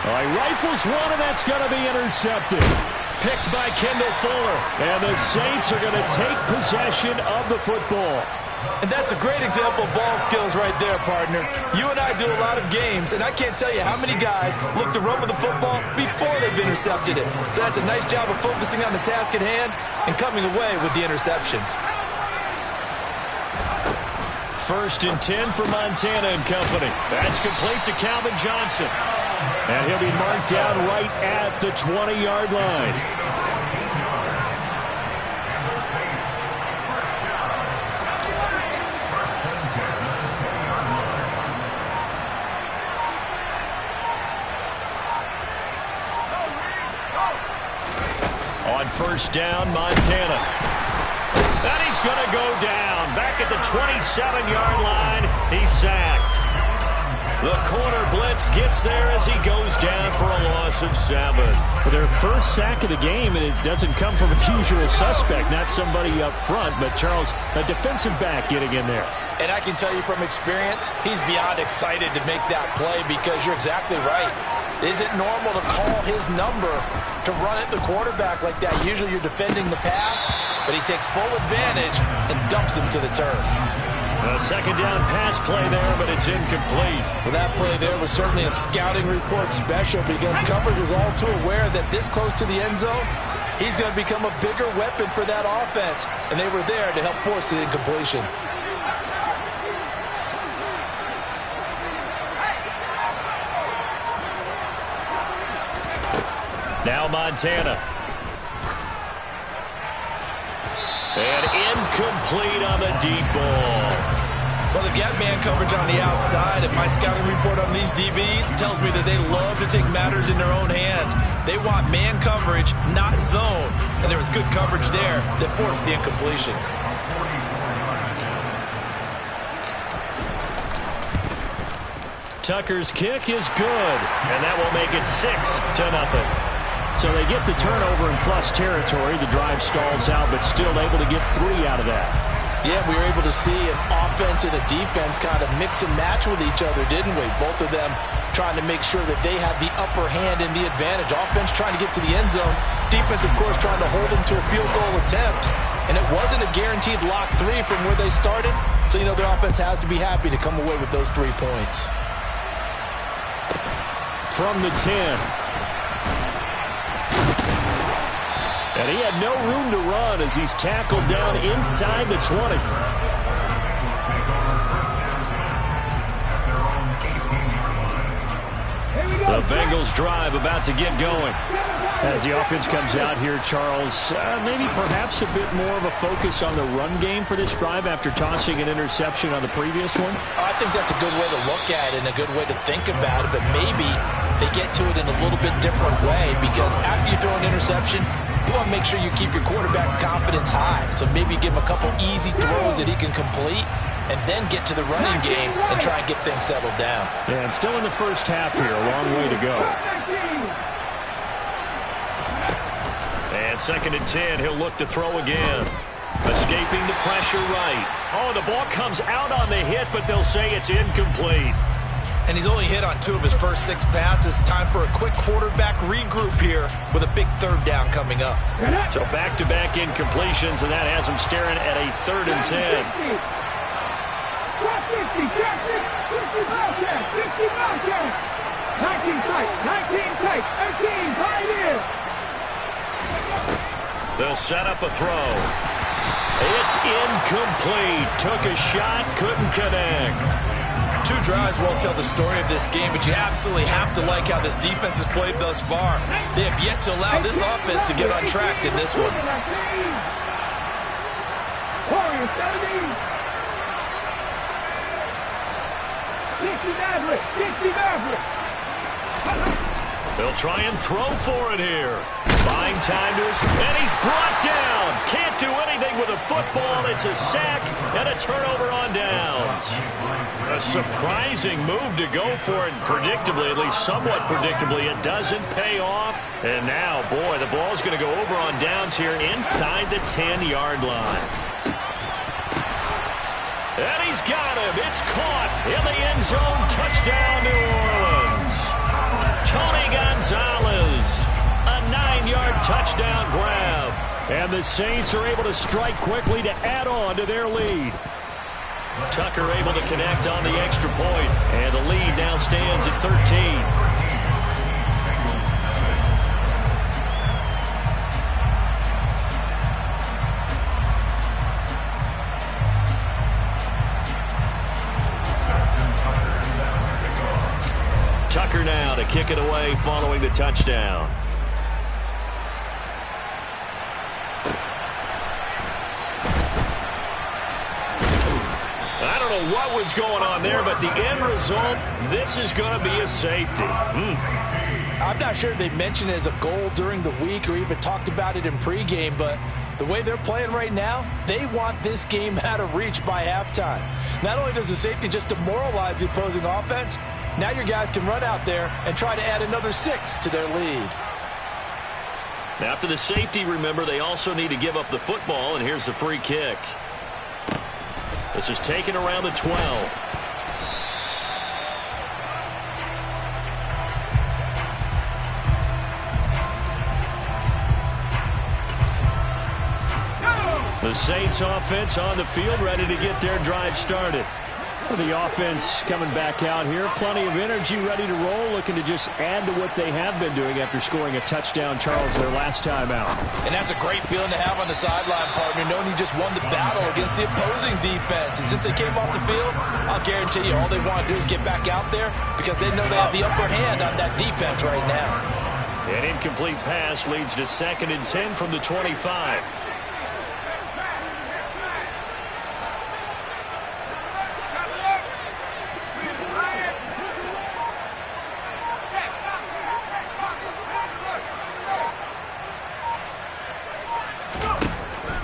All right, rifles one, and that's going to be intercepted. Picked by Kendall Fuller. And the Saints are going to take possession of the football. And that's a great example of ball skills right there, partner. You and I do a lot of games, and I can't tell you how many guys look to run with the football before they've intercepted it. So that's a nice job of focusing on the task at hand and coming away with the interception. 1st and 10 for Montana and company. That's complete to Calvin Johnson. And he'll be marked down right at the 20-yard line. On first down, Montana. And he's going to go down. Back at the 27-yard line, he's sacked. The corner blitz gets there as he goes down for a loss of 7. Well, their first sack of the game, and it doesn't come from a usual suspect, not somebody up front, but Charles, a defensive back getting in there. And I can tell you from experience, he's beyond excited to make that play because you're exactly right. Is it normal to call his number to run at the quarterback like that? Usually you're defending the pass, but he takes full advantage and dumps him to the turf. A second down pass play there, but it's incomplete. Well, that play there was certainly a scouting report special because coverage was all too aware that this close to the end zone, he's going to become a bigger weapon for that offense, and they were there to help force the incompletion. Now Montana. And incomplete on the deep ball. Well, they've got man coverage on the outside, and my scouting report on these DBs tells me that they love to take matters in their own hands. They want man coverage, not zone. And there was good coverage there that forced the incompletion. Tucker's kick is good, and that will make it 6-0. So they get the turnover in plus territory. The drive stalls out, but still able to get 3 out of that. Yeah, we were able to see an offense and a defense kind of mix and match with each other, didn't we? Both of them trying to make sure that they have the upper hand and the advantage. Offense trying to get to the end zone. Defense, of course, trying to hold them to a field goal attempt. And it wasn't a guaranteed lock 3 from where they started. So, you know, their offense has to be happy to come away with those 3 points. From the 10. And he had no room to run as he's tackled down inside the 20. The Bengals drive about to get going. As the offense comes out here, Charles, maybe perhaps a bit more of a focus on the run game for this drive after tossing an interception on the previous one? I think that's a good way to look at it and a good way to think about it, but maybe they get to it in a little bit different way because after you throw an interception, you want to make sure you keep your quarterback's confidence high. So maybe give him a couple easy throws that he can complete and then get to the running game and try and get things settled down. Yeah, and still in the first half here, a long way to go. And 2nd and 10, he'll look to throw again. Escaping the pressure right. Oh, the ball comes out on the hit, but they'll say it's incomplete. And he's only hit on 2 of his first 6 passes. Time for a quick quarterback regroup here with a big 3rd down coming up. So back-to-back incompletions, and that has him staring at a 3rd and 10. 50 Bobcats, 50 Bobcats. 19 tight, 13 right here. They'll set up a throw. It's incomplete. Took a shot, couldn't connect. 2 drives won't tell the story of this game, but you absolutely have to like how this defense has played thus far. They have yet to allow this offense to get on track in this one. They'll try and throw for it here. Buying time to his, and he's brought down. Can't do anything with a football. It's a sack and a turnover on downs. A surprising move to go for it. Predictably, at least somewhat predictably, it doesn't pay off. And now, boy, the ball's going to go over on downs here inside the 10-yard line. And he's got him. It's caught in the end zone. Touchdown, New Orleans. Tony Gonzalez. A 9-yard touchdown grab. And the Saints are able to strike quickly to add on to their lead. Tucker able to connect on the extra point. And the lead now stands at 13. Tucker now to kick it away following the touchdown. I don't know what was going on there, but the end result, this is going to be a safety. I I'm not sure they mentioned it as a goal during the week or even talked about it in pregame, but the way they're playing right now, they want this game out of reach by halftime. Not only does the safety just demoralize the opposing offense, now your guys can run out there and try to add another 6 to their lead. After the safety, remember, they also need to give up the football, and here's the free kick. This is taken around the 12. The Saints offense on the field, ready to get their drive started. Well, the offense coming back out here. Plenty of energy, ready to roll, looking to just add to what they have been doing after scoring a touchdown, Charles, their last time out. And that's a great feeling to have on the sideline, partner, knowing you just won the battle against the opposing defense. And since they came off the field, I'll guarantee you all they want to do is get back out there because they know they have the upper hand on that defense right now. An incomplete pass leads to 2nd and 10 from the 25.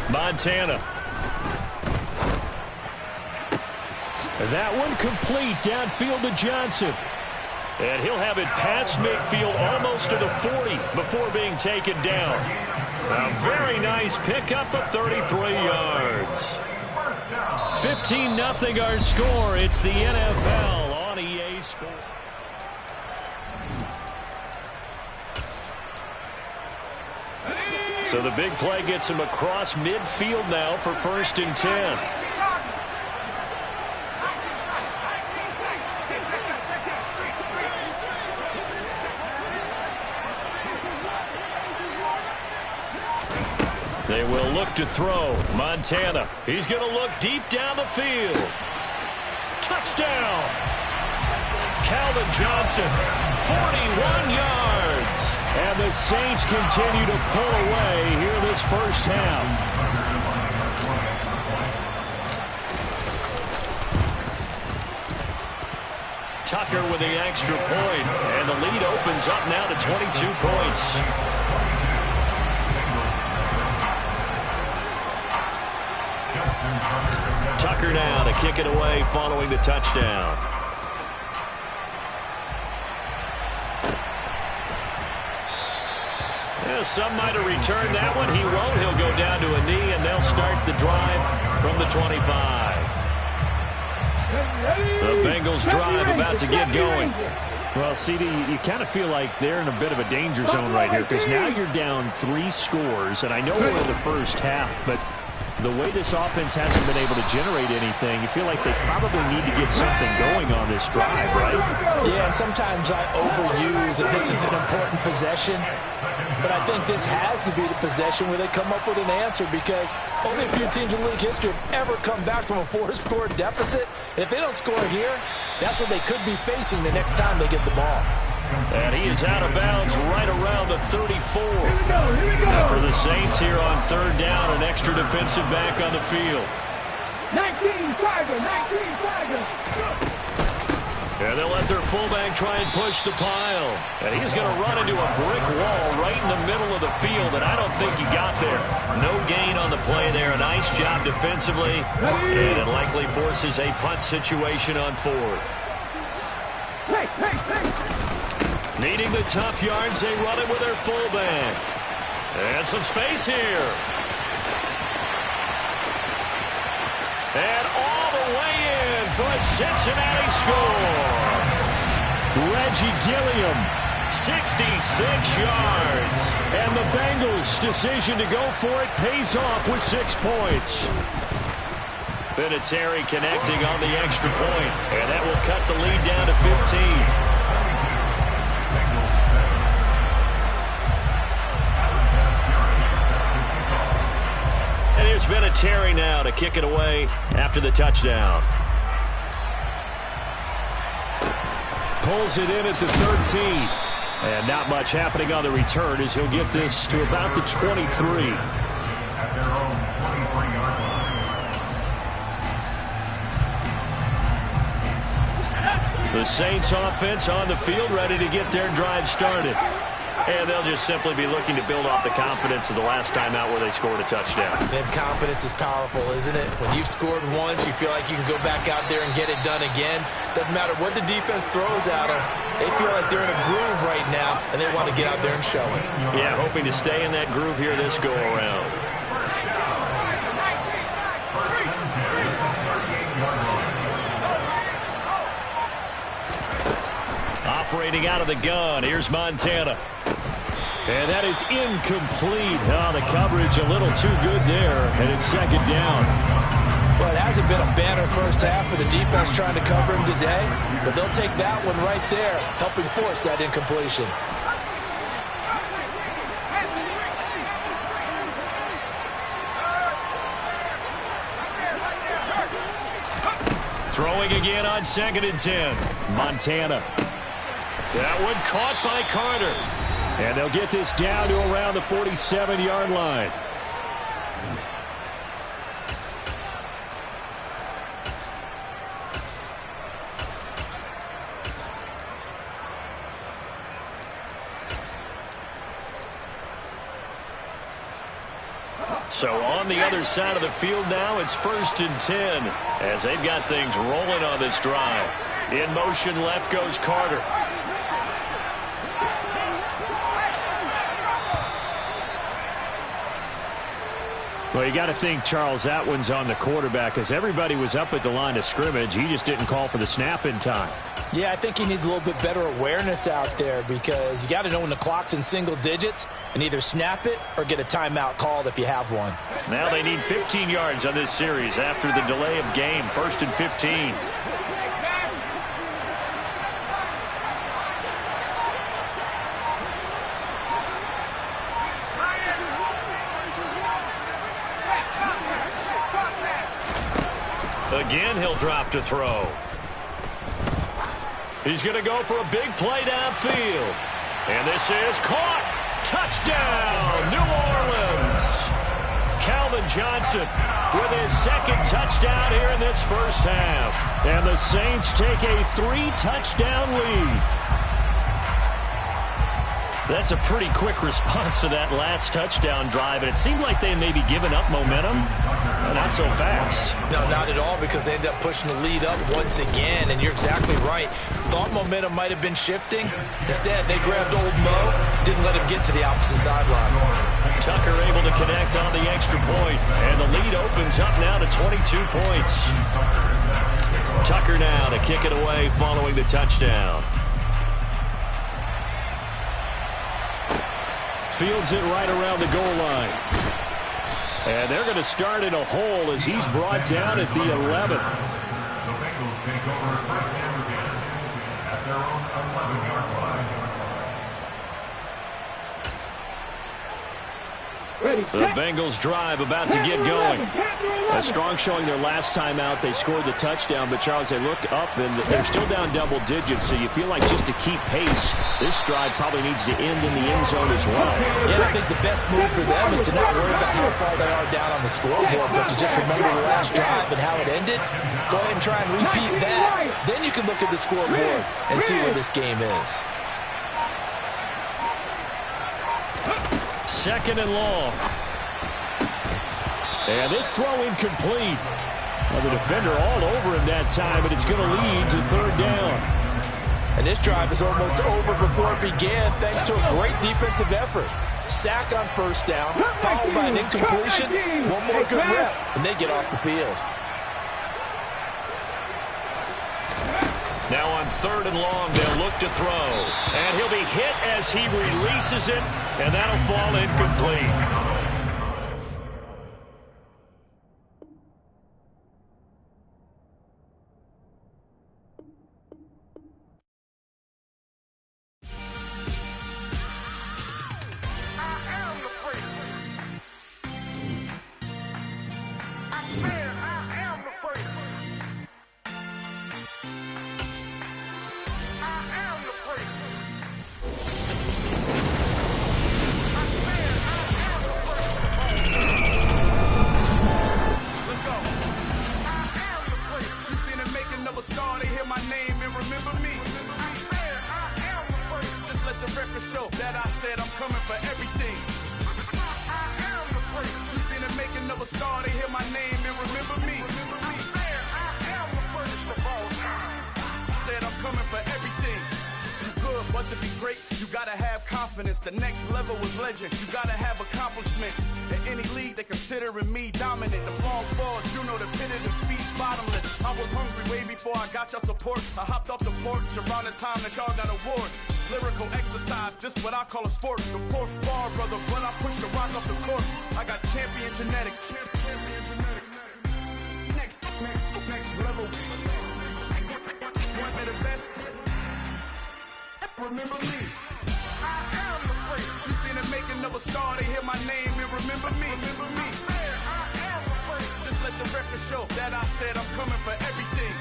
Montana. That one complete downfield to Johnson. And he'll have it past midfield almost to the 40 before being taken down. A very nice pickup of 33 yards. 15-0 our score. It's the NFL on EA Sports. So the big play gets him across midfield now for 1st and 10. They will look to throw. Montana. He's going to look deep down the field. Touchdown! Calvin Johnson, 41 yards. And the Saints continue to pull away here this first half. Tucker with the extra point, and the lead opens up now to 22 points. Tucker now to kick it away following the touchdown. Yeah, some might have returned that one. He won't. He'll go down to a knee, and they'll start the drive from the 25. The Bengals drive about to get going. Well, CD, you kind of feel like they're in a bit of a danger zone right here because now you're down 3 scores, and I know we're in the first half, but the way this offense hasn't been able to generate anything, you feel like they probably need to get something going on this drive, right? Yeah, and sometimes I overuse that this is an important possession, but I think this has to be the possession where they come up with an answer because only a few teams in league history have ever come back from a 4-score deficit. And if they don't score here, that's what they could be facing the next time they get the ball. And he is out of bounds right around the 34. Now for the Saints here on 3rd down, an extra defensive back on the field. 19 Tiger, 19 Tiger. And they'll let their fullback try and push the pile. And he's going to run into a brick wall right in the middle of the field, and I don't think he got there. No gain on the play there. A nice job defensively, and it likely forces a punt situation on 4th. Needing the tough yards, they run it with their fullback. And some space here. And all the way in for a Cincinnati score. Reggie Gilliam, 66 yards. And the Bengals' decision to go for it pays off with 6 points. Vinatieri connecting on the extra point, and that will cut the lead down to 15. And here's Vinatieri now to kick it away after the touchdown. Pulls it in at the 13. And not much happening on the return as he'll get this to about the 23. At their own 23-yard line. The Saints offense on the field, ready to get their drive started. And they'll just simply be looking to build off the confidence of the last time out where they scored a touchdown. And confidence is powerful, isn't it? When you've scored once, you feel like you can go back out there and get it done again. Doesn't matter what the defense throws at them. They feel like they're in a groove right now, and they want to get out there and show it. Yeah, hoping to stay in that groove here this go-around. Operating out of the gun, here's Montana. And that is incomplete. Oh, the coverage a little too good there, and it's second down. Well, it hasn't been a banner first half for the defense trying to cover him today, but they'll take that one right there, helping force that incompletion. Throwing again on 2nd and 10. Montana. That one caught by Carter. And they'll get this down to around the 47-yard line. So on the other side of the field now, it's 1st and 10 as they've got things rolling on this drive. In motion, left goes Carter. Well, you got to think, Charles, that one's on the quarterback as everybody was up at the line of scrimmage. He just didn't call for the snap in time. Yeah, I think he needs a little bit better awareness out there because you got to know when the clock's in single digits and either snap it or get a timeout called if you have one. Now they need 15 yards on this series after the delay of game. 1st and 15. Again, he'll drop to throw. He's going to go for a big play downfield. And this is caught. Touchdown, New Orleans. Calvin Johnson with his 2nd touchdown here in this first half. And the Saints take a 3-touchdown lead. That's a pretty quick response to that last touchdown drive, and it seemed like they may be giving up momentum. Not so fast. No, not at all, because they ended up pushing the lead up once again, and you're exactly right. Thought momentum might have been shifting. Instead, they grabbed old Mo, didn't let him get to the opposite sideline. Tucker able to connect on the extra point, and the lead opens up now to 22 points. Tucker now to kick it away following the touchdown. Fields it right around the goal line. And they're going to start in a hole as he's brought down at the 11. The Bengals take over 1st and 10 at their own 11-yard line. The Bengals drive about to get going. A strong showing their last time out. They scored the touchdown, but Charles, they look up and they're still down double digits, so you feel like just to keep pace, this drive probably needs to end in the end zone as well. Yeah, I think the best move for them is to not worry about how far they are down on the scoreboard, but to just remember the last drive and how it ended. Go ahead and try and repeat that. Then you can look at the scoreboard and see where this game is. 2nd and long. And this throw incomplete. Well, the defender all over him that time, but it's going to lead to 3rd down. And this drive is almost over before it began thanks to a great defensive effort. Sack on 1st down, followed by an incompletion, one more good rep, and they get off the field. Now on 3rd and long, they'll look to throw. And he'll be hit as he releases it, and that'll fall incomplete. I said I'm coming for everything. I am the first. You seen the making of a star, they hear my name and remember me. I am the first of all time. Said I'm coming for everything. You good, but to be great, you gotta have confidence. The next level was legend. You gotta have accomplishments. In any league, they considering me dominant. The long falls, you know the pit of defeat, bottomless. I was hungry way before I got your support. I hopped off the porch around the time that y'all got awards. Lyrical exercise, this what I call a sport. The fourth bar, brother, when I push the rock off the court. I got champion genetics. Champion genetics. Next level. One of the best. Remember me. I am the first. You seen the making of a star, they hear my name and remember me. Remember me. I am the first. Just let the record show that I said I'm coming for everything.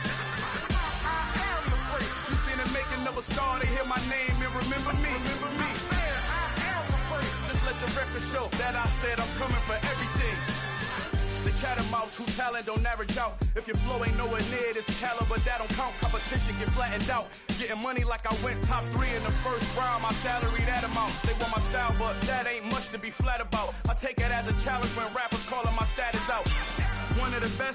I am the first. You seen the making of a star, they hear my name and remember me. Remember me. I am the first. Just let the record show that I said I'm coming for everything. The chattermouths who talent don't average out. If your flow ain't nowhere near this caliber, that don't count. Competition get flattened out. Getting money like I went top 3 in the first round. My salary that amount. They want my style, but that ain't much to be flat about. I take it as a challenge when rappers calling my status out. One of the best.